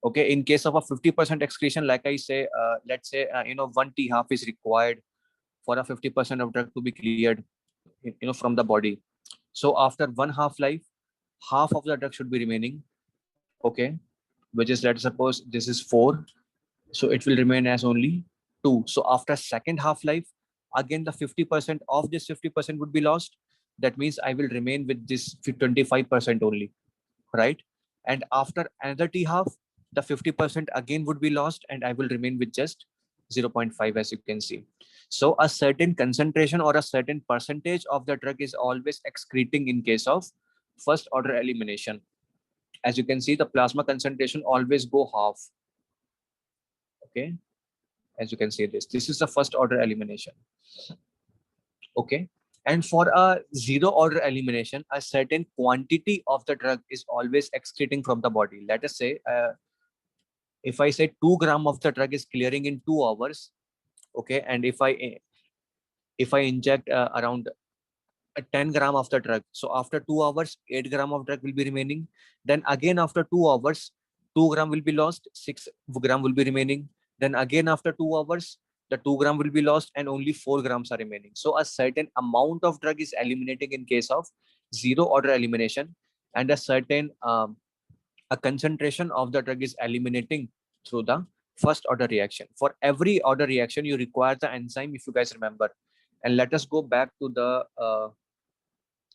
Okay, in case of a 50% excretion, like I say, let's say, 1 T half is required for a 50% of drug to be cleared, from the body. So after 1 half-life, half of the drug should be remaining. Okay, which is, let's suppose this is 4. So it will remain as only 2. So after second half-life, again, the 50% of this 50% would be lost. That means I will remain with this 25% only, right? And after another T half, the 50% again would be lost and I will remain with just 0.5, as you can see. So a certain concentration or a certain percentage of the drug is always excreting in case of first order elimination. As you can see, the plasma concentration always go half. Okay, as you can see, this is the first order elimination. Okay, and for a zero order elimination, a certain quantity of the drug is always excreting from the body. Let us say, if I say 2 gram of the drug is clearing in 2 hours, okay, and if I inject around 10 gram of the drug, so after 2 hours, 8 gram of drug will be remaining. Then again after 2 hours, 2 gram will be lost, 6 gram will be remaining. Then again after 2 hours, the 2 gram will be lost and only 4 grams are remaining. So a certain amount of drug is eliminating in case of zero order elimination, and a certain a concentration of the drug is eliminating through the first order reaction. For every order reaction, you require the enzyme, if you guys remember. And let us go back to the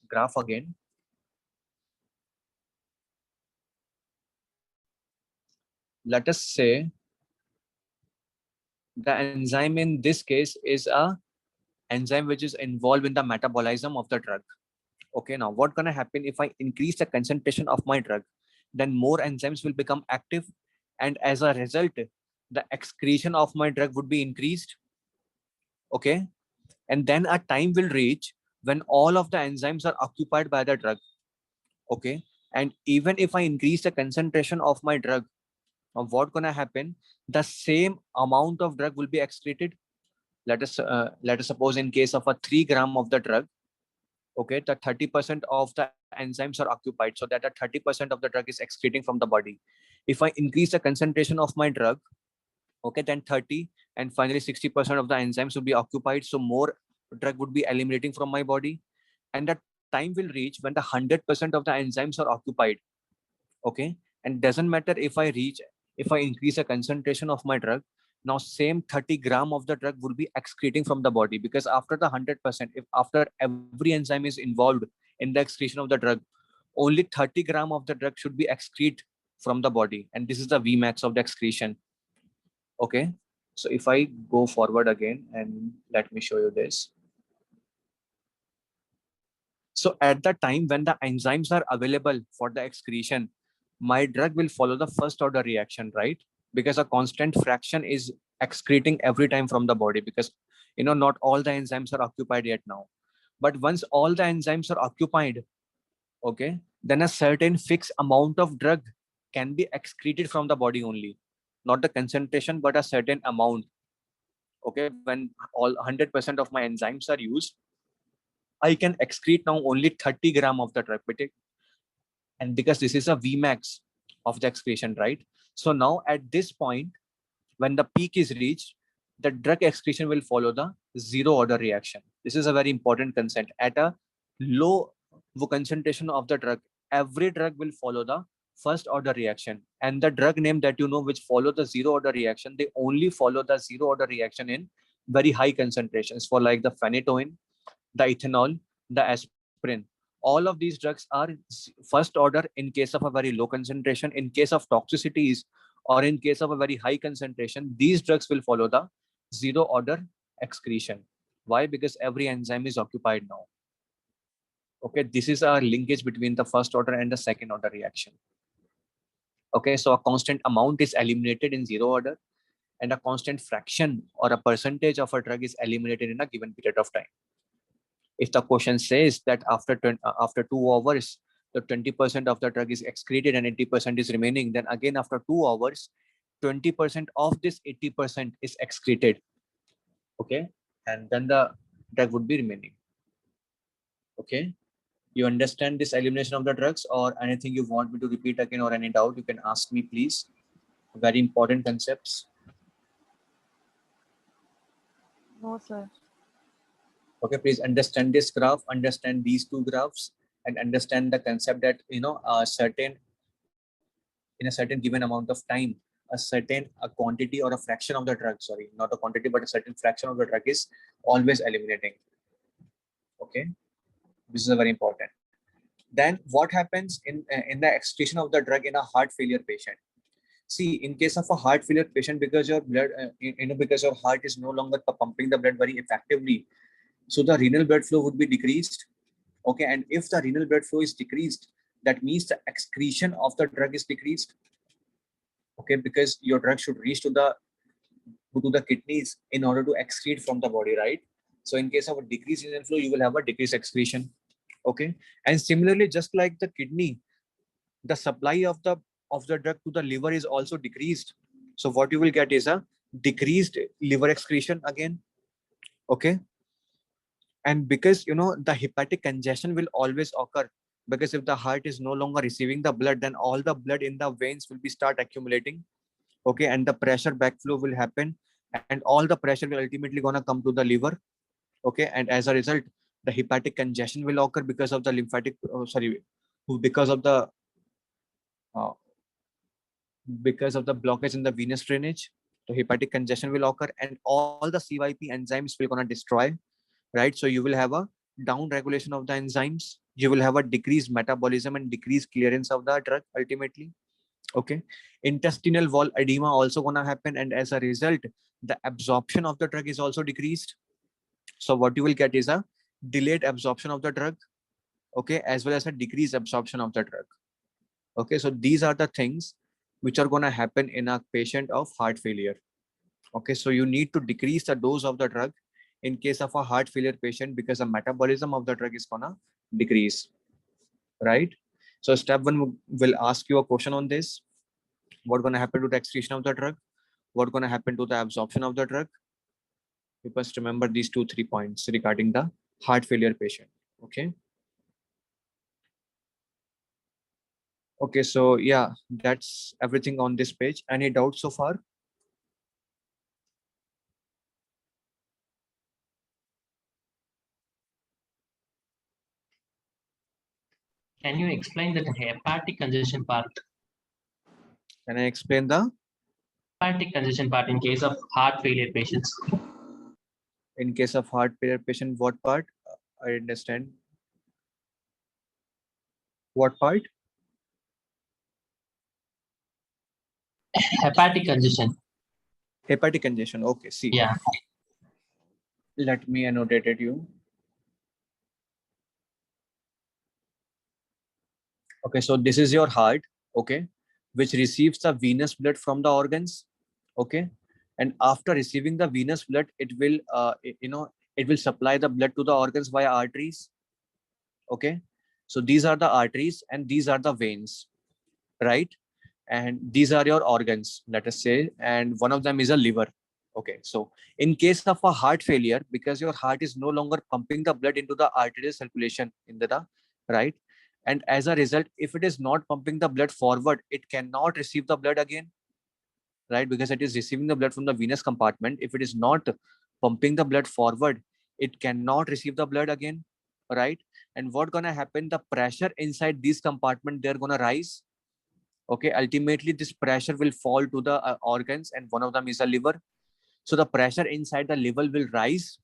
graph again. Let us say the enzyme in this case is a enzyme which is involved in the metabolism of the drug. Okay, now what's gonna happen if I increase the concentration of my drug? Then more enzymes will become active, and as a result, the excretion of my drug would be increased. Okay, and then a time will reach when all of the enzymes are occupied by the drug. Okay, and even if I increase the concentration of my drug, what's gonna happen? The same amount of drug will be excreted. Let us suppose in case of a 3 gram of the drug, okay, the 30% of the enzymes are occupied, so that a 30% of the drug is excreting from the body. If I increase the concentration of my drug, okay, then 30 and finally 60% of the enzymes will be occupied, so more drug would be eliminating from my body. And the time will reach when the 100% of the enzymes are occupied. Okay, and doesn't matter if I increase the concentration of my drug, now same 30 gram of the drug will be excreting from the body, because after the 100%, if after every enzyme is involved in the excretion of the drug, only 30 gram of the drug should be excrete from the body, and this is the Vmax of the excretion. Okay, so if I go forward again and let me show you this. So at the time when the enzymes are available for the excretion, my drug will follow the first order reaction, right? Because a constant fraction is excreting every time from the body, because not all the enzymes are occupied yet now. But once all the enzymes are occupied, okay, then a certain fixed amount of drug can be excreted from the body only, not the concentration, but a certain amount. Okay, when all 100% of my enzymes are used, I can excrete now only 30 gram of the drug. And because this is a Vmax of the excretion, right? So now at this point, when the peak is reached, the drug excretion will follow the zero order reaction. This is a very important concept. At a low concentration of the drug, every drug will follow the first order reaction. And the drug name that which follow the zero order reaction, they only follow the zero order reaction in very high concentrations, for like the phenytoin, the ethanol, the aspirin. All of these drugs are first order in case of a very low concentration. In case of toxicities or in case of a very high concentration, these drugs will follow the zero order excretion. Why? Because every enzyme is occupied now. Okay, this is a linkage between the first order and the second order reaction. Okay, so a constant amount is eliminated in zero order, and a constant fraction or a percentage of a drug is eliminated in a given period of time. If the question says that after 2 hours, the 20% of the drug is excreted and 80% is remaining, then again after 2 hours, 20% of this 80% is excreted. Okay, and then the drug would be remaining. Okay, you understand this elimination of the drugs, or anything you want me to repeat again, or any doubt you can ask me, please. Very important concepts. No, sir. Okay, please understand this graph, understand these two graphs, and understand the concept that in a certain given amount of time, a quantity or a fraction of the drug, sorry, not a quantity but a certain fraction of the drug is always eliminating. Okay, this is a very important. Then what happens in the excretion of the drug in a heart failure patient? See, in case of a heart failure patient, because your blood because your heart is no longer pumping the blood very effectively, so the renal blood flow would be decreased. Okay, and if the renal blood flow is decreased, that means the excretion of the drug is decreased. Okay, because your drug should reach to the kidneys in order to excrete from the body, right? So in case of a decrease in renal flow, you will have a decreased excretion. Okay, and similarly, just like the kidney, the supply of the drug to the liver is also decreased. So what you will get is a decreased liver excretion again. Okay, and because the hepatic congestion will always occur, because if the heart is no longer receiving the blood, then all the blood in the veins will be start accumulating. Okay, and the pressure backflow will happen, and all the pressure will ultimately gonna come to the liver. Okay, and as a result, the hepatic congestion will occur because of the uh, because of the blockage in the venous drainage. So hepatic congestion will occur, and all the CYP enzymes will gonna destroy, right? So you will have a down regulation of the enzymes. You will have a decreased metabolism and decreased clearance of the drug ultimately. Okay, intestinal wall edema also gonna happen, and as a result, the absorption of the drug is also decreased. So what you will get is a delayed absorption of the drug. Okay, as well as a decreased absorption of the drug. Okay, so these are the things which are gonna happen in a patient of heart failure. Okay, so you need to decrease the dose of the drug in case of a heart failure patient, because the metabolism of the drug is gonna decrease, right? So step one will ask you a question on this. What's gonna happen to the excretion of the drug? What's gonna happen to the absorption of the drug? You must remember these 2-3 points regarding the heart failure patient. Okay. Okay, so yeah, that's everything on this page. Any doubts so far? Can you explain the hepatic congestion part? Can I explain the Hepatic congestion part in case of heart failure patients? in case of heart failure patient, what part? I understand. What part? Hepatic congestion. Hepatic congestion. Okay, see. Yeah. Let me annotate it you. Okay, so this is your heart, okay, which receives the venous blood from the organs, okay, and after receiving the venous blood, it will, it will supply the blood to the organs via arteries, okay. So these are the arteries and these are the veins, right? And these are your organs, let us say, and one of them is a liver. Okay, so in case of a heart failure, because your heart is no longer pumping the blood into the arterial circulation in the right, and as a result, if it is not pumping the blood forward, it cannot receive the blood again, right? Because it is receiving the blood from the venous compartment. If it is not pumping the blood forward, it cannot receive the blood again, right? And what gonna happen? The pressure inside this compartment, they're gonna rise. Okay, ultimately this pressure will fall to the organs, and one of them is the liver. So the pressure inside the liver will rise,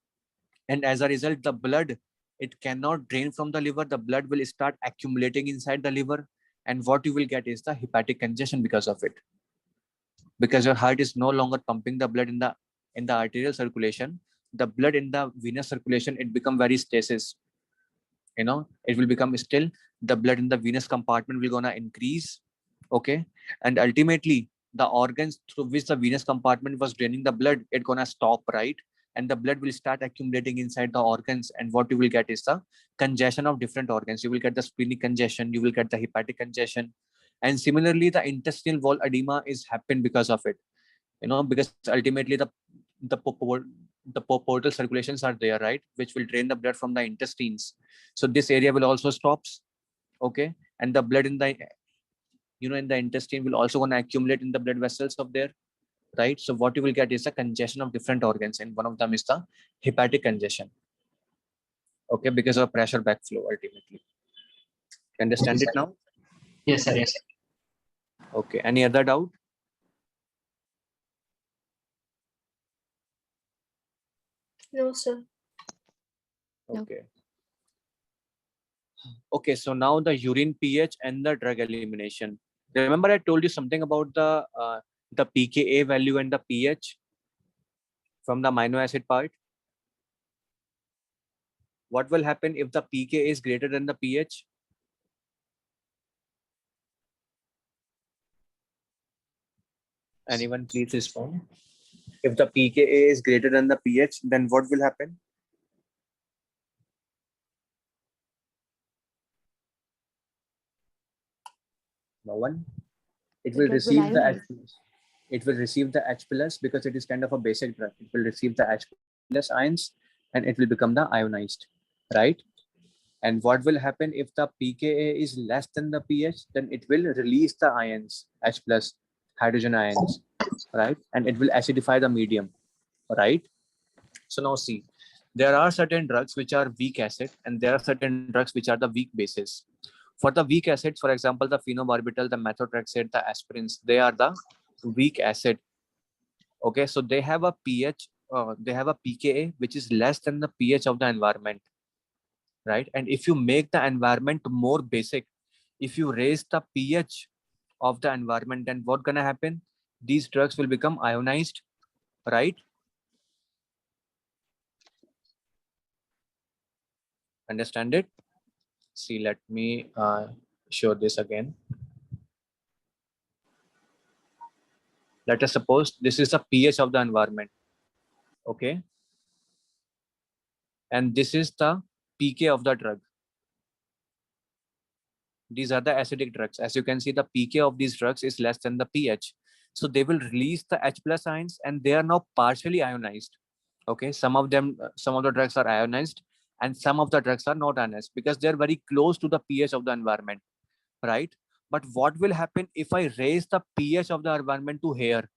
and as a result, the blood, it cannot drain from the liver. The blood will start accumulating inside the liver, and what you will get is the hepatic congestion because of it. Because your heart is no longer pumping the blood in the arterial circulation, the blood in the venous circulation, it become very stasis. it will become still. The blood in the venous compartment will gonna increase. Okay. And ultimately the organs through which the venous compartment was draining the blood, it gonna stop, right? And the blood will start accumulating inside the organs, and what you will get is the congestion of different organs. You will get the splenic congestion, you will get the hepatic congestion, and similarly the intestinal wall edema is happen because of it. Because ultimately the portal circulations are there, right, which will drain the blood from the intestines. So this area will also stops. Okay. And the blood in the in the intestine will also going to accumulate in the blood vessels of there, right? So what you will get is a congestion of different organs, and one of them is the hepatic congestion. Okay, because of pressure backflow ultimately. Understand it now? Yes, sir. Yes. Okay. Any other doubt? No, sir. Okay. Okay, so now the urine pH and the drug elimination. Remember I told you something about the pKa value and the pH from the amino acid part. What will happen if the pKa is greater than the pH? Anyone please respond. If the pKa is greater than the pH, then what will happen? No one. It will receive the H plus. It will receive the H plus because it is kind of a basic drug. It will receive the H plus ions and it will become the ionized, right? And what will happen if the pKa is less than the pH? Then it will release the ions, H plus hydrogen ions, right? And it will acidify the medium, right? So now see, there are certain drugs which are weak acid, and there are certain drugs which are the weak bases. For the weak acids, for example, the phenobarbital, the methotrexate, the aspirins, they are the weak acid. Okay, so they have a pH, they have a pKa which is less than the pH of the environment, right? And if you make the environment more basic, if you raise the pH of the environment, then what gonna happen? These drugs will become ionized, right? Understand it? See, let me show this again. Let us suppose this is the pH of the environment. Okay. And this is the pK of the drug. These are the acidic drugs. As you can see, the pK of these drugs is less than the pH. So they will release the H plus ions and they are now partially ionized. Okay. Some of the drugs are ionized and some of the drugs are not ionized because they're very close to the pH of the environment, right? But what will happen if I raise the pH of the environment to here?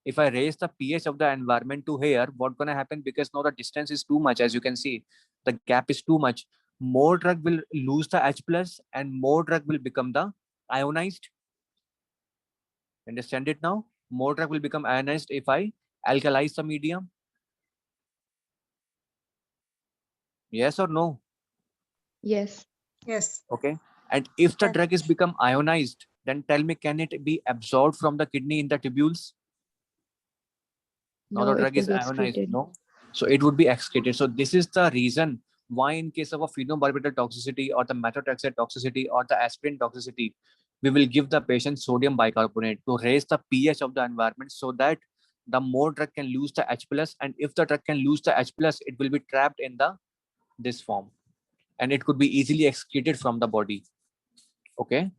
If I raise the pH of the environment to here, what's going to happen? Because now the distance is too much. As you can see, the gap is too much. More drug will lose the H plus and more drug will become the ionized. Understand it now? More drug will become ionized if I alkalize the medium. Yes or no? Yes. Yes. Okay. And if the drug is become ionized, then tell me, can it be absorbed from the kidney in the tubules? Now No, the it drug will is be ionized, excreted. no? So it would be excreted. So this is the reason why in case of a phenobarbital toxicity or the methotrexate toxicity or the aspirin toxicity, we will give the patient sodium bicarbonate to raise the pH of the environment so that the more drug can lose the H plus, and if the drug can lose the H plus, it will be trapped in this form and it could be easily excreted from the body. Okay.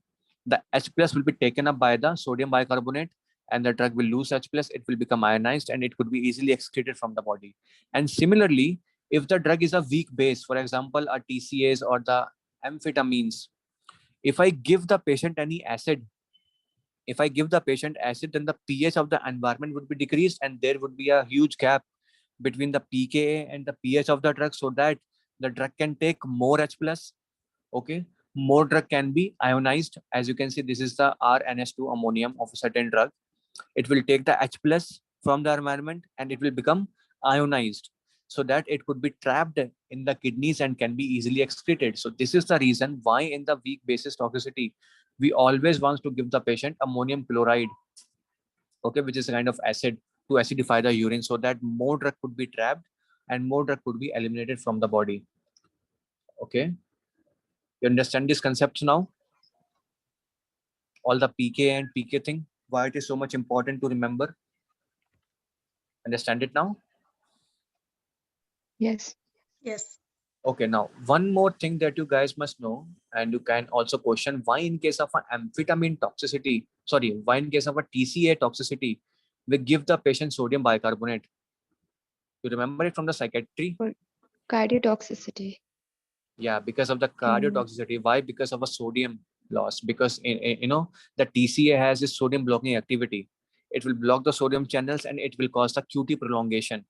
The H plus will be taken up by the sodium bicarbonate and the drug will lose H plus, it will become ionized and it could be easily excreted from the body. And similarly, if the drug is a weak base, for example, a TCAs or the amphetamines, if I give the patient any acid, then the pH of the environment would be decreased and there would be a huge gap between the pKa and the pH of the drug so that the drug can take more H plus. Okay. More drug can be ionized. As you can see, this is the RNS2 ammonium of a certain drug. It will take the H plus from the environment and it will become ionized so that it could be trapped in the kidneys and can be easily excreted. So this is the reason why in the weak basis toxicity, we always want to give the patient ammonium chloride, okay, which is a kind of acid to acidify the urine so that more drug could be trapped and more drug could be eliminated from the body. Okay, you understand these concepts now? All the PK and PK thing, why it is so much important to remember? Understand it now? Yes. Yes. Okay, now one more thing that you guys must know, and you can also question why in case of an amphetamine toxicity, sorry, why in case of a TCA toxicity, we give the patient sodium bicarbonate. You remember it from the psychiatry? Cardiotoxicity. Yeah, because of the cardiotoxicity. Why? Because of a sodium loss. Because you know the TCA has this sodium blocking activity. It will block the sodium channels and it will cause the QT prolongation,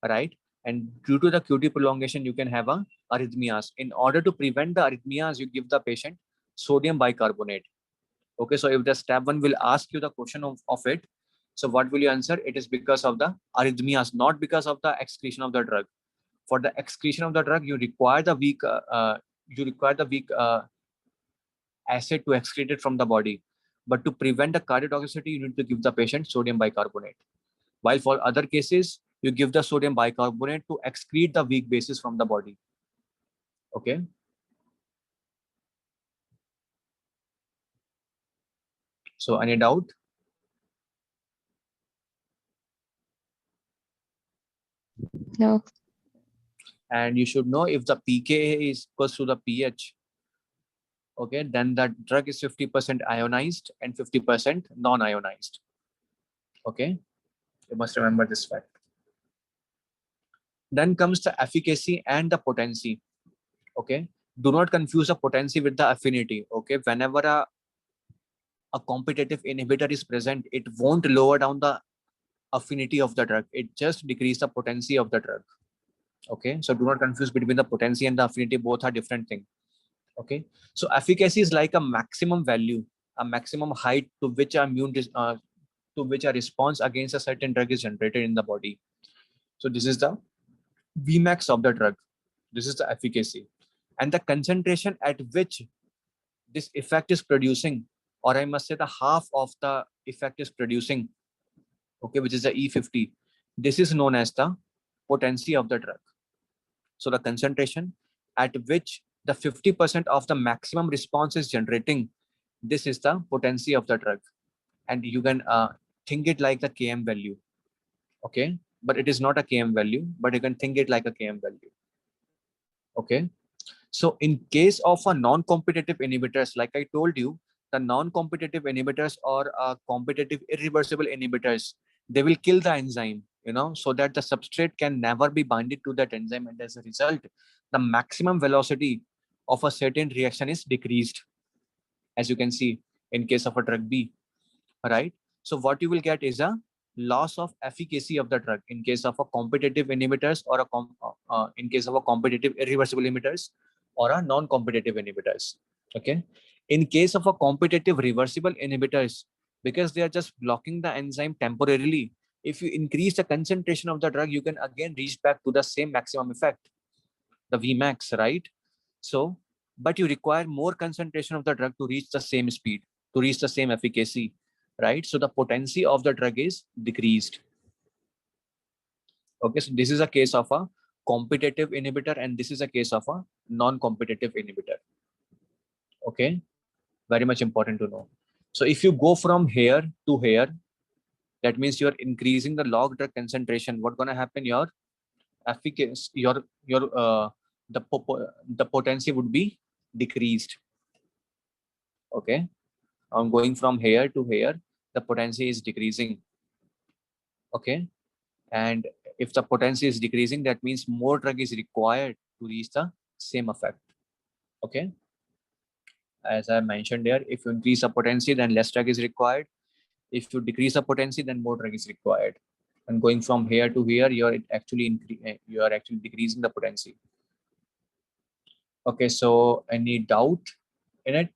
right? And due to the QT prolongation, you can have a arrhythmias. In order to prevent the arrhythmias, you give the patient sodium bicarbonate. Okay, so if the step one will ask you the question of it, so what will you answer? It is because of the arrhythmias, not because of the excretion of the drug. For the excretion of the drug, you require the weak acid to excrete it from the body. But to prevent the cardiotoxicity, you need to give the patient sodium bicarbonate. While for other cases, you give the sodium bicarbonate to excrete the weak bases from the body. Okay. So any doubt? No. And you should know if the pK is equals to the pH, okay, then the drug is 50% ionized and 50% non-ionized. Okay, you must remember this fact. Then comes the efficacy and the potency. Okay, do not confuse the potency with the affinity. Okay, whenever a competitive inhibitor is present, it won't lower down the affinity of the drug, it just decrease the potency of the drug. Okay, so do not confuse between the potency and the affinity, both are different things. Okay, so efficacy is like a maximum value, a maximum height to which a response against a certain drug is generated in the body. So this is the Vmax of the drug. This is the efficacy, and the concentration at which this effect is producing, or I must say the half of the effect is producing, okay, which is the E50. This is known as the potency of the drug. So the concentration at which the 50% of the maximum response is generating, this is the potency of the drug. And you can think it like the Km value. Okay, but it is not a Km value, but you can think it like a Km value. Okay, so in case of a non-competitive inhibitors, like I told you, the non-competitive inhibitors or competitive irreversible inhibitors, they will kill the enzyme, you know, so that the substrate can never be binded to that enzyme, and as a result, the maximum velocity of a certain reaction is decreased, as you can see in case of a drug B, right? So what you will get is a loss of efficacy of the drug in case of a competitive inhibitors or in case of a competitive irreversible inhibitors or a non-competitive inhibitors. Okay, in case of a competitive reversible inhibitors, because they are just blocking the enzyme temporarily, if you increase the concentration of the drug, you can again reach back to the same maximum effect, the Vmax, right? So, but you require more concentration of the drug to reach the same speed, to reach the same efficacy, right? So the potency of the drug is decreased. Okay, so this is a case of a competitive inhibitor, and this is a case of a non-competitive inhibitor. Okay, very much important to know. So if you go from here to here, that means you're increasing the log drug concentration. What's gonna happen? Your efficacy, the potency would be decreased. Okay, I'm going from here to here, the potency is decreasing. Okay, and if the potency is decreasing, that means more drug is required to reach the same effect. Okay, as I mentioned there, if you increase the potency, then less drug is required. If you decrease the potency, then more drug is required. And going from here to here, you are actually decreasing the potency. Okay, so any doubt in it?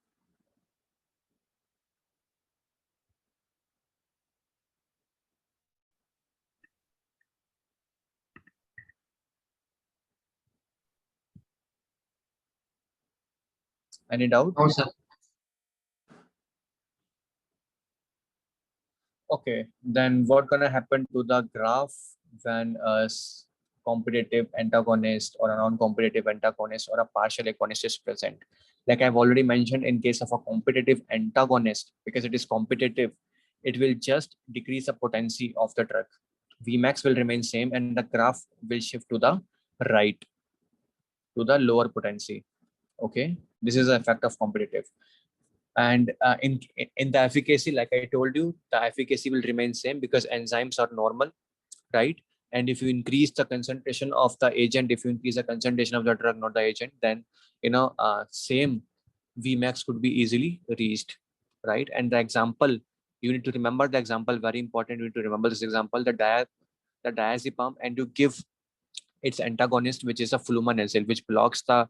Any doubt? No, sir. Okay, then what gonna happen to the graph when competitive antagonist or a non-competitive antagonist or a partial agonist is present. Like I've already mentioned, in case of a competitive antagonist, because it is competitive, it will just decrease the potency of the drug. Vmax will remain same and the graph will shift to the right, to the lower potency. Okay, this is the effect of competitive. And in the efficacy, like I told you, the efficacy will remain same because enzymes are normal, right? And if you increase the concentration of the agent, if you increase the concentration of the drug, not the agent, then same Vmax could be easily reached, right? And the example, you need to remember the example, very important. You need to remember this example, the diazepam, and you give its antagonist, which is a flumanesol, which blocks the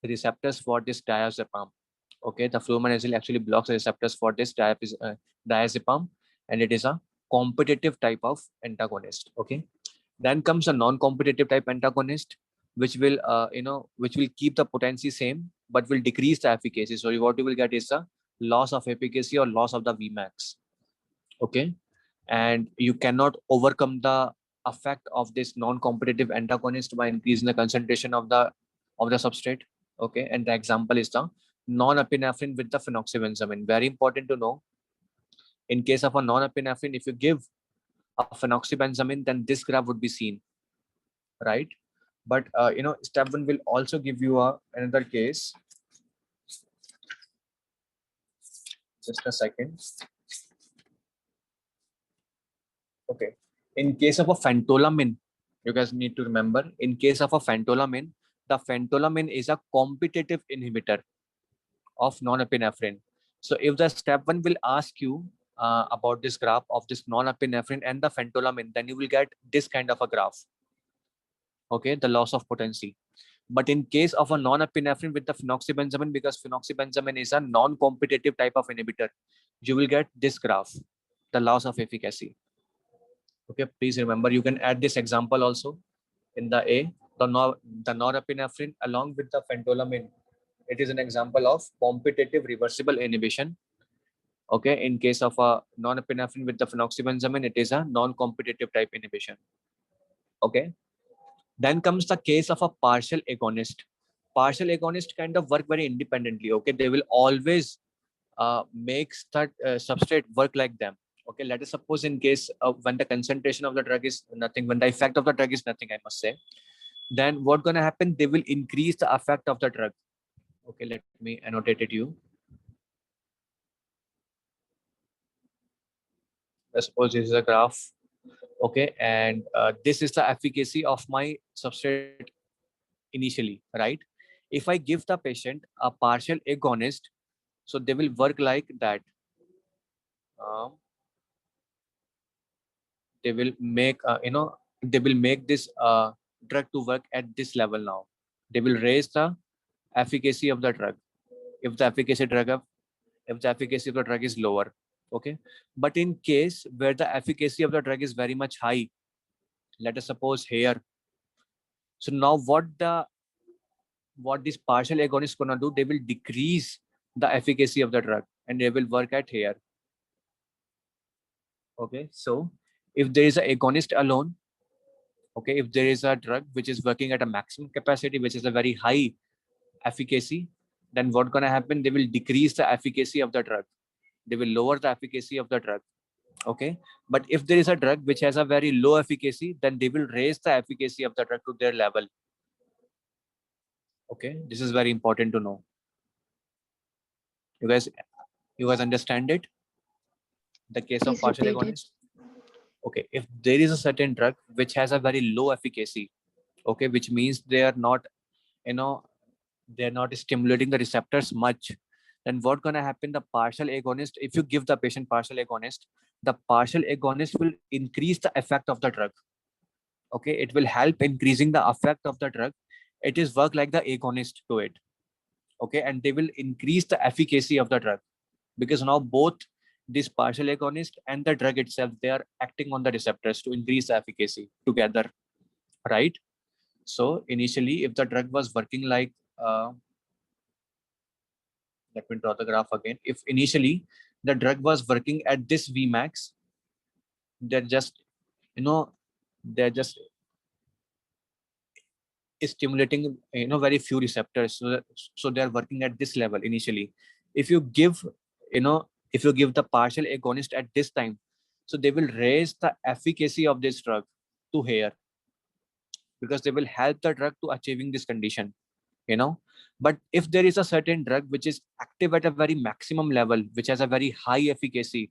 receptors for this diazepam. Okay, the flumanesol actually blocks the receptors for this diazepam, and it is a competitive type of antagonist. Okay, then comes a non-competitive type antagonist, which will which will keep the potency same but will decrease the efficacy. So what you will get is a loss of efficacy or loss of the Vmax. Okay, and you cannot overcome the effect of this non-competitive antagonist by increasing the concentration of the substrate. Okay, and the example is the non-epinephrine with the phenoxybenzamine. Very important to know, in case of a non-epinephrine, if you give a phenoxybenzamine, then this graph would be seen, right? But step 1 will also give you another case. Just a second. Okay, in case of a phentolamine, you guys need to remember, in case of a phentolamine, the phentolamine is a competitive inhibitor of non-epinephrine. So if the step 1 will ask you about this graph of this non-epinephrine and the phentolamine, then you will get this kind of a graph. Okay, the loss of potency. But in case of a non-epinephrine with the phenoxybenzamine, because phenoxybenzamine is a non-competitive type of inhibitor, you will get this graph, the loss of efficacy. Okay, please remember, you can add this example also in the A, the norepinephrine along with the phentolamine. It is an example of competitive reversible inhibition. Okay, in case of a non-epinephrine with the phenoxybenzamine, it is a non-competitive type inhibition. Okay, then comes the case of a partial agonist. Partial agonist kind of work very independently. Okay, they will always make that substrate work like them. Okay, let us suppose in case when the concentration of the drug is nothing, when the effect of the drug is nothing, I must say, then what's going to happen? They will increase the effect of the drug. Okay, let me annotate it you. Let's suppose this is a graph. Okay, and this is the efficacy of my substrate initially, right? If I give the patient a partial agonist, so they will work like that. They will make they will make this drug to work at this level. Now they will raise the efficacy of the drug if the efficacy of the drug is lower. Okay, but in case where the efficacy of the drug is very much high, let us suppose here, so now what this partial agonist gonna do, they will decrease the efficacy of the drug and they will work at here. Okay, so if there is an agonist alone, okay, if there is a drug which is working at a maximum capacity, which is a very high efficacy, then what's going to happen? They will decrease the efficacy of the drug. They will lower the efficacy of the drug. Okay, but if there is a drug which has a very low efficacy, then they will raise the efficacy of the drug to their level. Okay, this is very important to know. You guys understand it? The case of Please partial repeat it. agonist. Okay, if there is a certain drug which has a very low efficacy, okay, which means they are not, they're not stimulating the receptors much, then what's going to happen? The partial agonist, if you give the patient partial agonist, the partial agonist will increase the effect of the drug. Okay, it will help increasing the effect of the drug. It is work like the agonist to it. Okay, and they will increase the efficacy of the drug, because now both this partial agonist and the drug itself, they are acting on the receptors to increase the efficacy together, right? So initially, if the drug was working like let me draw the graph again. If initially the drug was working at this Vmax, they're just they're just stimulating, very few receptors. So they're working at this level initially. If you give, if you give the partial agonist at this time, so they will raise the efficacy of this drug to here, because they will help the drug to achieving this condition, but if there is a certain drug which is active at a very maximum level, which has a very high efficacy,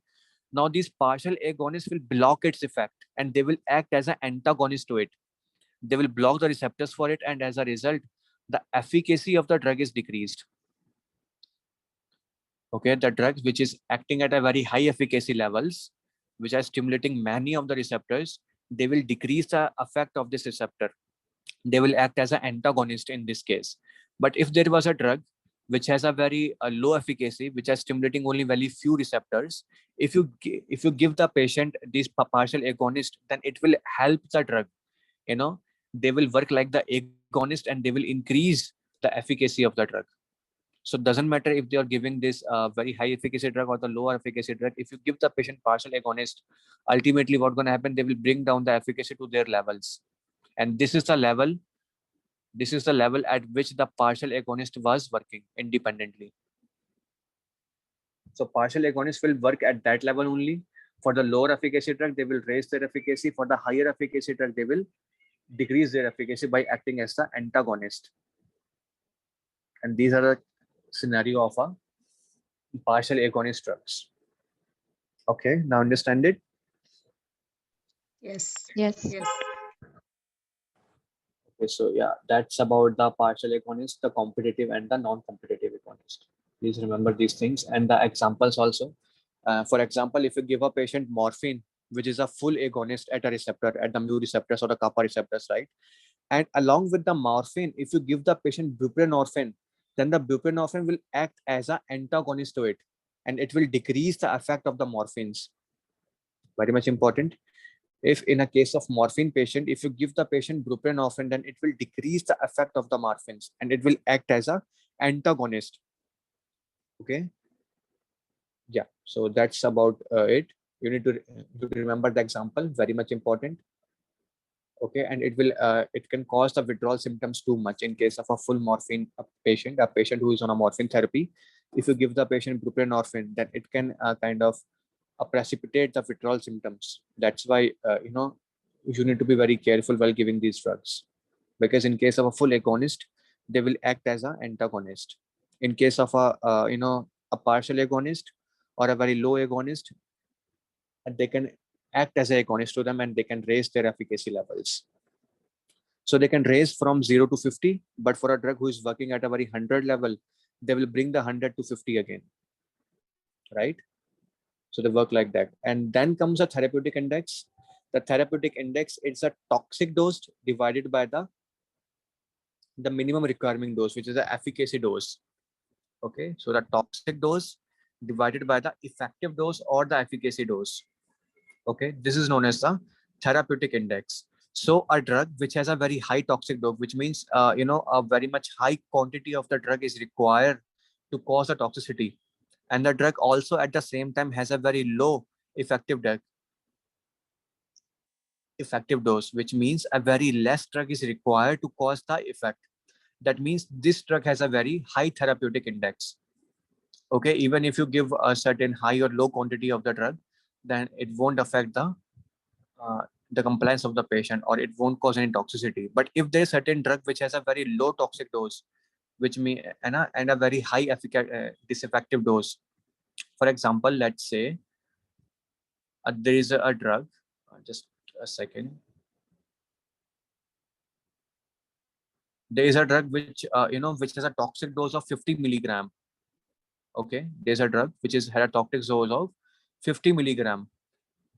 now these partial agonists will block its effect and they will act as an antagonist to it. They will block the receptors for it, and as a result, the efficacy of the drug is decreased. Okay, the drugs which is acting at a very high efficacy levels, which are stimulating many of the receptors, they will decrease the effect of this receptor. They will act as an antagonist in this case. But if there was a drug which has a very low efficacy, which is stimulating only very few receptors, if you give the patient this partial agonist, then it will help the drug. They will work like the agonist and they will increase the efficacy of the drug. So it doesn't matter if they are giving this very high efficacy drug or the lower efficacy drug. If you give the patient partial agonist, ultimately what's going to happen, they will bring down the efficacy to their levels. And this is the level at which the partial agonist was working independently. So partial agonists will work at that level only. For the lower efficacy drug, they will raise their efficacy. For the higher efficacy drug, they will decrease their efficacy by acting as the antagonist. And these are the scenario of a partial agonist drugs. Okay, now understand it? Yes. Yes. Yes. Okay, so yeah, that's about the partial agonist, the competitive and the non-competitive agonist. Please remember these things and the examples also. For example, if you give a patient morphine, which is a full agonist at a receptor, at the mu receptors or the kappa receptors, right? And along with the morphine, if you give the patient buprenorphine, then the buprenorphine will act as an antagonist to it, and it will decrease the effect of the morphines. Very much important. If in a case of morphine patient, if you give the patient buprenorphine, then it will decrease the effect of the morphines and it will act as a antagonist. Okay. Yeah. So that's about it. You need to remember the example. Very much important. Okay, and it can cause the withdrawal symptoms too much in case of a full morphine patient, a patient who is on a morphine therapy. If you give the patient buprenorphine, then it can kind of precipitate the withdrawal symptoms. That's why you need to be very careful while giving these drugs, because in case of a full agonist, they will act as an antagonist. In case of a partial agonist or a very low agonist, they can act as an agonist to them and they can raise their efficacy levels. So they can raise from 0 to 50, but for a drug who is working at a very 100 level, they will bring the 100 to 50 again, right? So they work like that. And then comes a therapeutic index. The therapeutic index, it's a toxic dose divided by the minimum requiring dose, which is the efficacy dose. Okay, so the toxic dose divided by the effective dose or the efficacy dose. Okay, this is known as the therapeutic index. So a drug which has a very high toxic dose, which means a very much high quantity of the drug is required to cause a toxicity, and the drug also at the same time has a very low effective dose, which means a very less drug is required to cause the effect. That means this drug has a very high therapeutic index. Okay, even if you give a certain high or low quantity of the drug, then it won't affect the compliance of the patient, or it won't cause any toxicity. But if there is certain drug which has a very low toxic dose, which mean and a very high disinfective dose, for example, let's say there is a drug, just a second. There is a drug which which has a toxic dose of 50 milligram. Okay, there's a drug which is had a toxic dose of 50 milligram,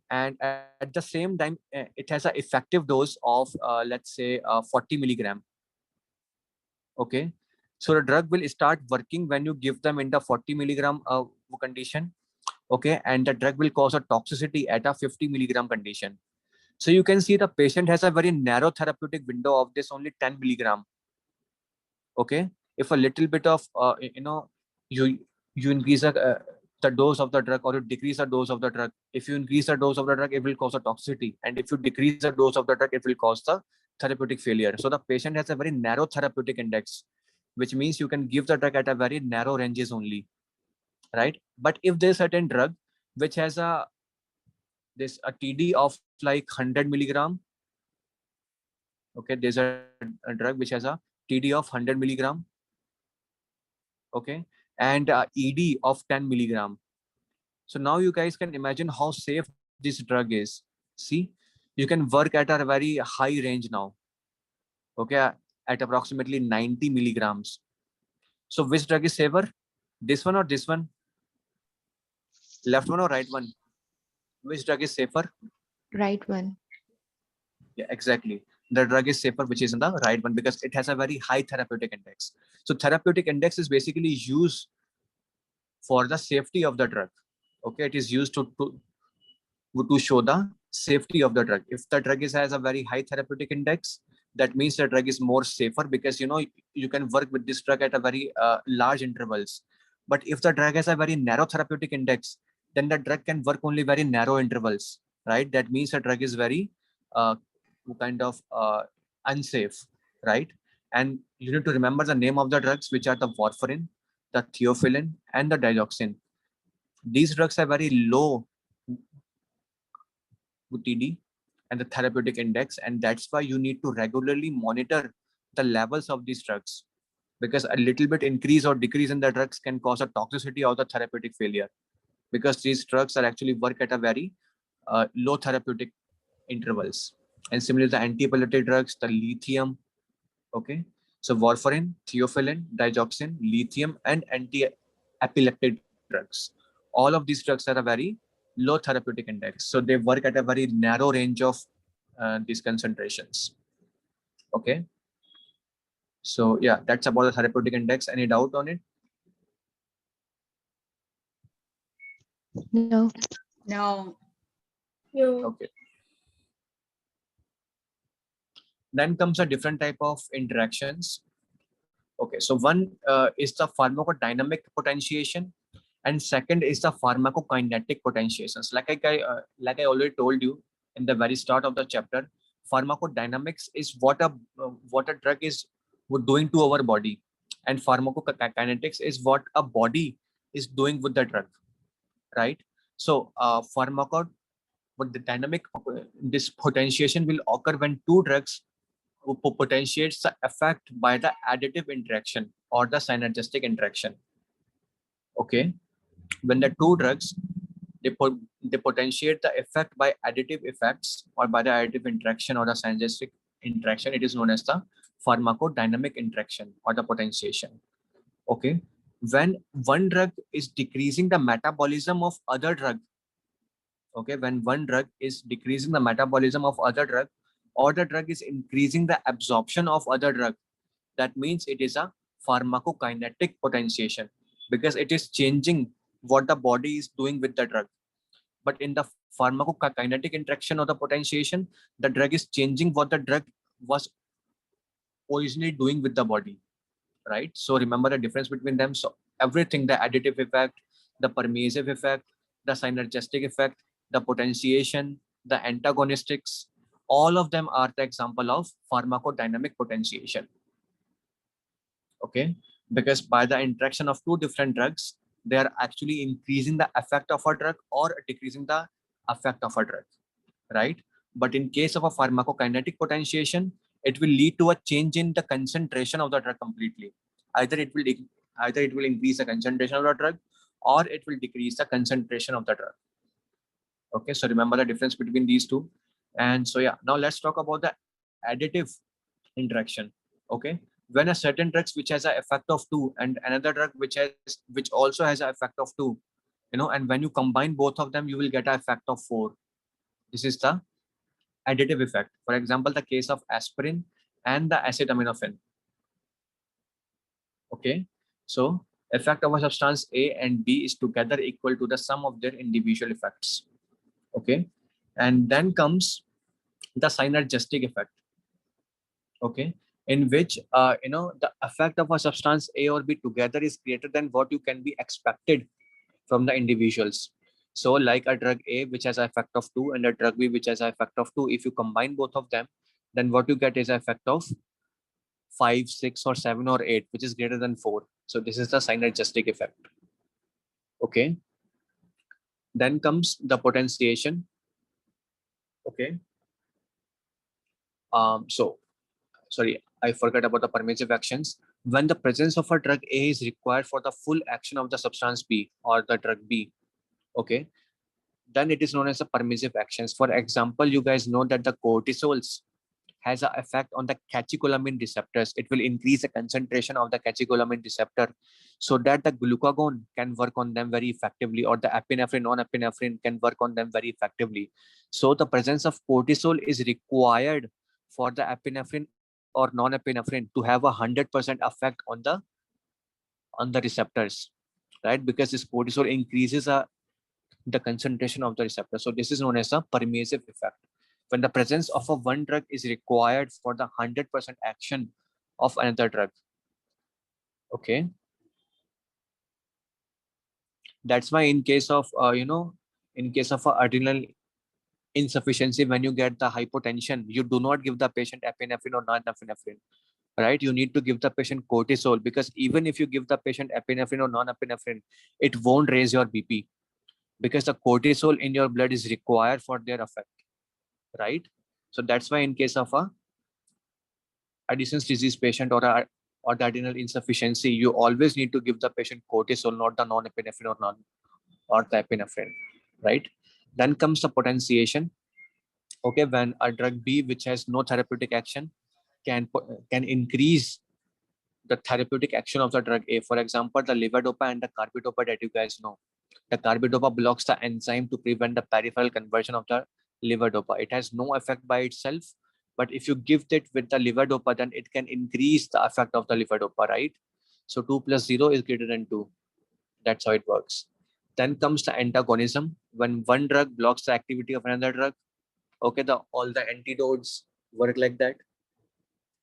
and at the same time it has an effective dose of let's say 40 milligram. Okay, so the drug will start working when you give them in the 40 milligram condition. Okay, and the drug will cause a toxicity at a 50 milligram condition. So you can see the patient has a very narrow therapeutic window of this only 10 milligram. Okay, if a little bit of you increase the dose of the drug or you decrease the dose of the drug. If you increase the dose of the drug, it will cause a toxicity. And if you decrease the dose of the drug, it will cause the therapeutic failure. So the patient has a very narrow therapeutic index, which means you can give the drug at a very narrow ranges only, right? But if there's a certain drug which has a TD of like 100 milligram, okay, there's a drug which has a TD of 100 milligram, okay, and ED of 10 milligram. So now you guys can imagine how safe this drug is. See, you can work at a very high range now, okay, at approximately 90 milligrams. So which drug is safer? This one or this one? Left one or right one? Which drug is safer? Right one. Yeah, exactly. The drug is safer, which is in the right one, because it has a very high therapeutic index. So therapeutic index is basically used for the safety of the drug. Okay, it is used to show the safety of the drug. If the drug has a very high therapeutic index, that means the drug is more safer, because you can work with this drug at a very large intervals. But if the drug has a very narrow therapeutic index, then the drug can work only very narrow intervals, right? That means the drug is very kind of unsafe, right? And you need to remember the name of the drugs, which are the warfarin, the theophylline, and the digoxin. These drugs are very low TD and the therapeutic index, and that's why you need to regularly monitor the levels of these drugs, because a little bit increase or decrease in the drugs can cause a toxicity or the therapeutic failure, because these drugs are actually work at a very low therapeutic intervals. And similarly, the antiepileptic drugs, the lithium, okay, so warfarin, theophylline, digoxin, lithium, and anti-epileptic drugs. All of these drugs are a very low therapeutic index, so they work at a very narrow range of these concentrations. Okay, so yeah, that's about the therapeutic index. Any doubt on it? No. No. No. Okay. Then comes a different type of interactions. Okay, so one is the pharmacodynamic potentiation, and second is the pharmacokinetic potentiations. Like I already told you in the very start of the chapter, pharmacodynamics is what a drug is doing to our body, and pharmacokinetics is what a body is doing with the drug, right? So but the dynamic this potentiation will occur when two drugs potentiates the effect by the additive interaction or the synergistic interaction. Okay, when the two drugs they potentiate the effect by additive effects or by the additive interaction or the synergistic interaction, it is known as the pharmacodynamic interaction or the potentiation. Okay, when one drug is decreasing the metabolism of other drug, okay, when one drug is decreasing the metabolism of other drug, or the drug is increasing the absorption of other drug, that means it is a pharmacokinetic potentiation, because it is changing what the body is doing with the drug. But in the pharmacokinetic interaction or the potentiation, the drug is changing what the drug was originally doing with the body, right? So remember the difference between them. So everything, the additive effect, the permissive effect, the synergistic effect, the potentiation, the antagonistics, all of them are the example of pharmacodynamic potentiation. Okay, because by the interaction of two different drugs, they are actually increasing the effect of a drug or decreasing the effect of a drug, right? But in case of a pharmacokinetic potentiation, it will lead to a change in the concentration of the drug completely. Either it will increase the concentration of the drug, or it will decrease the concentration of the drug. Okay, so remember the difference between these two. And so yeah, now let's talk about the additive interaction. Okay, when a certain drugs which has an effect of 2 and another drug which also has an effect of 2, and when you combine both of them, you will get an effect of 4. This is the additive effect. For example, the case of aspirin and the acetaminophen. Okay, so effect of a substance A and B is together equal to the sum of their individual effects. Okay, and then comes the synergistic effect. Okay, in which the effect of a substance A or B together is greater than what you can be expected from the individuals. So like a drug A, which has an effect of 2, and a drug B, which has an effect of 2, if you combine both of them, then what you get is an effect of 5, 6, or 7, or 8, which is greater than 4. So this is the synergistic effect. Okay. Then comes the potentiation. Okay. So sorry, I forgot about the permissive actions. When the presence of a drug A is required for the full action of the substance B or the drug B, okay, then it is known as the permissive actions. For example, you guys know that the cortisols has an effect on the catecholamine receptors. It will increase the concentration of the catecholamine receptor so that the glucagon can work on them very effectively, or the epinephrine, non-epinephrine can work on them very effectively. So the presence of cortisol is required for the epinephrine or non-epinephrine to have 100% effect on the receptors, right? Because this cortisol increases the concentration of the receptor. So this is known as a permissive effect. When the presence of a one drug is required for the 100% action of another drug. Okay. That's why in case of, in case of adrenal insufficiency, when you get the hypotension, you do not give the patient epinephrine or non-epinephrine, right? You need to give the patient cortisol, because even if you give the patient epinephrine or non-epinephrine, it won't raise your BP, because the cortisol in your blood is required for their effect, right? So that's why in case of a Addison's disease patient or the adrenal insufficiency, you always need to give the patient cortisol, not the non-epinephrine or the epinephrine, right? Then comes the potentiation. Okay, when a drug B, which has no therapeutic action, can increase the therapeutic action of the drug A. For example, the levodopa and the carbidopa that you guys know. The carbidopa blocks the enzyme to prevent the peripheral conversion of the levodopa. It has no effect by itself, but if you give it with the levodopa, then it can increase the effect of the levodopa, right? So 2 plus 0 is greater than 2. That's how it works. Then comes the antagonism. When one drug blocks the activity of another drug, okay, all the antidotes work like that.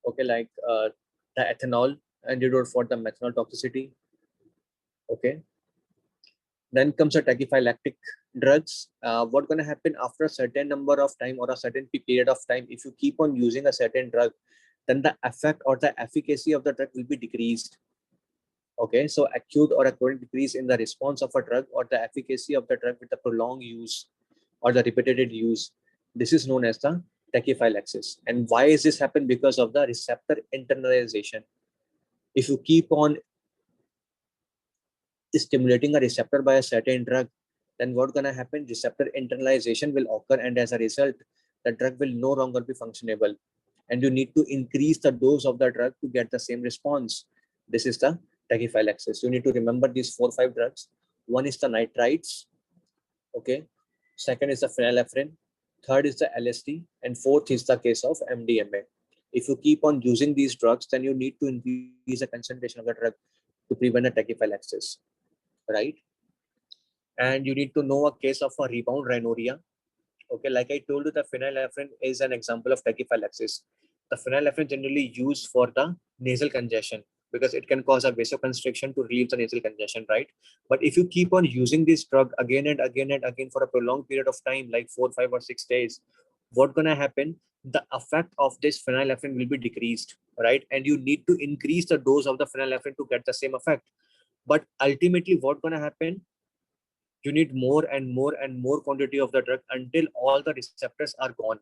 Okay, like the ethanol antidote for the methanol toxicity. Okay. Then comes a tachyphylactic drugs. What's going to happen after a certain number of time or a certain period of time, if you keep on using a certain drug, then the effect or the efficacy of the drug will be decreased. Okay, so acute or a chronic decrease in the response of a drug or the efficacy of the drug with the prolonged use or the repeated use. This is known as the tachyphylaxis. And why is this happen? Because of the receptor internalization. If you keep on stimulating a receptor by a certain drug, then what's going to happen? Receptor internalization will occur, and as a result, the drug will no longer be functionable. And you need to increase the dose of the drug to get the same response. This is the tachyphylaxis. You need to remember these 4 or 5 drugs. One is the nitrites. Okay. Second is the phenylephrine. Third is the LSD. And fourth is the case of MDMA. If you keep on using these drugs, then you need to increase the concentration of the drug to prevent a tachyphylaxis, right? And you need to know a case of a rebound rhinorrhea. Okay, like I told you, the phenylephrine is an example of tachyphylaxis. The phenylephrine generally used for the nasal congestion because it can cause a vasoconstriction to relieve the nasal congestion, right? But if you keep on using this drug again and again and again for a prolonged period of time, like 4, 5, or 6 days, what's gonna happen? The effect of this phenylephrine will be decreased, right? And you need to increase the dose of the phenylephrine to get the same effect. But ultimately, what's gonna happen? You need more and more and more quantity of the drug until all the receptors are gone.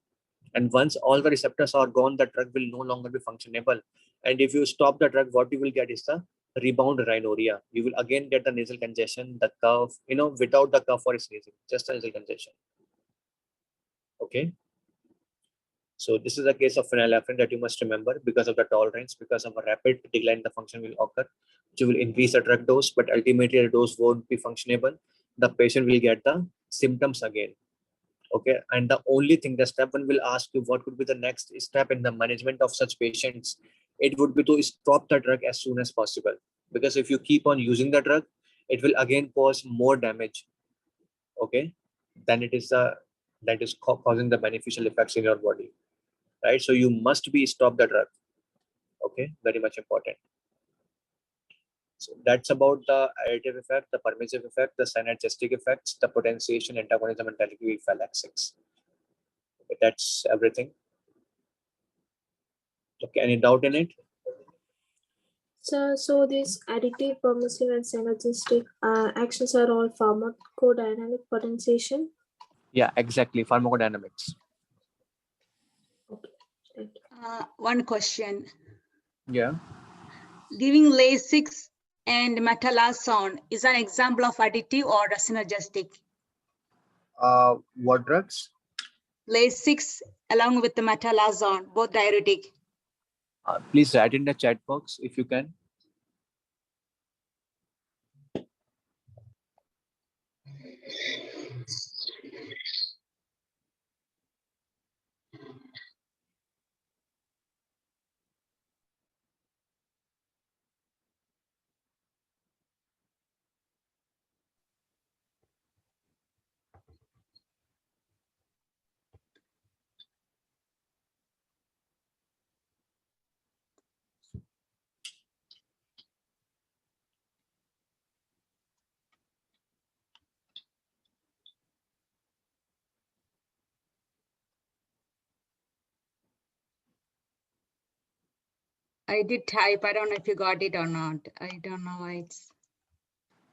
And once all the receptors are gone, the drug will no longer be functionable. And if you stop the drug, what you will get is the rebound rhinorrhea. You will again get the nasal congestion, the cough, without the cough or sneezing, just the nasal congestion. Okay. So this is a case of phenylephrine that you must remember. Because of the tolerance, because of a rapid decline in the function will occur, you will increase the drug dose, but ultimately the dose won't be functionable. The patient will get the symptoms again. Okay, and the only thing, the step one will ask you what could be the next step in the management of such patients. It would be to stop the drug as soon as possible, because if you keep on using the drug, it will again cause more damage. Okay, then it is that is causing the beneficial effects in your body, right? So you must be stop the drug. Okay, very much important. So that's about the additive effect, the permissive effect, the synergistic effects, the potentiation, antagonism, and telephylaxis. Okay, that's everything. Okay, any doubt in it? So these additive, permissive, and synergistic actions are all pharmacodynamic potentiation. Yeah, exactly. Pharmacodynamics. Okay, thank you. One question. Yeah. Giving Lasix and metalazone is an example of additive or synergistic. What drugs? Lasix along with the metalazone, both diuretic. Please write in the chat box if you can. I did type. I don't know if you got it or not. I don't know why it's.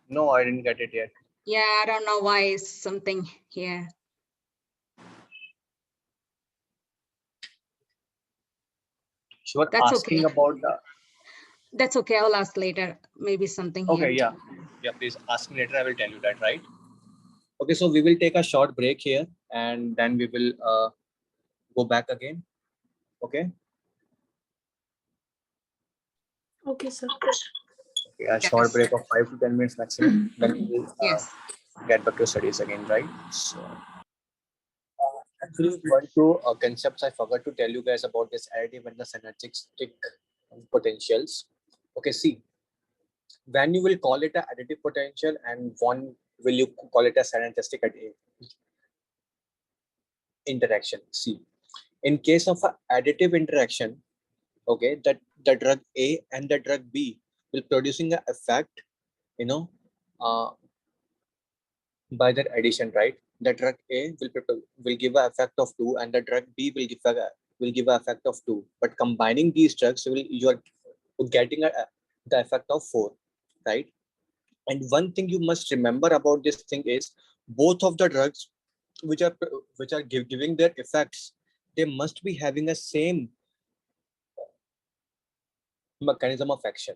No, I didn't get it yet. Yeah, I don't know why it's something here. She was That's asking okay. about the. That's okay. I'll ask later. Maybe something here. Okay, yeah. Yeah, please ask me later. I will tell you that, right? Okay, so we will take a short break here and then we will go back again. Okay. Okay, sir. Okay, a short break of 5 to 10 minutes maximum. Then we will Yes. get back to studies again, right? So, actually, one two concepts I forgot to tell you guys about this additive and the synergistic potentials. Okay, see, when you will call it a additive potential and one will you call it a synergistic interaction. See, in case of an additive interaction, okay, that the drug A and the drug B will producing an effect, you know, by their addition, right? The drug A will give an effect of 2 and the drug B will give an effect of 2. But combining these drugs, you are getting the effect of 4, right? And one thing you must remember about this thing is both of the drugs which are giving their effects, they must be having a same mechanism of action.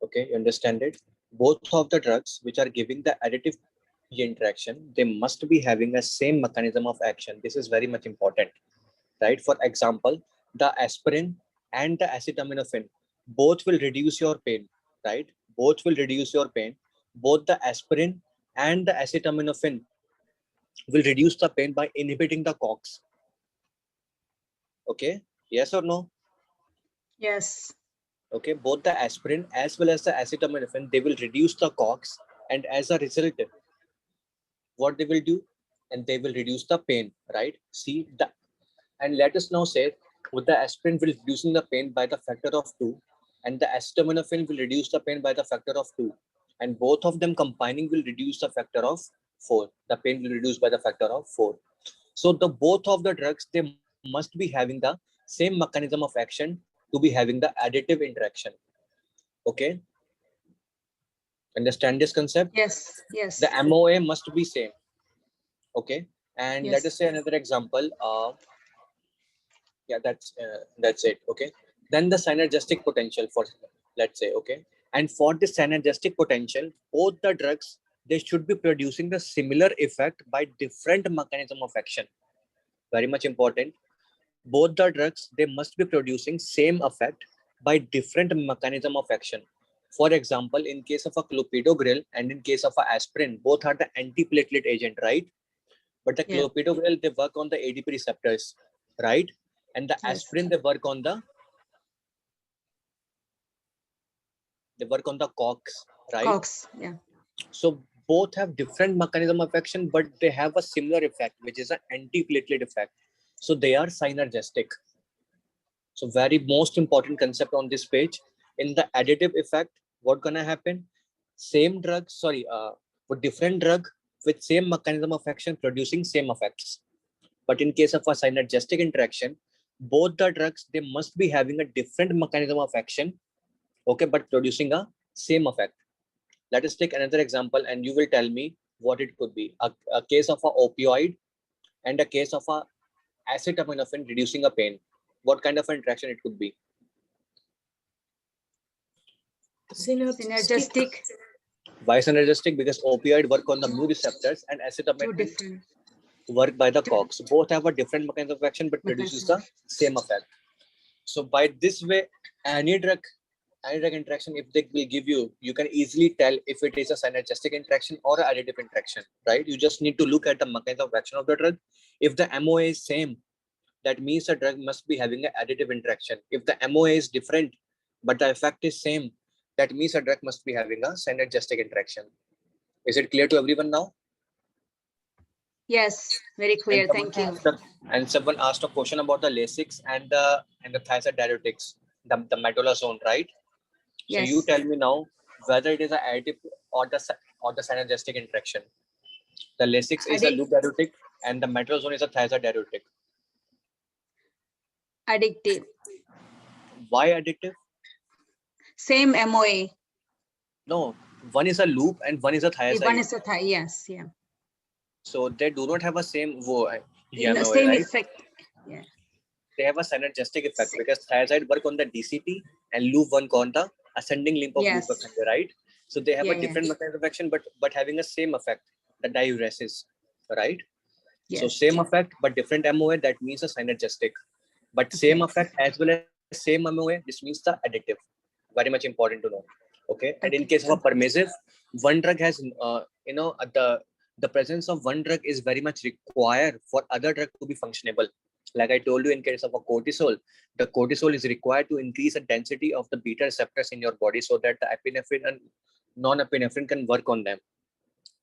Okay, you understand it? Both of the drugs which are giving the additive interaction, they must be having a same mechanism of action. This is very much important, right? For example, the aspirin and the acetaminophen both will reduce your pain, right? Both will reduce your pain. Both the aspirin and the acetaminophen will reduce the pain by inhibiting the COX. Okay, yes or no? Yes. Okay, both the aspirin as well as the acetaminophen, they will reduce the COX, and as a result, what they will do, and they will reduce the pain, right? See that, and let us now say with the aspirin will reducing the pain by the factor of 2, and the acetaminophen will reduce the pain by the factor of 2, and both of them combining will reduce the factor of 4. The pain will reduce by the factor of 4. So the both of the drugs, they must be having the same mechanism of action to be having the additive interaction. Okay, understand this concept? Yes. Yes. The MOA must be same. Okay, and Yes. let us say another example. Yeah, that's it. Okay, then the synergistic potential for, let's say, okay, and for the synergistic potential, both the drugs, they should be producing the similar effect by different mechanism of action. Very much important. Both the drugs, they must be producing same effect by different mechanism of action. For example, in case of a clopidogrel and in case of a aspirin, both are the antiplatelet agent, right? But the Yeah. clopidogrel, they work on the ADP receptors, right? And the Yes. aspirin, they work on the COX, right? Cox. Yeah. So both have different mechanism of action, but they have a similar effect, which is an antiplatelet effect. So they are synergistic. So very most important concept on this page. In the additive effect, what gonna happen? Same drug, with different drug with same mechanism of action producing same effects. But in case of a synergistic interaction, both the drugs, they must be having a different mechanism of action, okay, but producing a same effect. Let us take another example and you will tell me what it could be. A case of a opioid and a case of a acetaminophen reducing a pain. What kind of interaction it could be? Synergistic. Why synergistic? Because opioid work on the mu receptors and Two acetaminophen different. work by the COX. Both have a different mechanism of action but produces the same effect. So by this way, any drug interaction, if they will give you, you can easily tell if it is a synergistic interaction or an additive interaction, right? You just need to look at the mechanism of action of the drug. If the MOA is same, that means the drug must be having an additive interaction. If the MOA is different, but the effect is same, that means a drug must be having a synergistic interaction. Is it clear to everyone now? Yes, very clear. Thank you. And someone asked a question about the Lasix and the thiazide the metolazone, right? Yes. So you tell me now whether it is an additive or the synergistic interaction. The Lasix is a loop diuretic and the metolazone is a thiazide diuretic. Addictive. Why addictive? Same MOA. No, one is a loop and one is a thiazide. One is a yes, yeah. So they do not have a same MOA, Same right? effect. Yeah. They have a synergistic effect because thiazide work on the DCT and loop one on the ascending limb of loop offender, right? So they have a different mechanism of action, but having a same effect, the diuresis, right? Yes. So same effect but different MOA, that means a synergistic. But same effect as well as same MOA, this means the additive. Very much important to know. Okay. And in case of a permissive, one drug has the presence of one drug is very much required for other drug to be functionable. Like I told you, in case of a cortisol, the cortisol is required to increase the density of the beta receptors in your body so that the epinephrine and non-epinephrine can work on them.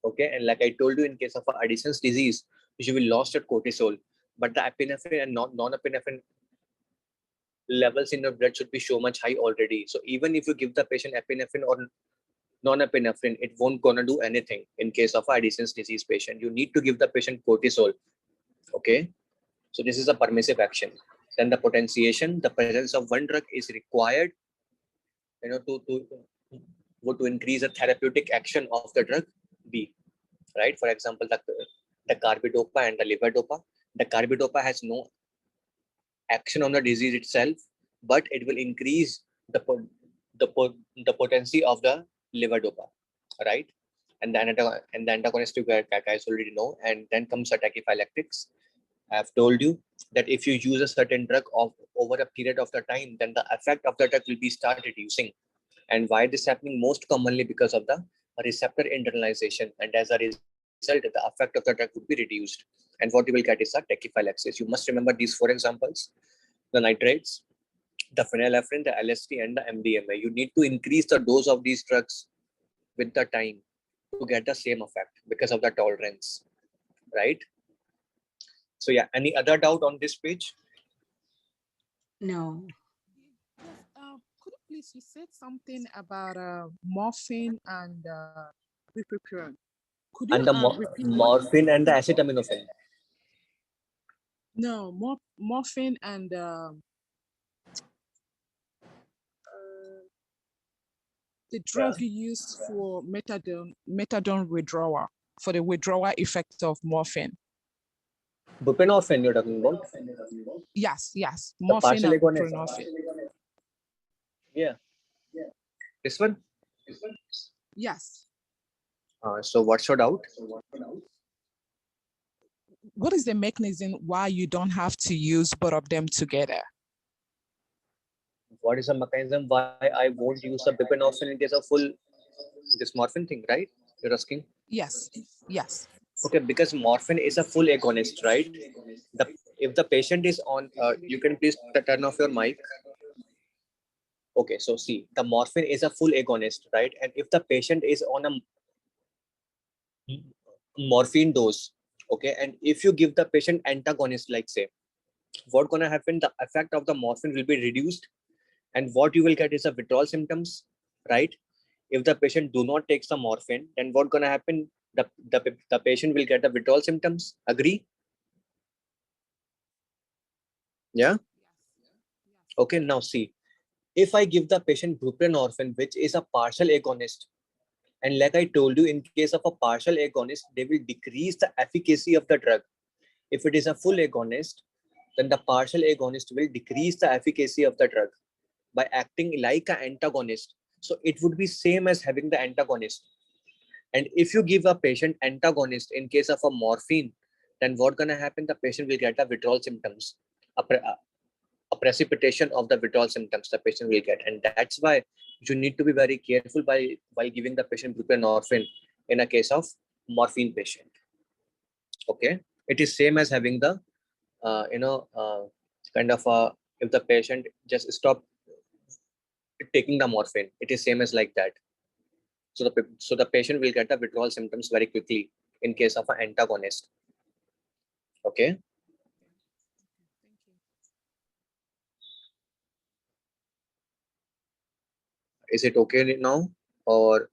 Okay. And like I told you, in case of Addison's disease, you will lost at cortisol, but the epinephrine and non-epinephrine levels in your blood should be so much high already. So even if you give the patient epinephrine or non-epinephrine, it won't gonna do anything. In case of Addison's disease patient, you need to give the patient cortisol. Okay. So this is a permissive action. Then the potentiation, the presence of one drug is required, to increase the therapeutic action of the drug B, right? For example, the carbidopa and the levodopa. The carbidopa has no action on the disease itself, but it will increase the potency of the levodopa, right? And the antagonistic guys already know. And then comes the tachyphylactics. I have told you that if you use a certain drug over a period of the time, then the effect of the drug will be start reducing. And why this happening? Most commonly because of the receptor internalization, and as a result, the effect of the drug would be reduced. And what you will get is a tachyphylaxis. You must remember these 4 examples: the nitrates, the phenylephrine, the LSD, and the MDMA. You need to increase the dose of these drugs with the time to get the same effect because of the tolerance, right? So yeah, any other doubt on this page? No. Could you please, you said something about morphine and bupropion. Could you And the repeat morphine and the acetaminophen. No, morphine and the drug used for methadone withdrawal, for the withdrawal effect of morphine. Buprenorphine you're talking about? Yes, morphine and buprenorphine. Yeah. This one? Yes. So what's your doubt? What is the mechanism why you don't have to use both of them together? What is the mechanism why I won't use the buprenorphine in case of this morphine thing, right? You're asking? Yes. Okay, because morphine is a full agonist, right? If the patient is on, you can please turn off your mic. Okay, so see, the morphine is a full agonist, right? And if the patient is on a morphine dose, okay, and if you give the patient antagonist, like say, what's gonna happen? The effect of the morphine will be reduced, And what you will get is the withdrawal symptoms, right? If the patient do not take some morphine, then what gonna happen? The patient will get the withdrawal symptoms. Agree? Yeah. Okay. Now see, if I give the patient buprenorphine, which is a partial agonist, and like I told you, in case of a partial agonist, they will decrease the efficacy of the drug. If it is a full agonist, then the partial agonist will decrease the efficacy of the drug by acting like an antagonist. So it would be same as having the antagonist. And if you give a patient antagonist in case of a morphine, then what gonna happen? The patient will get the withdrawal symptoms, a precipitation of the withdrawal symptoms the patient will get. And that's why you need to be very careful while giving the patient buprenorphine in a case of morphine patient. Okay, it is same as having the kind of if the patient just stop taking the morphine, it is same as like that. So the patient will get the withdrawal symptoms very quickly in case of an antagonist. Okay. Is it okay now, or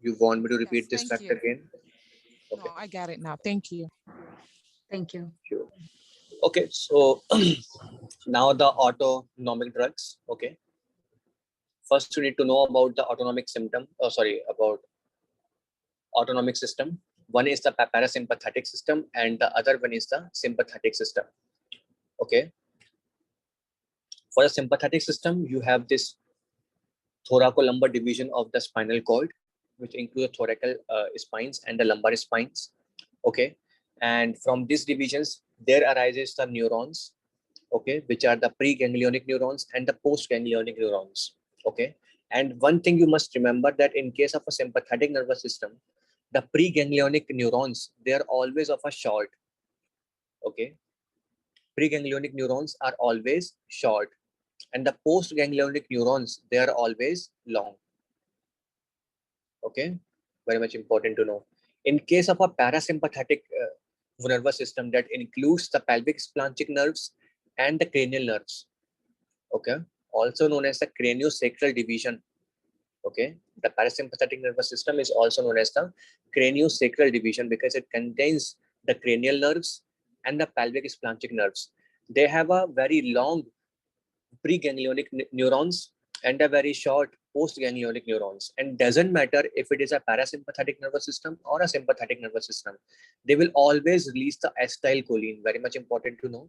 you want me to repeat this Thank fact you. again? Okay. No, I got it now. Thank you. Thank you. Sure. Okay, so now the autonomic drugs. Okay. First, you need to know about the autonomic symptom. Oh, sorry, about autonomic system. One is the parasympathetic system, and the other one is the sympathetic system. Okay. For the sympathetic system, you have this thoracolumbar division of the spinal cord, which includes thoracal spines and the lumbar spines. Okay. And from these divisions, there arises the neurons, okay, which are the preganglionic neurons and the postganglionic neurons. Okay. And one thing you must remember, that in case of a sympathetic nervous system, the preganglionic neurons, they are always of a short. Okay. Preganglionic neurons are always short, and the postganglionic neurons, they are always long. Okay, very much important to know. In case of a parasympathetic nervous system, that includes the pelvic splanchnic nerves and the cranial nerves. Okay, also known as the craniosacral division. Okay, the parasympathetic nervous system is also known as the craniosacral division because it contains the cranial nerves and the pelvic splanchnic nerves. They have a very long preganglionic neurons and a very short postganglionic neurons. And doesn't matter if it is a parasympathetic nervous system or a sympathetic nervous system, they will always release the acetylcholine. Very much important to know.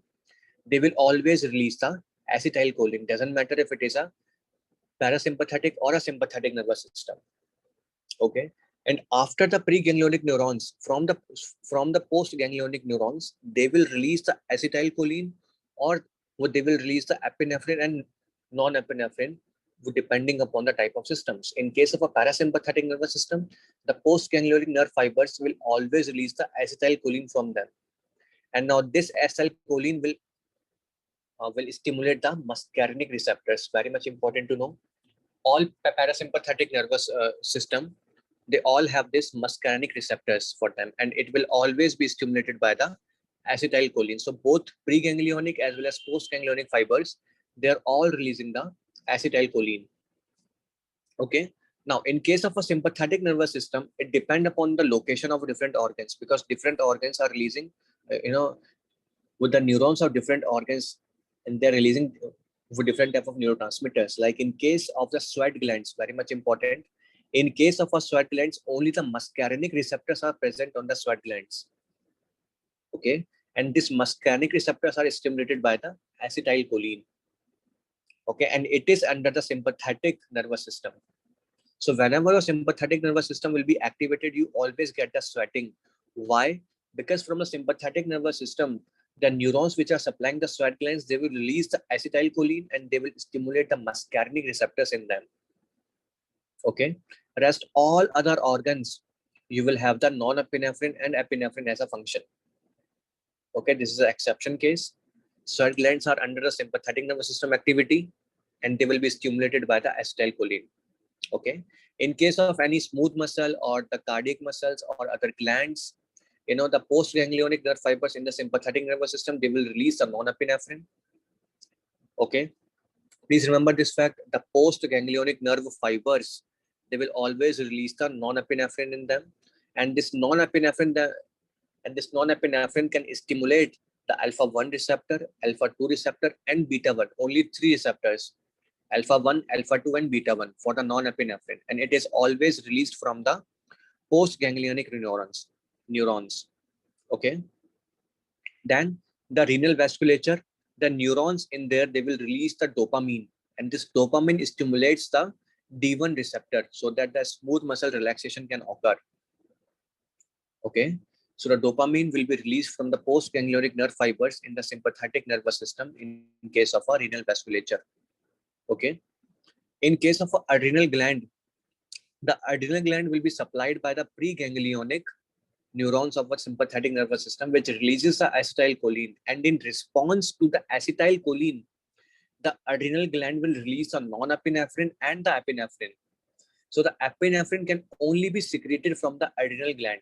They will always release the acetylcholine. Doesn't matter if it is a parasympathetic or a sympathetic nervous system. Okay. And after the preganglionic neurons, from the postganglionic neurons, they will release the acetylcholine, or they will release the epinephrine and non-epinephrine, depending upon the type of systems. In case of a parasympathetic nervous system, the postganglionic nerve fibers will always release the acetylcholine from them. And now this acetylcholine will stimulate the muscarinic receptors. Very much important to know. All parasympathetic nervous system, they all have this muscarinic receptors for them, and it will always be stimulated by the acetylcholine. So both preganglionic as well as postganglionic fibers, they are all releasing the acetylcholine. Okay. Now, in case of a sympathetic nervous system, it depends upon the location of different organs, because different organs are releasing, with the neurons of different organs, and they're releasing with different type of neurotransmitters. Like in case of the sweat glands, very much important. In case of a sweat glands, only the muscarinic receptors are present on the sweat glands. Okay, and these muscarinic receptors are stimulated by the acetylcholine. Okay, and it is under the sympathetic nervous system. So whenever your sympathetic nervous system will be activated, you always get the sweating. Why? Because from the sympathetic nervous system, the neurons which are supplying the sweat glands, they will release the acetylcholine and they will stimulate the muscarinic receptors in them. Okay. Rest all other organs, you will have the non-epinephrine and epinephrine as a function. Okay, this is an exception case. Sweat glands are under the sympathetic nervous system activity, and they will be stimulated by the acetylcholine. Okay. In case of any smooth muscle or the cardiac muscles or other glands, the postganglionic nerve fibers in the sympathetic nervous system, they will release the non-epinephrine. Okay. Please remember this fact, the post-ganglionic nerve fibers, they will always release the non-epinephrine in them. And this non-epinephrine can stimulate the alpha-1 receptor, alpha-2 receptor, and beta-1, only 3 receptors, alpha-1, alpha-2, and beta-1 for the non-epinephrine. And it is always released from the post-ganglionic neurons. Okay. Then the renal vasculature, the neurons in there, they will release the dopamine, and this dopamine stimulates the D1 receptor so that the smooth muscle relaxation can occur. Okay, so the dopamine will be released from the post-ganglionic nerve fibers in the sympathetic nervous system in case of a renal vasculature. Okay, in case of an adrenal gland, the adrenal gland will be supplied by the preganglionic neurons of a sympathetic nervous system, which releases the acetylcholine, and in response to the acetylcholine, the adrenal gland will release the non-epinephrine and the epinephrine. So the epinephrine can only be secreted from the adrenal gland.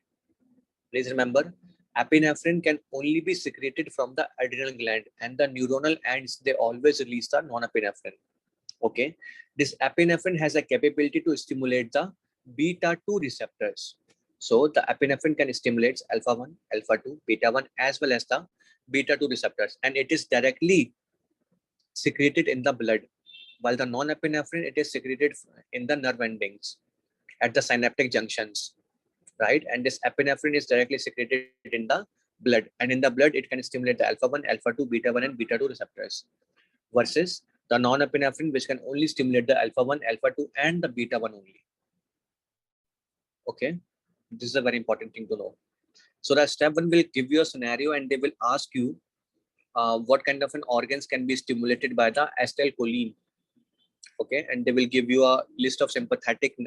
Please remember, epinephrine can only be secreted from the adrenal gland, and the neuronal ends, they always release the non-epinephrine. Okay, this epinephrine has a capability to stimulate the beta-2 receptors. So the epinephrine can stimulate alpha-1, alpha-2, beta-1, as well as the beta-2 receptors, and it is directly secreted in the blood, while the non-epinephrine, it is secreted in the nerve endings at the synaptic junctions, right? And this epinephrine is directly secreted in the blood, and in the blood it can stimulate the alpha-1, alpha-2, beta-1, and beta-2 receptors, versus the non-epinephrine, which can only stimulate the alpha-1, alpha-2, and the beta-1 only. Okay, this is a very important thing to know. So the step 1 will give you a scenario, and they will ask you what kind of an organs can be stimulated by the acetylcholine. Okay, and they will give you a list of sympathetic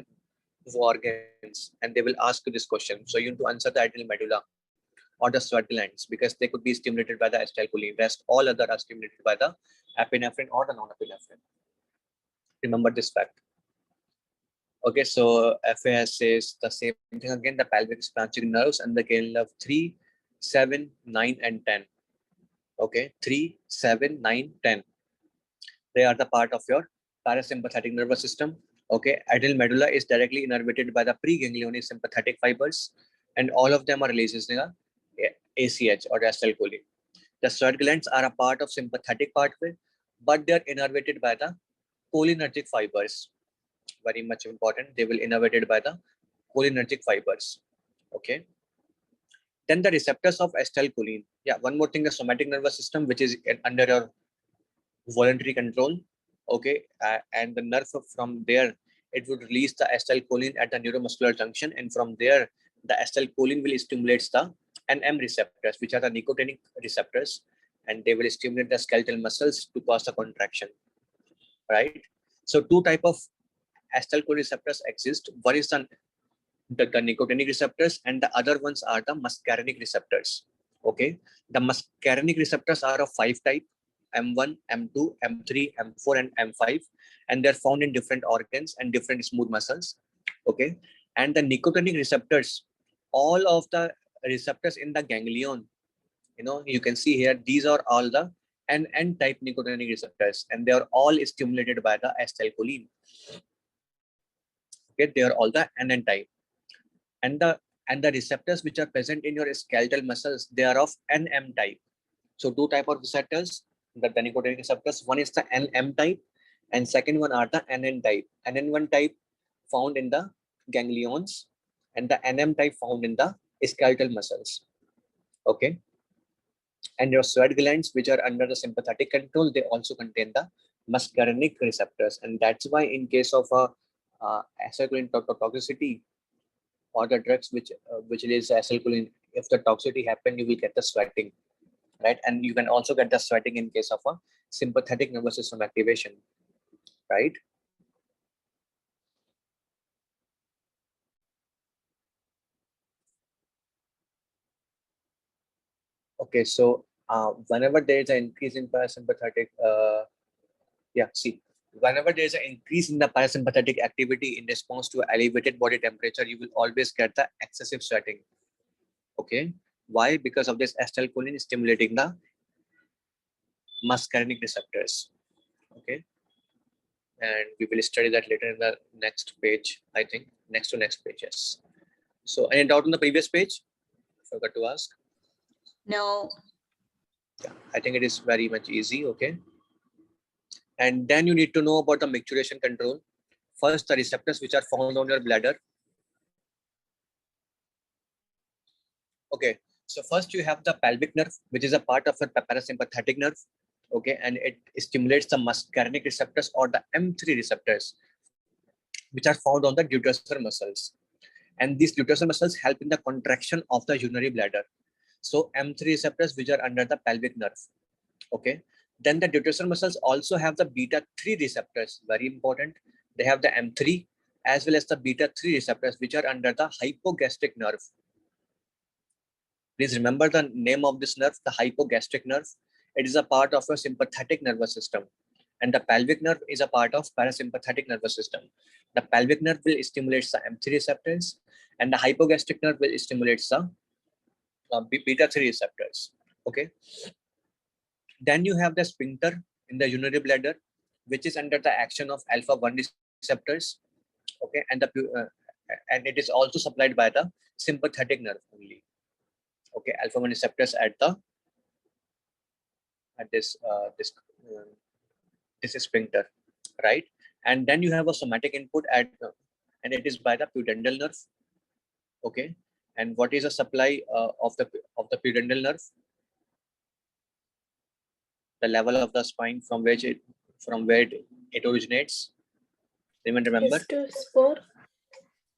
organs, and they will ask you this question. So you need to answer the adrenal medulla or the sweat glands, because they could be stimulated by the acetylcholine. Rest all other are stimulated by the epinephrine or the non-epinephrine. Remember this fact. Okay, so FAS says the same thing again, the pelvic branching nerves and the cranial nerve 3, 7, 9, and 10. Okay, 3, 7, 9, 10. They are the part of your parasympathetic nervous system. Okay, adrenal medulla is directly innervated by the preganglionic sympathetic fibers, and all of them are releases in the ACH or acetylcholine. The sweat glands are a part of sympathetic pathway, but they are innervated by the cholinergic fibers. Very much important. They will innervated by the cholinergic fibers. Okay. Then the receptors of acetylcholine. Yeah, one more thing, the somatic nervous system, which is under your voluntary control. Okay, and the nerve from there, it would release the acetylcholine at the neuromuscular junction, and from there, the acetylcholine will stimulate the NM receptors, which are the nicotinic receptors, and they will stimulate the skeletal muscles to cause the contraction. Right. So two type of acetylcholine receptors exist. One is the nicotinic receptors, and the other ones are the muscarinic receptors. Okay, the muscarinic receptors are of 5 type: M1, M2, M3, M4, and M5, and they're found in different organs and different smooth muscles. Okay, and the nicotinic receptors, all of the receptors in the ganglion, you can see here, these are all the N type nicotinic receptors, and they are all stimulated by the acetylcholine. Okay, they are all the NN type, and the receptors which are present in your skeletal muscles, they are of NM type. So two type of receptors, the nicotinic receptors. One is the NM type, and second one are the NN type. NN1 type found in the ganglions, and the NM type found in the skeletal muscles. Okay, and your sweat glands, which are under the sympathetic control, they also contain the muscarinic receptors, and that's why in case of a acetylcholine toxicity or the drugs which is acetylcholine, if the toxicity happen, you will get the sweating, right? And you can also get the sweating in case of a sympathetic nervous system activation, right? Okay, so whenever there is an increase in parasympathetic, whenever there is an increase in the parasympathetic activity in response to elevated body temperature, you will always get the excessive sweating. Okay, why? Because of this acetylcholine stimulating the muscarinic receptors. Okay, and we will study that later in the next page, I think. Next to next page, yes. So any doubt on the previous page? Forgot to ask. No. Yeah, I think it is very much easy, okay. And then you need to know about the micturition control. First, the receptors which are found on your bladder. Okay, so first you have the pelvic nerve, which is a part of your parasympathetic nerve. Okay, and it stimulates the muscarinic receptors or the M3 receptors, which are found on the detrusor muscles. And these detrusor muscles help in the contraction of the urinary bladder. So M3 receptors, which are under the pelvic nerve. Okay, then the detrusor muscles also have the beta 3 receptors, very important. They have the M3 as well as the beta 3 receptors, which are under the hypogastric nerve. Please remember the name of this nerve, the hypogastric nerve. It is a part of your sympathetic nervous system, and the pelvic nerve is a part of parasympathetic nervous system. The pelvic nerve will stimulate the M3 receptors, and the hypogastric nerve will stimulate the beta 3 receptors. Okay. Then you have the sphincter in the urinary bladder, which is under the action of alpha 1 receptors. Okay, and it is also supplied by the sympathetic nerve only. Okay, alpha 1 receptors at this sphincter, right? And then you have a somatic input and it is by the pudendal nerve. Okay, and what is the supply of the pudendal nerve? The level of the spine from where it originates. Remember? S2, S4.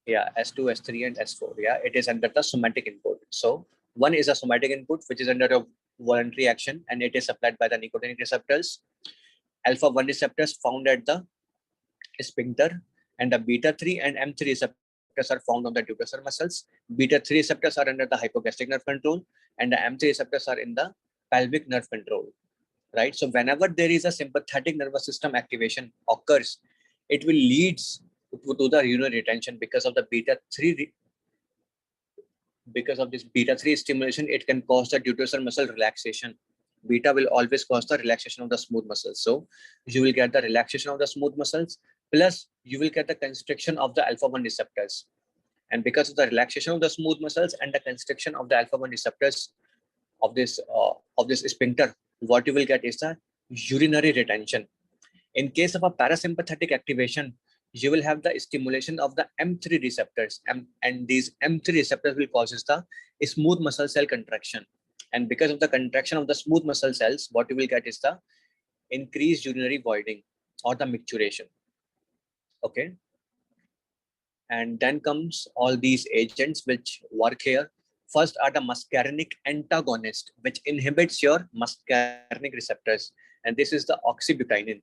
Yeah, S2, S3, and S4. Yeah, it is under the somatic input. So one is a somatic input, which is under a voluntary action, and it is supplied by the nicotinic receptors. Alpha 1 receptors found at the sphincter, and the beta 3 and M3 receptors are found on the detrusor muscles. Beta 3 receptors are under the hypogastric nerve control, and the M3 receptors are in the pelvic nerve control. Right. So whenever there is a sympathetic nervous system activation occurs, it will leads to the urinary retention because of the beta 3. Because of this beta 3 stimulation, it can cause the detrusor muscle relaxation. Beta will always cause the relaxation of the smooth muscles. So you will get the relaxation of the smooth muscles, plus you will get the constriction of the alpha 1 receptors. And because of the relaxation of the smooth muscles and the constriction of the alpha 1 receptors of this sphincter, what you will get is the urinary retention. In case of a parasympathetic activation, you will have the stimulation of the M3 receptors, and these M3 receptors will causes the smooth muscle cell contraction. And because of the contraction of the smooth muscle cells, what you will get is the increased urinary voiding or the micturition. Okay. And then comes all these agents which work here. First are the muscarinic antagonist, which inhibits your muscarinic receptors, and this is the oxybutynin.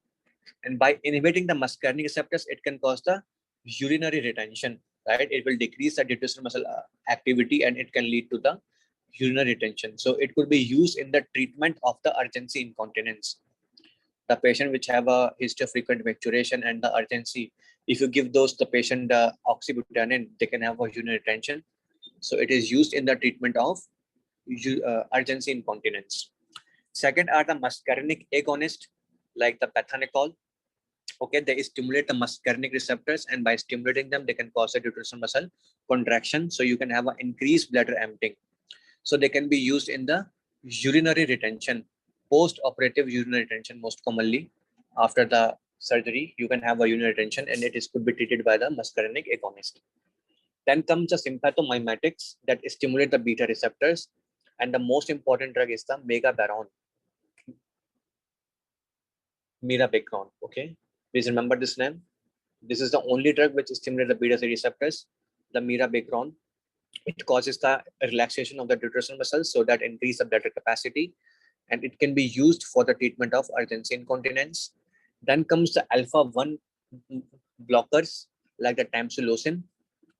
And by inhibiting the muscarinic receptors, it can cause the urinary retention, right? It will decrease the detrusor muscle activity, and it can lead to the urinary retention. So it could be used in the treatment of the urgency incontinence. The patient which have a history of frequent micturition and the urgency, if you give the patient oxybutynin, they can have a urinary retention. So it is used in the treatment of urgency incontinence. Second are the muscarinic agonist, like the pethanicol. Okay, they stimulate the muscarinic receptors, and by stimulating them, they can cause a detrusor muscle contraction. So you can have an increased bladder emptying. So they can be used in the urinary retention, post-operative urinary retention. Most commonly, after the surgery, you can have a urinary retention, and it could be treated by the muscarinic agonist. Then comes the sympathomimetics that stimulate the beta receptors, and the most important drug is the megabaron. Mirabegron. Okay, please remember this name. This is the only drug which stimulates the beta 3 receptors, the mirabegron. It causes the relaxation of the detrusor muscles, so that increase the bladder capacity, and it can be used for the treatment of urgency incontinence. Then comes the alpha 1 blockers like the tamsulosin.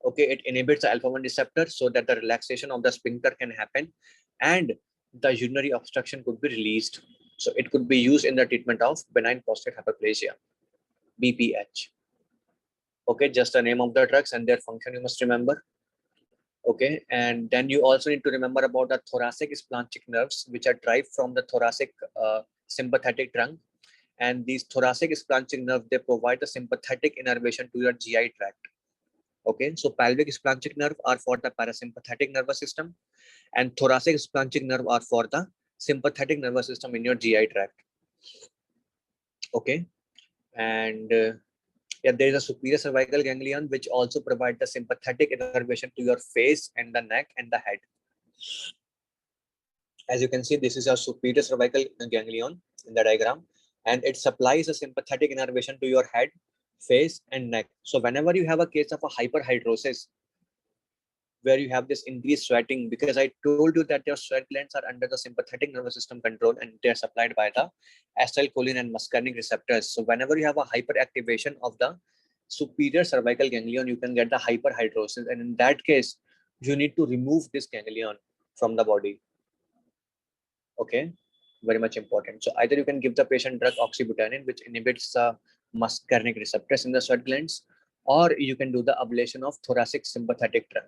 Okay, it inhibits the alpha 1 receptor so that the relaxation of the sphincter can happen and the urinary obstruction could be released. So it could be used in the treatment of benign prostate hyperplasia, BPH. Okay, just the name of the drugs and their function you must remember. Okay, and then you also need to remember about the thoracic splanchnic nerves, which are derived from the thoracic sympathetic trunk, And these thoracic splanchnic nerve, they provide the sympathetic innervation to your GI tract. Okay, so pelvic splanchnic nerve are for the parasympathetic nervous system, and thoracic splanchnic nerve are for the sympathetic nervous system in your GI tract. Okay, and yeah, there is a superior cervical ganglion which also provide the sympathetic innervation to your face and the neck and the head. As you can see, this is a superior cervical ganglion in the diagram, and it supplies a sympathetic innervation to your head, face, and neck. So whenever you have a case of a hyperhidrosis, where you have this increased sweating, because I told you that your sweat glands are under the sympathetic nervous system control and they are supplied by the acetylcholine and muscarinic receptors. So whenever you have a hyperactivation of the superior cervical ganglion, you can get the hyperhidrosis, and in that case, you need to remove this ganglion from the body. Okay, very much important. So either you can give the patient drug oxybutynin, which inhibits the muscarinic receptors in the sweat glands, or you can do the ablation of thoracic sympathetic trunk,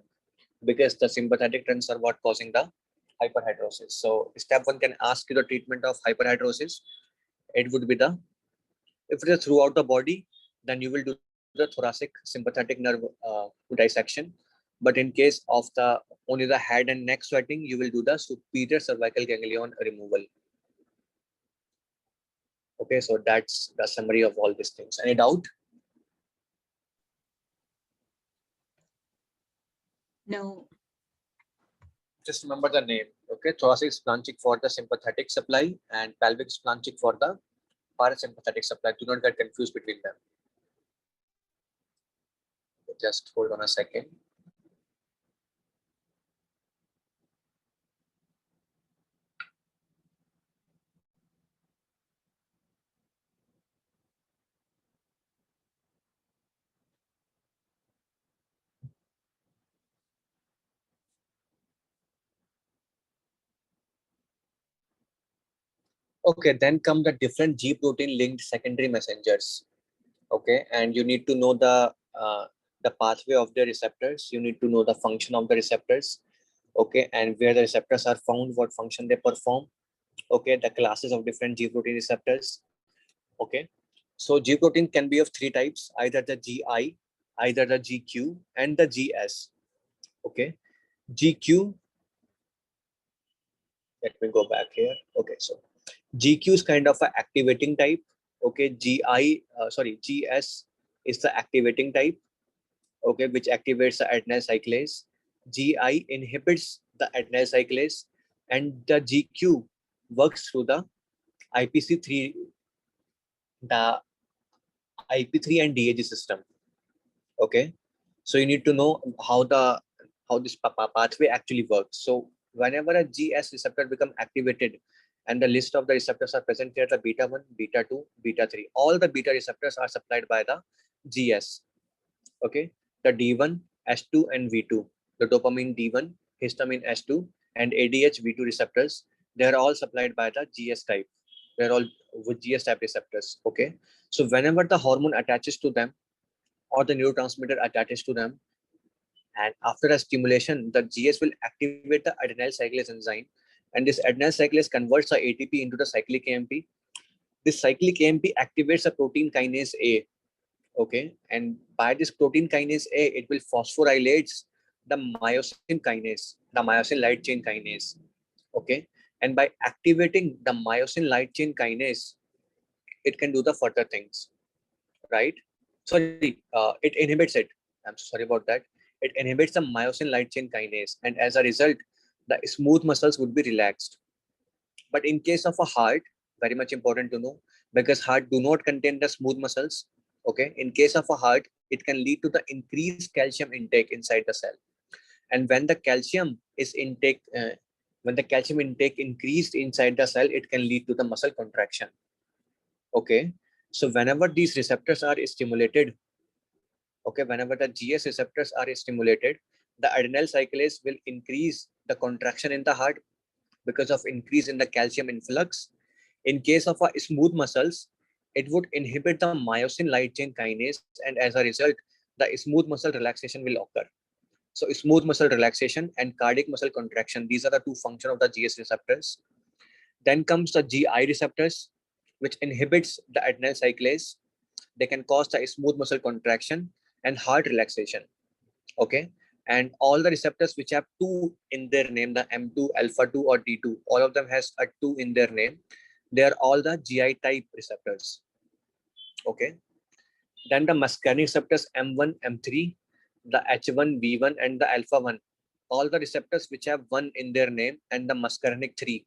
because the sympathetic trunks are what causing the hyperhidrosis. So step 1 can ask you the treatment of hyperhidrosis. It would be the, if it is throughout the body, then you will do the thoracic sympathetic nerve dissection. But in case of the only the head and neck sweating, you will do the superior cervical ganglion removal. Okay, so that's the summary of all these things. Any doubt? No. Just remember the name. Okay, thoracic splanchnic for the sympathetic supply and pelvic splanchnic for the parasympathetic supply. Do not get confused between them. Just hold on a second. Okay, then come the different G protein linked secondary messengers. Okay, and you need to know the pathway of the receptors. You need to know the function of the receptors. Okay, and where the receptors are found, what function they perform. Okay, the classes of different G protein receptors. Okay, so G protein can be of 3 types, either the GI, either the GQ, and the GS. Okay, GQ, let me go back here. Okay, so GQ is kind of an activating type. Okay, GS is the activating type. Okay, which activates the adenyl cyclase. GI inhibits the adenyl cyclase, and the GQ works through the IPC3, the IP3 and DAG system. Okay, so you need to know how this pathway actually works. So whenever a GS receptor become activated, and the list of the receptors are present here, the beta 1, beta 2, beta 3, all the beta receptors are supplied by the GS. Okay, the D1, S2, and V2, the dopamine D1, histamine S2, and ADH V2 receptors, they are all supplied by the GS type. They're all with GS type receptors. Okay, so whenever the hormone attaches to them, or the neurotransmitter attaches to them, and after a stimulation, the GS will activate the adenyl cyclase enzyme, and this adenyl cyclase converts the ATP into the cyclic AMP. This cyclic AMP activates a protein kinase A. Okay, and by this protein kinase A, it will phosphorylates the myosin kinase, the myosin light chain kinase. Okay, and by activating the myosin light chain kinase, it can do the further things, right? Sorry, it inhibits it. I'm sorry about that. It inhibits the myosin light chain kinase, and as a result, the smooth muscles would be relaxed. But in case of a heart, very much important to know, because heart do not contain the smooth muscles. Okay, in case of a heart, it can lead to the increased calcium intake inside the cell, and when the calcium intake increased inside the cell, it can lead to the muscle contraction. Okay, so whenever these receptors are stimulated, okay, whenever the GS receptors are stimulated, the adenyl cyclase will increase the contraction in the heart because of increase in the calcium influx. In case of a smooth muscles, it would inhibit the myosin light chain kinase, and as a result, the smooth muscle relaxation will occur. So smooth muscle relaxation and cardiac muscle contraction, these are the 2 functions of the GS receptors. Then comes the GI receptors. which inhibits the adenyl cyclase. They can cause the smooth muscle contraction and heart relaxation. Okay. And all the receptors which have 2 in their name, the M2, alpha 2 or D2, all of them has a 2 in their name. They are all the GI type receptors. Okay. Then the muscarinic receptors M1, M3, the H1, V1 and the alpha 1. All the receptors which have 1 in their name and the muscarinic 3,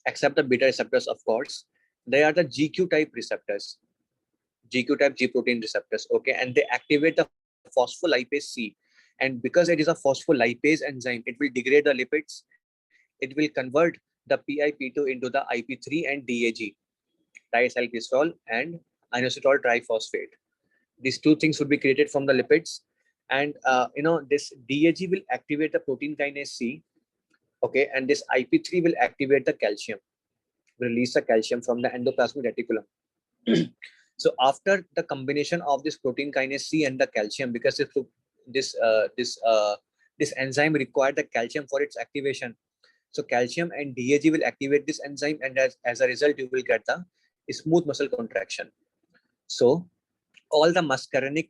except the beta receptors, of course. They are the GQ type receptors. GQ type G protein receptors. Okay. And they activate the phospholipase C. And because it is a phospholipase enzyme, it will degrade the lipids. It will convert the PIP2 into the IP3 and DAG, diacylglycerol and inositol triphosphate. These 2 things would be created from the lipids. And this DAG will activate the protein kinase C. Okay. And this IP3 will activate the calcium, release the calcium from the endoplasmic reticulum. So after the combination of this protein kinase C and the calcium, because this enzyme required the calcium for its activation. So calcium and DAG will activate this enzyme, and as a result, you will get the smooth muscle contraction. So all the muscarinic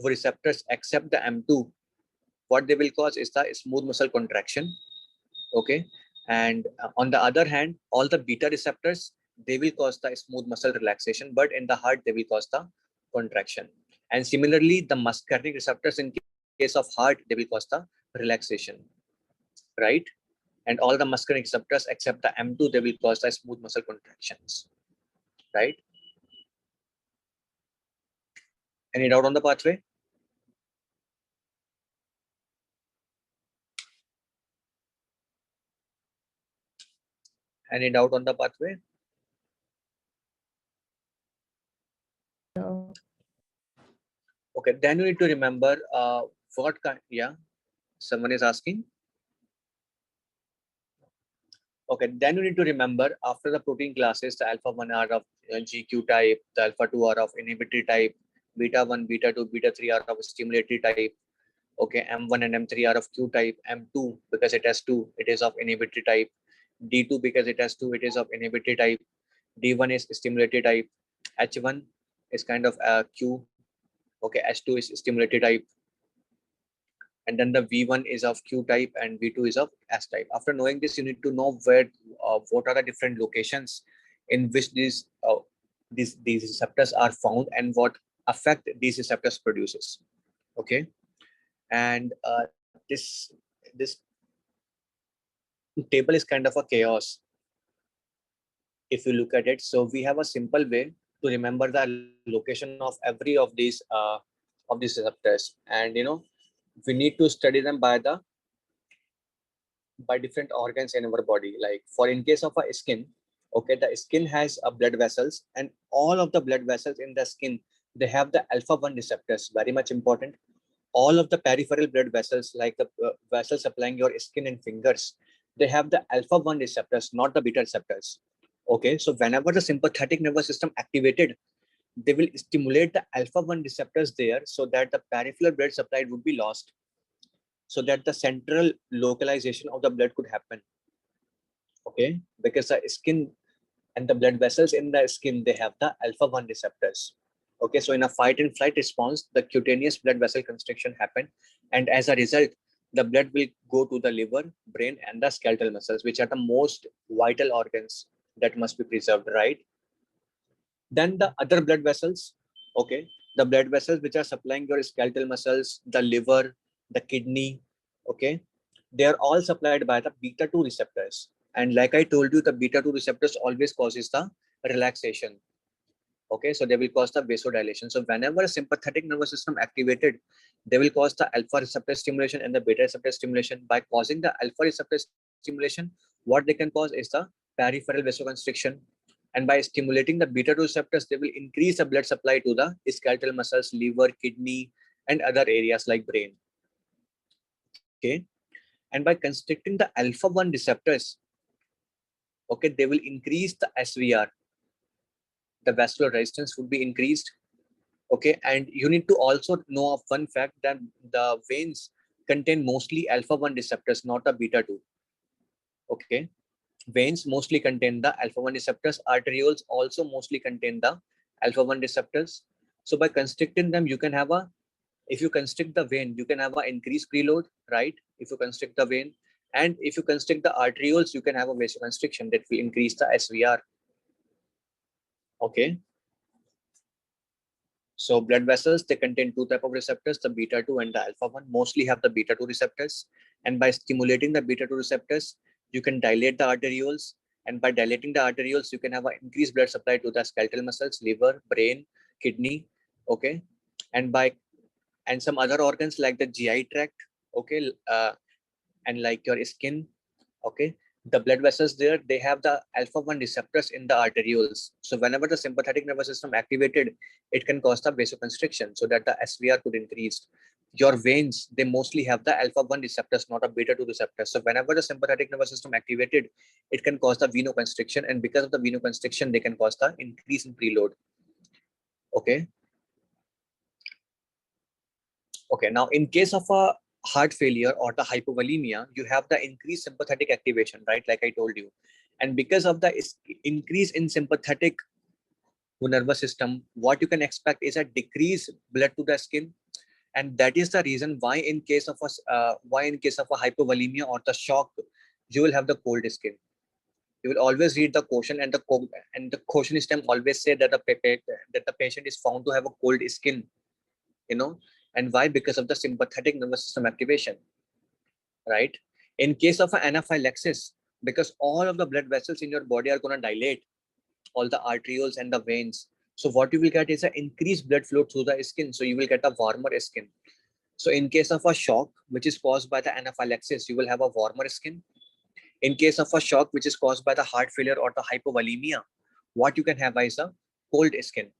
receptors except the M2, what they will cause is the smooth muscle contraction. Okay. And on the other hand, all the beta receptors, they will cause the smooth muscle relaxation, but in the heart, they will cause the contraction. And similarly, the muscarinic receptors in case of heart, they will cause the relaxation, right? And all the muscarinic receptors except the M2, they will cause the smooth muscle contractions, right? Any doubt on the pathway? Any doubt on the pathway? No. Okay, then you need to remember what kind, yeah, someone is asking. Okay, then you need to remember after the protein classes, the alpha 1 are of GQ type, the alpha 2 are of inhibitory type, beta 1, beta 2, beta 3 are of stimulatory type. Okay, M1 and M3 are of Q type, M2 because it has 2, it is of inhibitory type, D2 because it has 2, it is of inhibitory type, D1 is stimulatory type, H1 is kind of Q, okay, H2 is stimulatory type, and then the V1 is of Q type and V2 is of S type. After knowing this, you need to know where what are the different locations in which these receptors are found and what effect these receptors produces. Okay, and this table is kind of a chaos if you look at it. So we have a simple way to remember the location of every of these receptors, and we need to study them by different organs in our body. Like for in case of a skin, okay, the skin has a blood vessels, and all of the blood vessels in the skin, they have the alpha 1 receptors, very much important. All of the peripheral blood vessels, like the vessels supplying your skin and fingers, they have the alpha 1 receptors, not the beta receptors. Okay, so whenever the sympathetic nervous system activated, they will stimulate the alpha 1 receptors there, so that the peripheral blood supply would be lost, so that the central localization of the blood could happen. Okay, because the skin and the blood vessels in the skin, they have the alpha 1 receptors. Okay, so in a fight and flight response, the cutaneous blood vessel constriction happened, and as a result, the blood will go to the liver, brain, and the skeletal muscles, which are the most vital organs that must be preserved, right? Then the other blood vessels, okay, the blood vessels which are supplying your skeletal muscles, the liver, the kidney, okay, they are all supplied by the beta 2 receptors. And like I told you, the beta 2 receptors always causes the relaxation. Okay, so they will cause the vasodilation. So whenever a sympathetic nervous system activated, they will cause the alpha receptor stimulation and the beta receptor stimulation. By causing the alpha receptor stimulation, what they can cause is the peripheral vasoconstriction. And by stimulating the beta 2 receptors, they will increase the blood supply to the skeletal muscles, liver, kidney, and other areas like brain. Okay, and by constricting the alpha 1 receptors, okay, they will increase the SVR. The vascular resistance would be increased. Okay, and you need to also know of one fact that the veins contain mostly alpha 1 receptors, not a beta 2. Okay, Veins mostly contain the alpha-1 receptors. Arterioles also mostly contain the alpha-1 receptors. So by constricting them, you can have a, if you constrict the vein, you can have an increased preload, right? If you constrict the vein, and if you constrict the arterioles, you can have a vasoconstriction that will increase the SVR. Okay. So blood vessels, they contain two type of receptors, the beta 2 and the alpha 1, mostly have the beta 2 receptors. And by stimulating the beta 2 receptors, you can dilate the arterioles. And by dilating the arterioles, you can have an increased blood supply to the skeletal muscles, liver, brain, kidney. Okay. And some other organs like the GI tract. Okay. And like your skin. Okay. The blood vessels there, they have the alpha-1 receptors in the arterioles. So whenever the sympathetic nervous system activated, it can cause the vasoconstriction so that the SVR could increase. Your veins, they mostly have the alpha-1 receptors, not a beta-2 receptor. So whenever the sympathetic nervous system activated, it can cause the venoconstriction. And because of the venoconstriction, they can cause the increase in preload. Okay. Okay, now in case of a heart failure or the hypovolemia, you have the increased sympathetic activation, right? Like I told you. And because of the increase in sympathetic nervous system, what you can expect is a decreased blood to the skin. And that is the reason why in case of a hypovolemia or the shock, you will have the cold skin. You will always read the caution, and the caution stem always say that the patient is found to have a cold skin, you know. And why? Because of the sympathetic nervous system activation, right? In case of an anaphylaxis, because all of the blood vessels in your body are going to dilate, all the arterioles and the veins. So what you will get is an increased blood flow through the skin. So you will get a warmer skin. So in case of a shock, which is caused by the anaphylaxis, you will have a warmer skin. In case of a shock, which is caused by the heart failure or the hypovolemia, what you can have is a cold skin.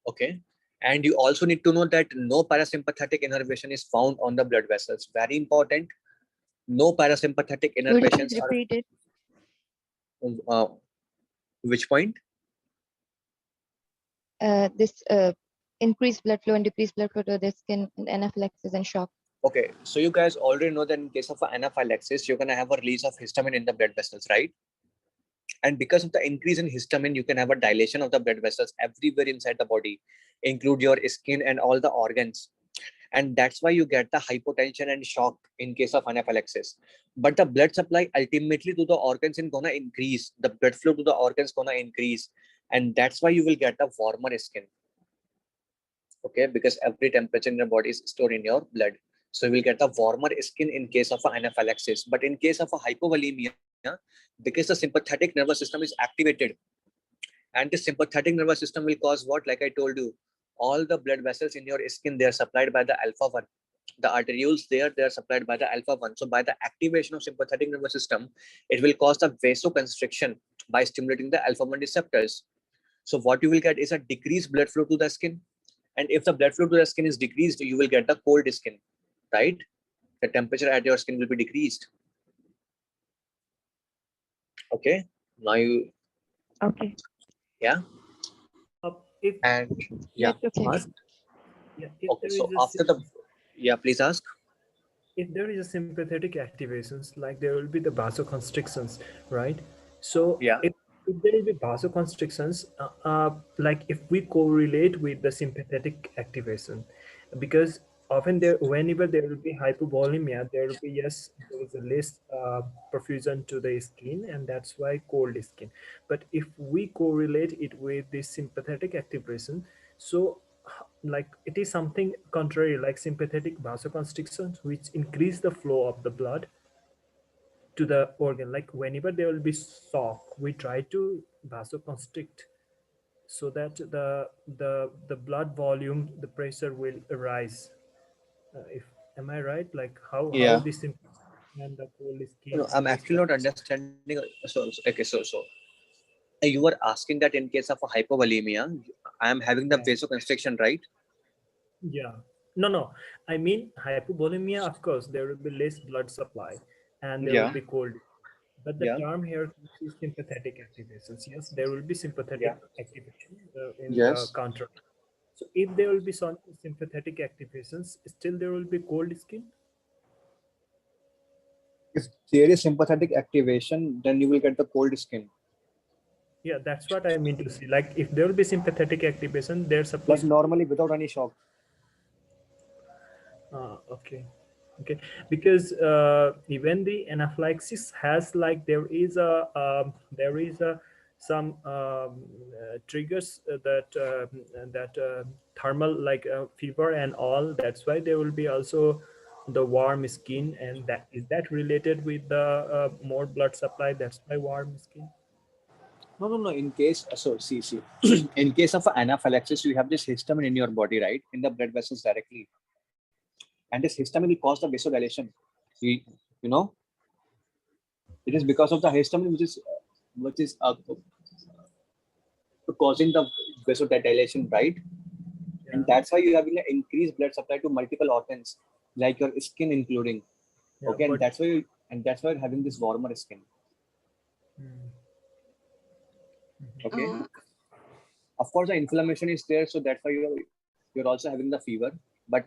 Okay. And you also need to know that no parasympathetic innervation is found on the blood vessels. Very important. No parasympathetic Could you innervations please repeat it? are. Which point? This increased blood flow and decreased blood flow to the skin, and anaphylaxis and shock. Okay, so you guys already know that in case of anaphylaxis, you're going to have a release of histamine in the blood vessels, right? And because of the increase in histamine, you can have a dilation of the blood vessels everywhere inside the body, include your skin and all the organs. And that's why you get the hypotension and shock in case of anaphylaxis. But the blood supply ultimately to the organs is gonna increase. The blood flow to the organs gonna increase. And that's why you will get a warmer skin. Okay, because every temperature in your body is stored in your blood. So you will get a warmer skin in case of anaphylaxis. But in case of a hypovolemia, because the sympathetic nervous system is activated, and the sympathetic nervous system will cause what? Like I told you, all the blood vessels in your skin, they are supplied by the alpha 1. The arterioles there, they are supplied by the alpha 1. So by the activation of sympathetic nervous system, it will cause the vasoconstriction by stimulating the alpha 1 receptors. So what you will get is a decreased blood flow to the skin. And if the blood flow to the skin is decreased, you will get the cold skin, right? The temperature at your skin will be decreased. Okay, now you, Okay. yeah. If And yeah, Okay. ask. yeah, if Okay, there so is a after the, yeah, please ask. if there is a sympathetic activations, like there will be the vasoconstrictions, right? So Yeah. if there will be vasoconstrictions, like if we correlate with the sympathetic activation, because often there, whenever there will be hypovolemia, there will be, yes, there is a less perfusion to the skin, and that's why cold skin. But if we correlate it with the sympathetic activation, so like it is something contrary, like sympathetic vasoconstrictions, which increase the flow of the blood to the organ. Like whenever there will be shock, we try to vasoconstrict so that the blood volume, the pressure will rise. If am I right? Like how Yeah. this and the cold No, skin I'm increase actually the. not understanding. Okay, so you were asking that in case of a hypovolemia, I am having the Yeah. vasoconstriction, right? Yeah. No. I mean, hypovolemia, of course, there will be less blood supply and there will Yeah. be cold. But the Yeah. term here is sympathetic activations. Yes, there will be sympathetic Yeah. activation in the Yes. counter. So if there will be some sympathetic activations, still there will be cold skin. If there is sympathetic activation, then you will get the cold skin. Yeah, that's what I mean to see. Like if there will be sympathetic activation, they're Like supposed. normally without any shock. Okay. Okay, because even the anaphylaxis has like there is a some triggers that thermal like fever and all. That's why there will be also the warm skin, and that is that related with the more blood supply. That's why warm skin. No. In case, see, in case of anaphylaxis, you have this histamine in your body, right? In the blood vessels directly. And this histamine will cause the vasodilation. You know, it is because of the histamine which is causing the vasodilation, right? Yeah. And that's why you have an increased blood supply to multiple organs, like your skin including. Yeah, Okay, but and that's why you're having this warmer skin. Okay. Of course, the inflammation is there, so that's why you're also having the fever. But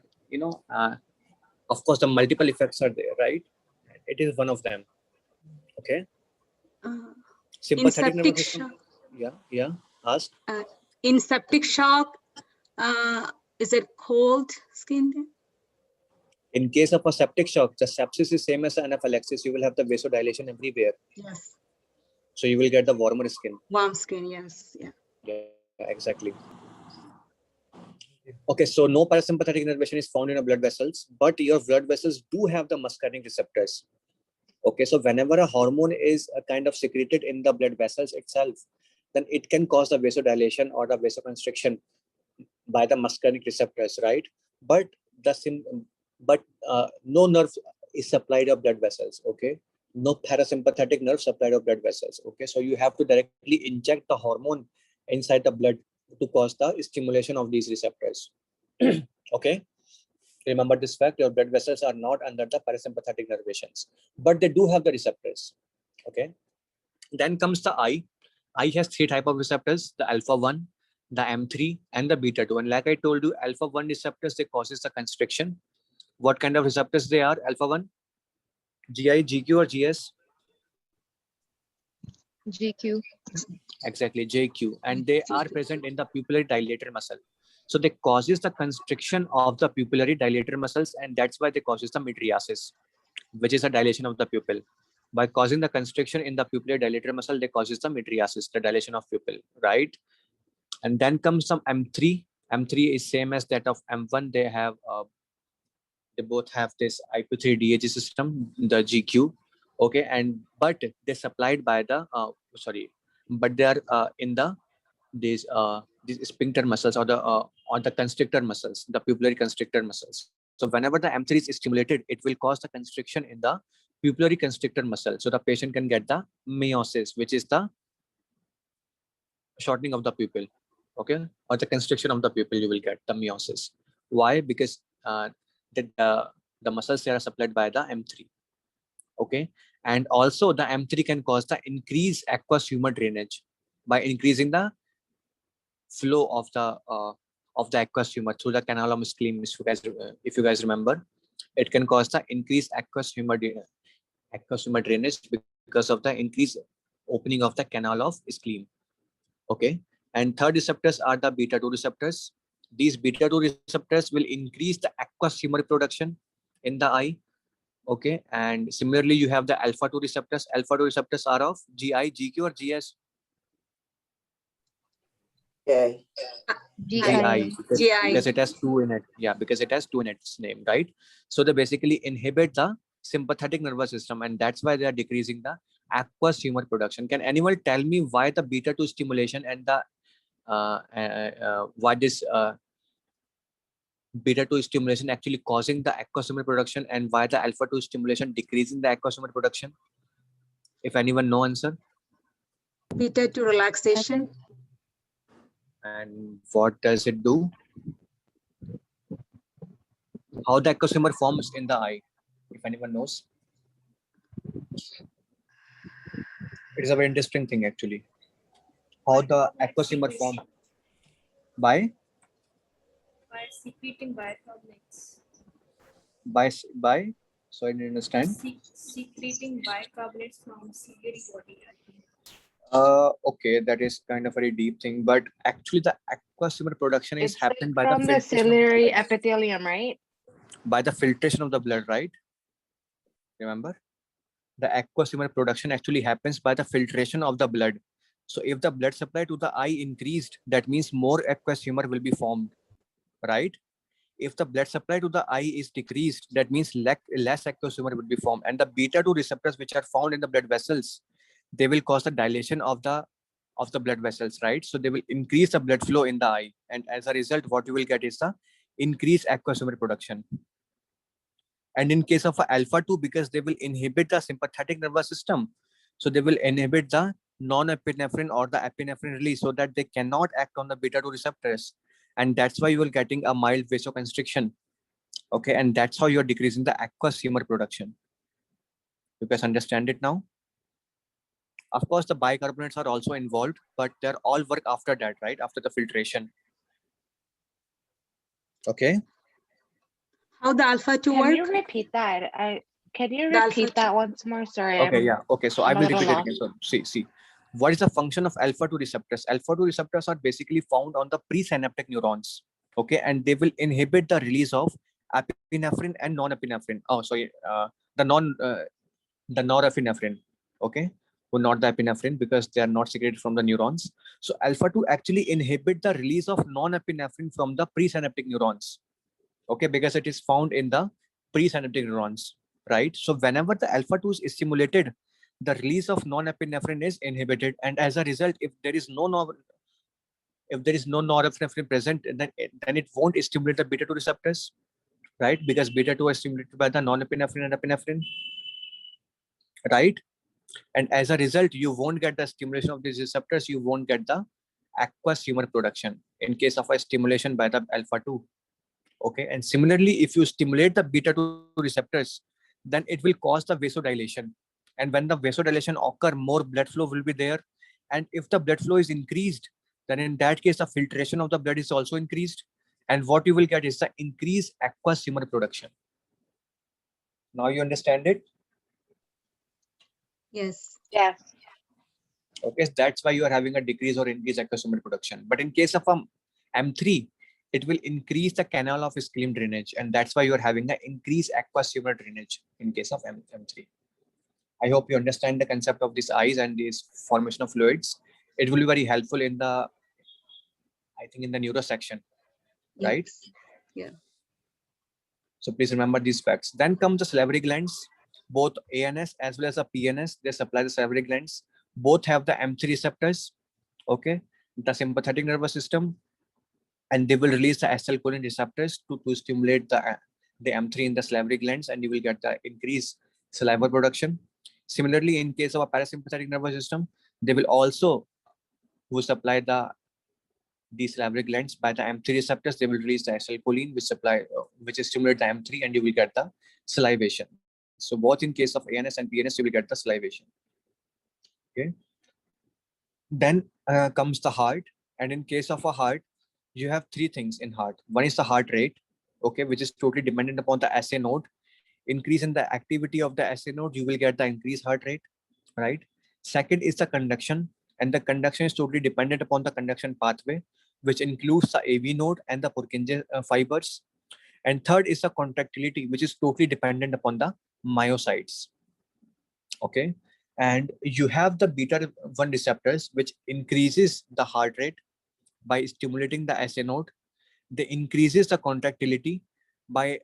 of course, the multiple effects are there, right? It is one of them. Okay. In Sympathetic septic nervous system. shock, Yeah. Ask. in septic shock, is it cold skin? In case of a septic shock, the sepsis is same as anaphylaxis. You will have the vasodilation everywhere. Yes. So you will get the warmer skin. Warm skin, yes. Yeah, exactly. Okay, so no parasympathetic innervation is found in your blood vessels, but your blood vessels do have the muscarinic receptors. Okay, so whenever a hormone is kind of secreted in the blood vessels itself, then it can cause the vasodilation or the vasoconstriction by the muscarinic receptors, right? But no nerve is supplied of blood vessels. Okay, no parasympathetic nerve supplied of blood vessels. Okay, so you have to directly inject the hormone inside the blood to cause the stimulation of these receptors. Okay, remember this fact: your blood vessels are not under the parasympathetic nervations, but they do have the receptors. Okay, then comes the eye. Eye has three type of receptors: the alpha 1, the M3, and the beta 2. And like I told you, alpha 1 receptors, they causes the constriction. What kind of receptors they are? Alpha 1, GI, GQ, or GS? GQ. Exactly, JQ. And they are present in the pupillary dilator muscle. So they causes the constriction of the pupillary dilator muscles, and that's why they causes the mydriasis, which is a dilation of the pupil. By causing the constriction in the pupillary dilator muscle, they causes the mydriasis, the dilation of pupil, right? And then comes some M3. M3 is same as that of M1. They both have this IP3DAG system, the GQ. Okay, but they're supplied by the but they are in these sphincter muscles or the constrictor muscles, the pupillary constrictor muscles. So whenever the M3 is stimulated, it will cause the constriction in the pupillary constrictor muscle. So the patient can get the meiosis, which is the shortening of the pupil. Okay, or the constriction of the pupil, you will get the meiosis. Why? Because the muscles are supplied by the M3. Okay, and also the M3 can cause the increased aqueous humor drainage by increasing the flow of the aqueous humor through the canalum scleme. If you guys remember, it can cause the increased aqueous humor drainage because of the increased opening of the canal of scleme. Okay, and third receptors are the beta 2 receptors. These beta 2 receptors will increase the aqueous humor production in the eye. Okay, and similarly you have the alpha 2 receptors. Alpha 2 receptors are of GI, GQ, or GS? GI. Because it has 2 in it. Yeah, because it has 2 in its name, right? So they basically inhibit the sympathetic nervous system, and that's why they are decreasing the aqueous humor production. Can anyone tell me why the beta 2 stimulation and the why this beta 2 stimulation actually causing the aqueous humor production, and why the alpha 2 stimulation decreasing the aqueous humor production? If anyone know answer. Beta 2 relaxation. And what does it do? How the aqueous humor forms in the eye, if anyone knows. It is a very interesting thing actually. How the aqueous humor form by secreting biocarbonate. by So I didn't understand. Secreting bicarbonates from ciliary body, I think. Okay, that is kind of very deep thing, but actually the aqueous production is It's like happened by the from the filtration of the ciliary blood. epithelium, right? By the filtration of the blood, right? Remember, the aqueous production actually happens by the filtration of the blood. So if the blood supply to the eye increased, that means more aqueous humor will be formed, right? If the blood supply to the eye is decreased, that means less aqueous humor will be formed. And the beta 2 receptors which are found in the blood vessels, they will cause the dilation of the blood vessels, right? So they will increase the blood flow in the eye, and as a result, what you will get is the increased aqueous humor production. And in case of alpha 2, because they will inhibit the sympathetic nervous system, so they will inhibit the non-epinephrine or the epinephrine release, so that they cannot act on the beta 2 receptors, and that's why you will getting a mild vasoconstriction. Okay, and that's how you're decreasing the aqueous humor production. You guys understand it now? Of course, the bicarbonates are also involved, but they're all work after that, right? After the filtration. Okay. How the alpha 2 Can you work? repeat that? Can you The alpha repeat that once more? Sorry, Okay, yeah. Okay, so I I'm a will little repeat it lost. again. So see. What is the function of alpha 2 receptors? Alpha 2 receptors are basically found on the presynaptic neurons. Okay, and they will inhibit the release of epinephrine and non-epinephrine. Oh, sorry, the norepinephrine. Okay, well, not the epinephrine, because they are not secreted from the neurons. So alpha 2 actually inhibit the release of non-epinephrine from the presynaptic neurons. Okay, because it is found in the presynaptic neurons, right? So whenever the alpha 2 is stimulated, the release of non-epinephrine is inhibited, and as a result, if there is no norepinephrine present, then it won't stimulate the beta 2 receptors, right? Because beta 2 is stimulated by the non-epinephrine and epinephrine, right? And as a result, you won't get the stimulation of these receptors. You won't get the aqueous humor production in case of a stimulation by the alpha 2. Okay, and similarly, if you stimulate the beta 2 receptors, then it will cause the vasodilation. And when the vasodilation occur, more blood flow will be there. And if the blood flow is increased, then in that case, the filtration of the blood is also increased. And what you will get is the increased aqueous humor production. Now you understand it? Yes. Yes. Okay, so that's why you are having a decrease or increase aqueous humor production. But in case of M3, it will increase the canal of ischemic drainage, and that's why you are having an increased aqueous humor drainage in case of M3. I hope you understand the concept of these eyes and this formation of fluids. It will be very helpful in the, I think, in the neuro section, right? Yes. Yeah. So please remember these facts. Then comes the salivary glands. Both ANS as well as the PNS, they supply the salivary glands. Both have the M3 receptors, okay, the sympathetic nervous system, and they will release the acetylcholine receptors to stimulate the M3 in the salivary glands, and you will get the increased saliva production. Similarly, in case of a parasympathetic nervous system, they will also who supply the salivary glands by the M3 receptors. They will release the acetylcholine, which stimulate the M3, and you will get the salivation. So both in case of ANS and PNS, you will get the salivation. Okay. Then comes the heart, and in case of a heart, you have three things in heart. One is the heart rate, okay, which is totally dependent upon the SA node. Increase in the activity of the SA node, you will get the increased heart rate, right? Second is the conduction, and the conduction is totally dependent upon the conduction pathway, which includes the AV node and the Purkinje fibers. And third is the contractility, which is totally dependent upon the myocytes. Okay, and you have the beta 1 receptors, which increases the heart rate by stimulating the SA node. They increases the contractility by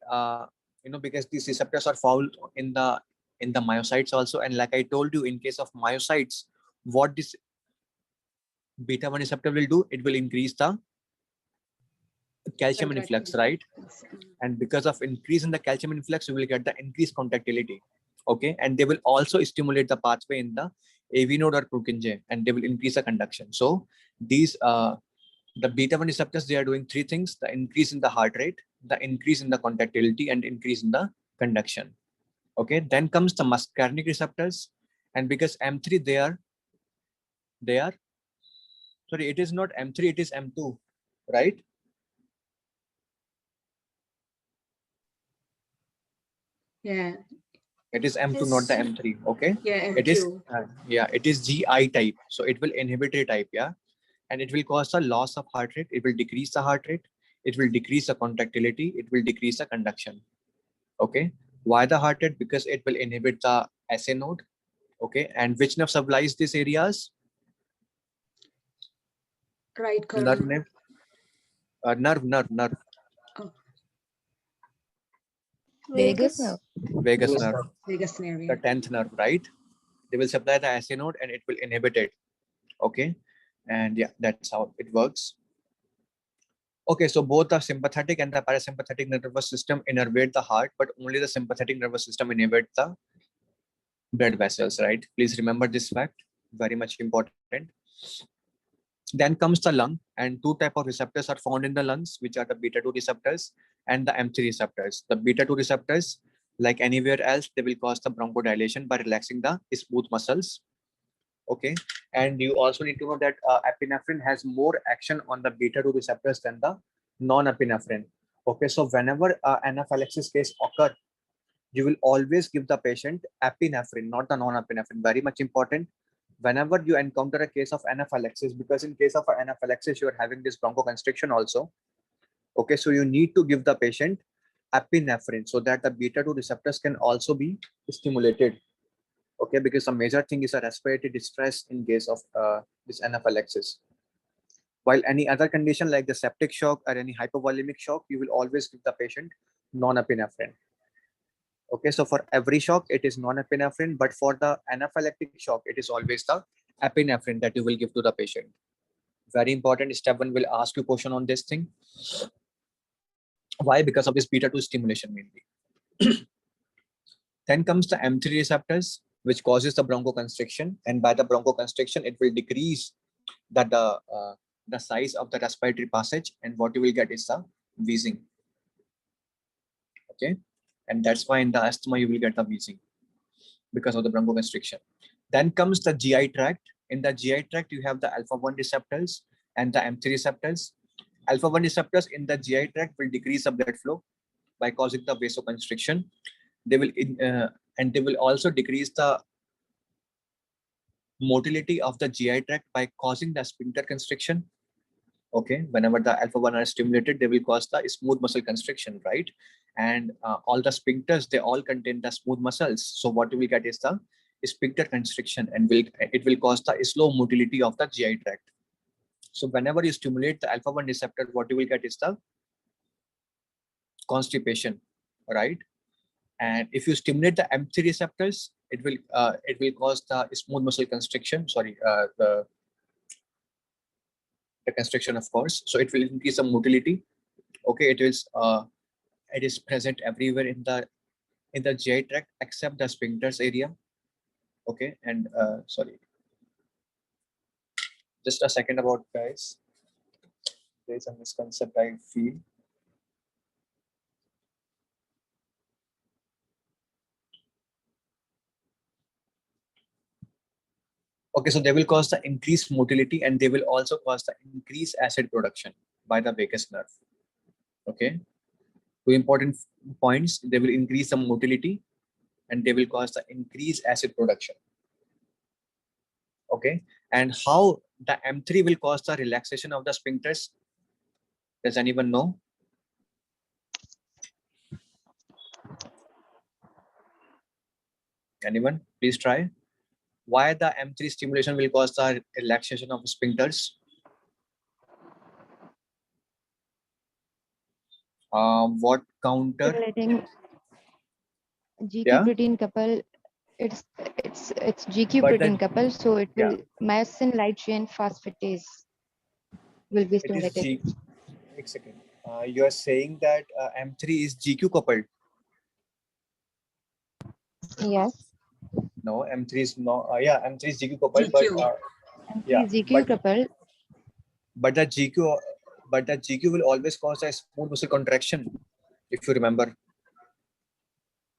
because these receptors are found in the myocytes also. And like I told you, in case of myocytes, what this beta 1 receptor will do, it will increase the calcium influx, right? And because of increase in the calcium influx, you will get the increased contractility. Okay, and they will also stimulate the pathway in the AV node or Purkinje, and they will increase the conduction. So these the beta 1 receptors, they are doing three things: the increase in the heart rate, the increase in the contractility, and increase in the conduction. Okay, then comes the muscarinic receptors, and because M3 they are sorry, it is not M3, it is M2, right? Yeah. It is M2, not the M3. Okay. Yeah, It is M2. yeah, it is GI type. So it will inhibitory type, yeah. And it will cause a loss of heart rate. It will decrease the heart rate. It will decrease the contractility. It will decrease the conduction. Okay. Why the heart rate? Because it will inhibit the SA node. Okay. And which nerve supplies these areas? Right Nerve, column. nerve. Oh, Vagus nerve. Vagus nerve. vagus nerve. The 10th nerve, right? They will supply the SA node and it will inhibit it. Okay. And yeah, that's how it works. Okay, so both the sympathetic and the parasympathetic nervous system innervate the heart, but only the sympathetic nervous system innervates the blood vessels, right? Please remember this fact, very much important. Then comes the lung, and two types of receptors are found in the lungs, which are the beta-2 receptors and the M3 receptors. The beta-2 receptors, like anywhere else, they will cause the bronchodilation by relaxing the smooth muscles. Okay, and you also need to know that epinephrine has more action on the beta-2 receptors than the non-epinephrine. Okay, so whenever anaphylaxis case occur, you will always give the patient epinephrine, not the non-epinephrine. Very much important. Whenever you encounter a case of anaphylaxis, because in case of anaphylaxis, you are having this bronchoconstriction also. Okay, so you need to give the patient epinephrine so that the beta-2 receptors can also be stimulated. Okay, because a major thing is a respiratory distress in case of this anaphylaxis. While any other condition like the septic shock or any hypovolemic shock, you will always give the patient non-epinephrine. Okay, so for every shock, it is non-epinephrine, but for the anaphylactic shock, it is always the epinephrine that you will give to the patient. Very important. Step 1 will ask you question on this thing. Why? Because of this beta-2 stimulation mainly. Then comes the M3 receptors, which causes the bronchoconstriction, and by the bronchoconstriction, it will decrease the size of the respiratory passage, and what you will get is the wheezing. Okay, and that's why in the asthma you will get the wheezing because of the bronchoconstriction. Then comes the GI tract. In the GI tract, you have the alpha-1 receptors and the M3 receptors. Alpha-1 receptors in the GI tract will decrease the blood flow by causing the vasoconstriction. They will and they will also decrease the motility of the GI tract by causing the sphincter constriction. Okay, whenever the alpha-1 are stimulated, they will cause the smooth muscle constriction, right? And all the sphincters, they all contain the smooth muscles. So what you will get is the sphincter constriction, and it will cause the slow motility of the GI tract. So whenever you stimulate the alpha-1 receptor, what you will get is the constipation, right? And if you stimulate the M3 receptors, it will cause the smooth muscle constriction. Sorry, the constriction, of course. So it will increase the motility. Okay, it is present everywhere in the GI tract except the sphincters area. Okay, and sorry, just a second about guys. There is a misconception I feel. Okay, so they will cause the increased motility, and they will also cause the increased acid production by the vagus nerve. Okay, two important points. They will increase the motility, and they will cause the increased acid production. Okay, and how the M3 will cause the relaxation of the sphincters? Does anyone know? Anyone? Please try. Why the M3 stimulation will cause the relaxation of sphincters? What counter? Stimulating GQ Yeah, protein couple. It's GQ but protein then couple, so it yeah, will myosin light chain phosphatase will be it is stimulated. G. One second. You are saying that M3 is GQ coupled. Yes. No, M3 is no. Yeah, M3 is GQ coupled, but GQ. And yeah, GQ couple. but the GQ will always cause a smooth muscle contraction, if you remember.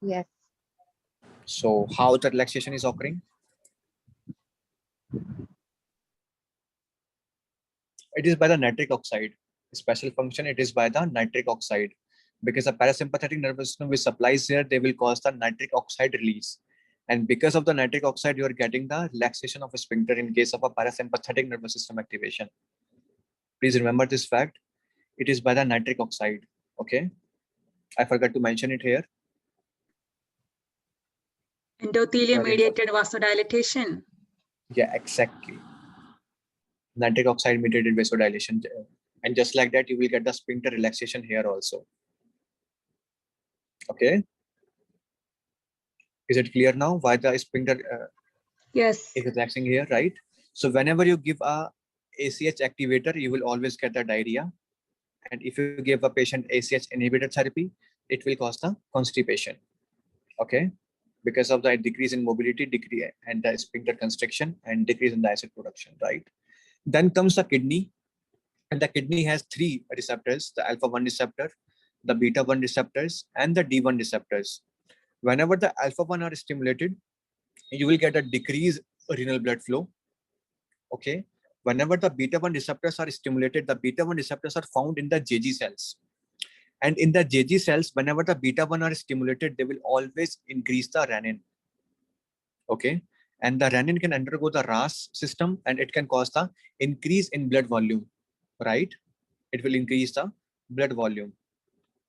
Yes. So how the relaxation is occurring? It is by the nitric oxide. Special function, it is by the nitric oxide. because the parasympathetic nervous system which supplies here, they will cause the nitric oxide release. And because of the nitric oxide, you are getting the relaxation of a sphincter in case of a parasympathetic nervous system activation. Please remember this fact. It is by the nitric oxide. Okay. I forgot to mention it here. Endothelium mediated vasodilation. Yeah, exactly. Nitric oxide mediated vasodilation. And just like that, you will get the sphincter relaxation here also. Okay. Is it clear now why the sphincter Yes. is relaxing here, right? So whenever you give a ACH activator, you will always get the diarrhea. And if you give a patient ACH inhibitor therapy, it will cause the constipation. Okay. Because of the decrease in mobility, decrease and the sphincter constriction and decrease in the acid production, right? Then comes the kidney. And the kidney has 3 receptors, the alpha-1 receptor, the beta-1 receptors, and the D1 receptors. Whenever the alpha-1 are stimulated, you will get a decreased renal blood flow. Okay. Whenever the beta-1 receptors are stimulated, the beta-1 receptors are found in the JG cells. And in the JG cells, whenever the beta-1 are stimulated, they will always increase the renin. Okay. And the renin can undergo the RAS system and it can cause the increase in blood volume, right? It will increase the blood volume.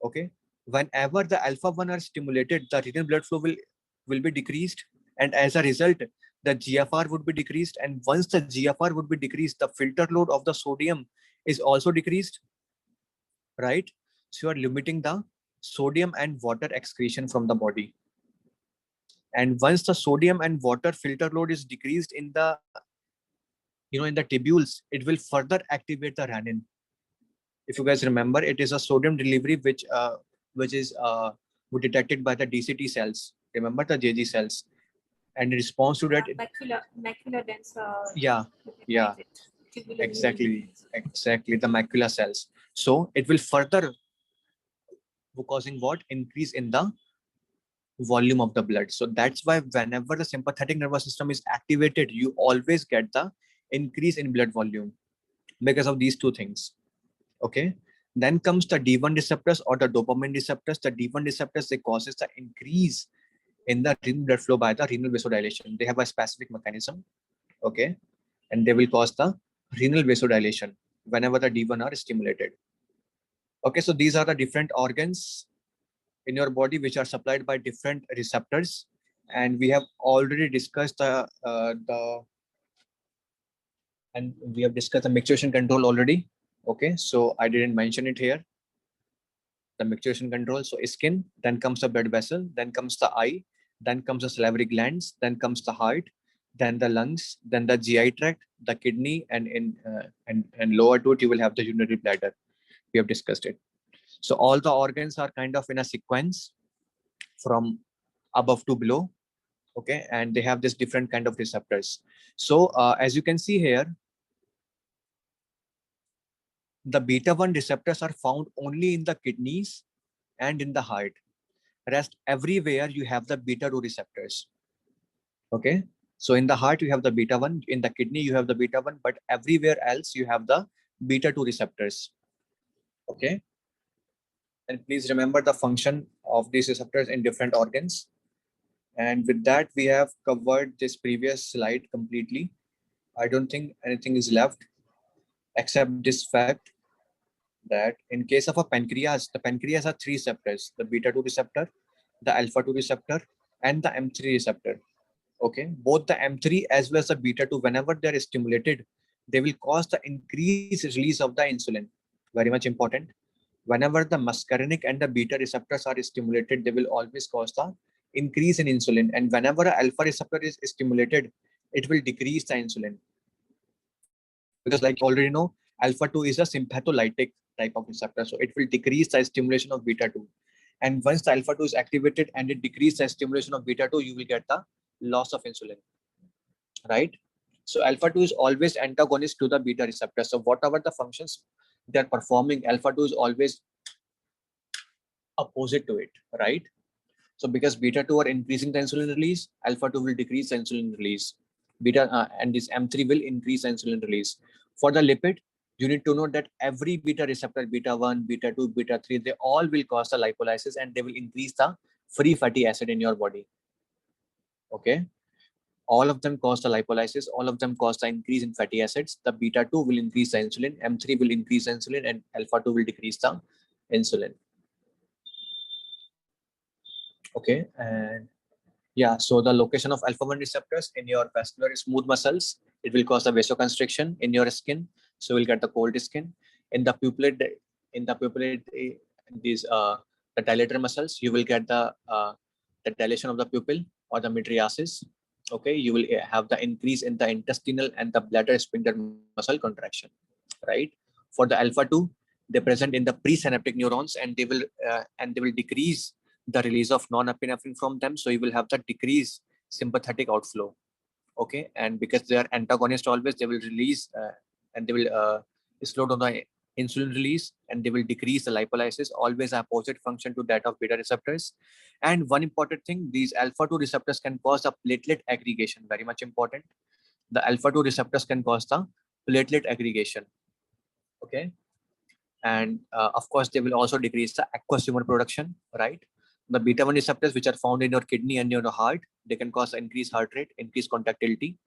Okay. Whenever the alpha-1 are stimulated, the renal blood flow will be decreased. And as a result, the GFR would be decreased. And once the GFR would be decreased, the filter load of the sodium is also decreased, right? So you are limiting the sodium and water excretion from the body. And once the sodium and water filter load is decreased in the, in the tubules, it will further activate the renin. If you guys remember, it is a sodium delivery which is detected by the DCT cells. Remember the JG cells. And in response to that, Macula dense. Yeah, exactly, the macula cells. So it will further causing what? Increase in the volume of the blood. So that's why whenever the sympathetic nervous system is activated, you always get the increase in blood volume because of these 2 things. Okay. Then comes the D1 receptors or the dopamine receptors. The D1 receptors, they causes the increase in the renal blood flow by the renal vasodilation. They have a specific mechanism. Okay. And they will cause the renal vasodilation whenever the D1 are stimulated. Okay. So these are the different organs in your body which are supplied by different receptors. And we have already discussed the micturition control already. Okay. So I didn't mention it here. The micturition control. So skin, then comes the blood vessel, then comes the eye, then comes the salivary glands, then comes the heart, then the lungs, then the GI tract, the kidney, and in and lower to it you will have the urinary bladder. We have discussed it. So all the organs are kind of in a sequence from above to below. Okay, and they have this different kind of receptors. So as you can see here, the beta-1 receptors are found only in the kidneys and in the heart. Rest everywhere you have the beta-2 receptors. Okay, so in the heart you have the beta-1, in the kidney you have the beta-1, but everywhere else you have the beta-2 receptors. Okay, and please remember the function of these receptors in different organs. And with that, we have covered this previous slide completely. I don't think anything is left except this fact that in case of a pancreas, the pancreas has 3 receptors: the beta-2 receptor, the alpha-2 receptor, and the M3 receptor. Okay, both the M3 as well as the beta-2, whenever they are stimulated, they will cause the increased release of the insulin. Very much important. Whenever the muscarinic and the beta receptors are stimulated, they will always cause the increase in insulin. And whenever an alpha receptor is stimulated, it will decrease the insulin. Because like you already know, alpha-2 is a sympatholytic type of receptor. So it will decrease the stimulation of beta-2. And once the alpha-2 is activated and it decreases the stimulation of beta-2, you will get the loss of insulin, right? So alpha-2 is always antagonist to the beta receptor. So whatever the functions they're performing, alpha-2 is always opposite to it, right? So because beta-2 are increasing the insulin release, alpha-2 will decrease the insulin release. And this M3 will increase the insulin release. For the lipid, You need to know that every beta receptor, beta 1, beta 2, beta 3, they all will cause the lipolysis and they will increase the free fatty acid in your body. Okay. All of them cause the lipolysis. All of them cause the increase in fatty acids. The beta 2 will increase the insulin. M3 will increase the insulin and alpha 2 will decrease the insulin. Okay. And yeah, so the location of alpha 1 receptors in your vascular smooth muscles, it will cause a vasoconstriction in your skin. So you'll get the cold skin. In the pupillate, these the dilator muscles, you will get the dilation of the pupil or the mydriasis. Okay, you will have the increase in the intestinal and the bladder sphincter muscle contraction, right? For the alpha 2, they present in the presynaptic neurons and they will decrease the release of non-epinephrine from them. So you will have the decreased sympathetic outflow. Okay, and because they are antagonist always, they will release and they will slow down the insulin release and they will decrease the lipolysis, always opposite function to that of beta receptors. And one important thing, these alpha 2 receptors can cause the platelet aggregation, very much important. The alpha 2 receptors can cause the platelet aggregation. Okay, and of course they will also decrease the aqueous humor production, right? The beta 1 receptors, which are found in your kidney and your heart, they can cause increased heart rate, increased contractility.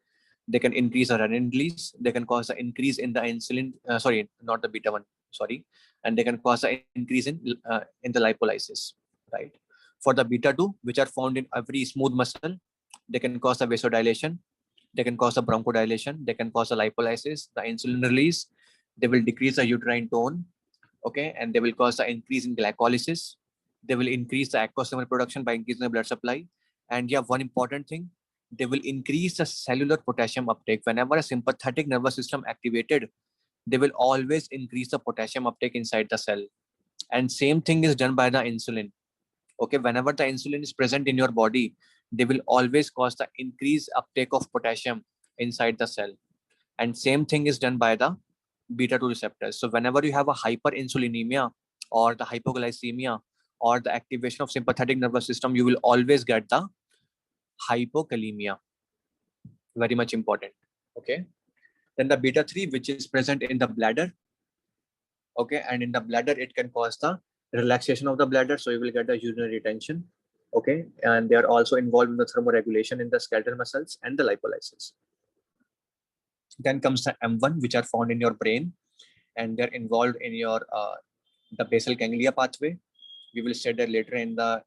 They can increase the renin release. They can cause an increase in the insulin. Sorry, not the beta 1. Sorry, and they can cause an increase in the lipolysis, right? For the beta 2, which are found in every smooth muscle, they can cause a vasodilation. They can cause a bronchodilation. They can cause a lipolysis, the insulin release. They will decrease the uterine tone. Okay, and they will cause an increase in glycolysis. They will increase the aqueous humor production by increasing the blood supply. And yeah, one important thing, they will increase the cellular potassium uptake. Whenever a sympathetic nervous system activated, they will always increase the potassium uptake inside the cell. And same thing is done by the insulin. Okay, whenever the insulin is present in your body, they will always cause the increased uptake of potassium inside the cell. And same thing is done by the beta 2 receptors. So whenever you have a hyperinsulinemia or the hypoglycemia or the activation of sympathetic nervous system, you will always get the hypokalemia. Very much important. Okay, then the beta 3, which is present in the bladder. Okay, and in the bladder it can cause the relaxation of the bladder, so you will get the urinary retention. Okay, and they are also involved in the thermoregulation in the skeletal muscles and the lipolysis. Then comes the M1, which are found in your brain, and they're involved in your the basal ganglia pathway. We will study that later in the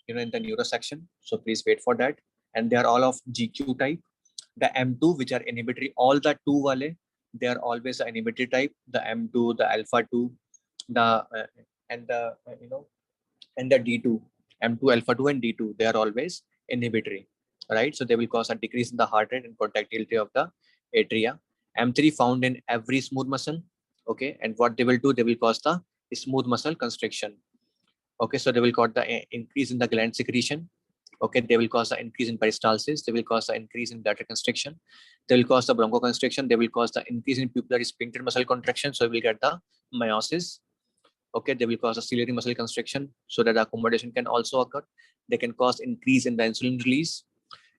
in the neuro section, so please wait for that. And they are all of GQ type. The M2, which are inhibitory, all the 2 wale, they are always the inhibitory type. The M2, the alpha 2, the and the and the D2, M2, alpha 2, and D2, they are always inhibitory, right? So they will cause a decrease in the heart rate and contractility of the atria. M3 found in every smooth muscle. Okay, and what they will do, they will cause the smooth muscle constriction. Okay, so they will cause the increase in the gland secretion. Okay, they will cause the increase in peristalsis. They will cause the increase in bladder constriction. They will cause the bronchoconstriction. They will cause the increase in pupillary sphincter muscle contraction. So we will get the meiosis. Okay, they will cause a ciliary muscle constriction so that accommodation can also occur. They can cause increase in the insulin release,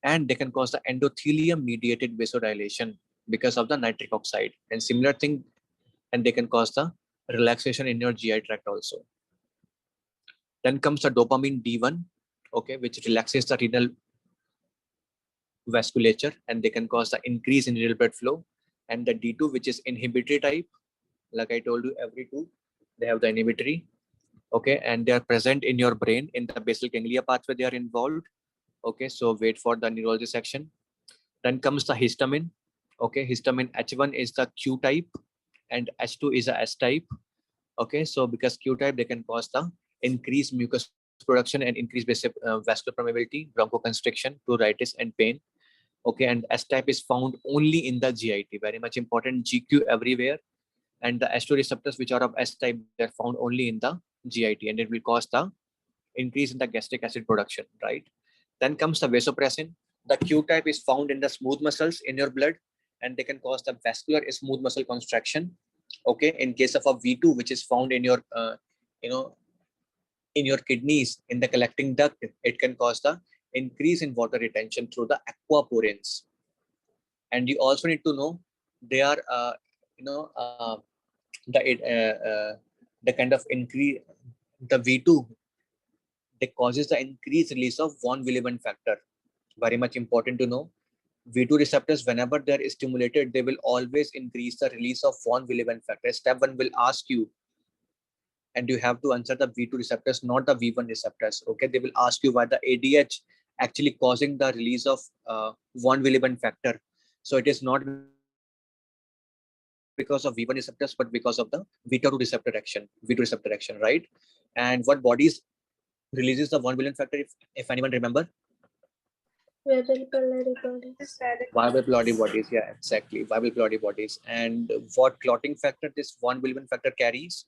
and they can cause the endothelium mediated vasodilation because of the nitric oxide. And similar thing, and they can cause the relaxation in your GI tract also. Then comes the dopamine D1, okay, which relaxes the renal vasculature, and they can cause the increase in renal blood flow. And the D2, which is inhibitory type, like I told you, every 2, they have the inhibitory. Okay, and they are present in your brain in the basal ganglia pathway. They are involved. Okay, so wait for the neurology section. Then comes the histamine. Okay, histamine H1 is the Q type, and H2 is a S type. Okay, so because Q type, they can cause the increased mucus production and increased vascular permeability, bronchoconstriction, pruritus, and pain. Okay, and S type is found only in the GIT. Very much important. GQ everywhere, and the H2 receptors, which are of S type, they're found only in the GIT, and it will cause the increase in the gastric acid production, right? Then comes the vasopressin. The Q type is found in the smooth muscles in your blood, and they can cause the vascular smooth muscle contraction. Okay, in case of a V2, which is found in your in your kidneys, in the collecting duct, it can cause the increase in water retention through the aquaporins. And you also need to know they are the kind of increase, the V2, that causes the increased release of von Willebrand factor. Very much important to know. V2 receptors, whenever they're stimulated, they will always increase the release of von Willebrand factor. Step 1 will ask you, and you have to answer the V2 receptors, not the V1 receptors. Okay, they will ask you why the ADH actually causing the release of von Willebrand factor. So it is not because of V1 receptors, but because of the V2 receptor action, right? And what bodies releases the von Willebrand factor, if anyone remember? Viable pillary bodies. Viable pillary bodies, yeah, exactly. Viable pillary bodies. And what clotting factor this von Willebrand factor carries?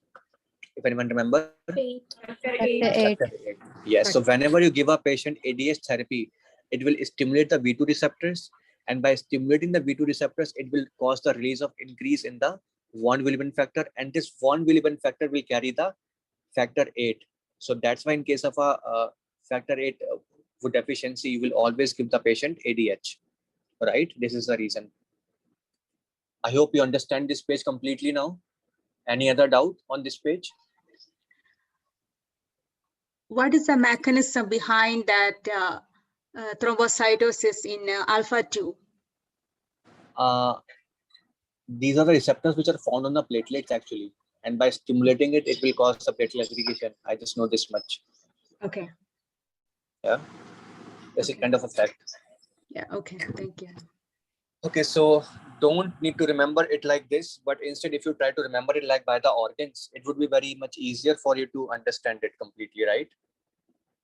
If anyone remember? Factor eight. Yes. So whenever you give a patient ADH therapy, it will stimulate the V2 receptors, and by stimulating the V2 receptors, it will cause the release of increase in the von Willebrand factor, and this von Willebrand factor will carry the factor 8. So that's why in case of a factor 8 deficiency, you will always give the patient ADH, right? This is the reason. I hope you understand this page completely now. Any other doubt on this page? What is the mechanism behind that thrombocytosis in alpha 2? These are the receptors which are found on the platelets actually, and by stimulating it, it will cause the platelet aggregation. I just know this much. Okay. Yeah, that's a kind of effect. Yeah. Okay. Thank you. Okay, so don't need to remember it like this, but instead, if you try to remember it like by the organs, it would be very much easier for you to understand it completely, right?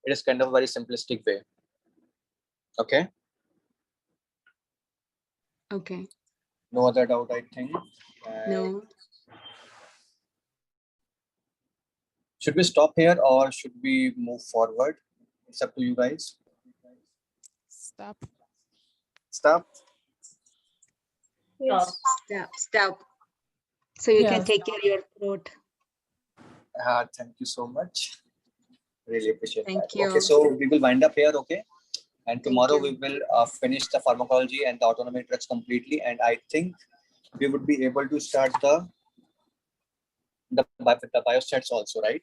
It is kind of a very simplistic way. Okay. Okay. No other doubt, I think. No. Should we stop here or should we move forward? It's up to you guys. Stop. Stop. Yes. Stop. So you can take care of your throat. Thank you so much. Really appreciate Thank that. you. Okay, so we will wind up here, okay? And tomorrow you. we will finish the pharmacology and the autonomic drugs completely. And I think we would be able to start the biostats also, right?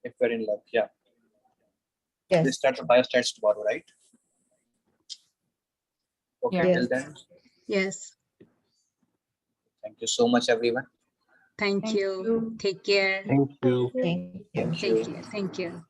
If we're in luck, yeah. Yes. We'll start the biostats tomorrow, right? Okay, Yes. till then, Yes. thank you so much, everyone. Thank you. Take care. Thank you. Thank you. Take care. Thank you.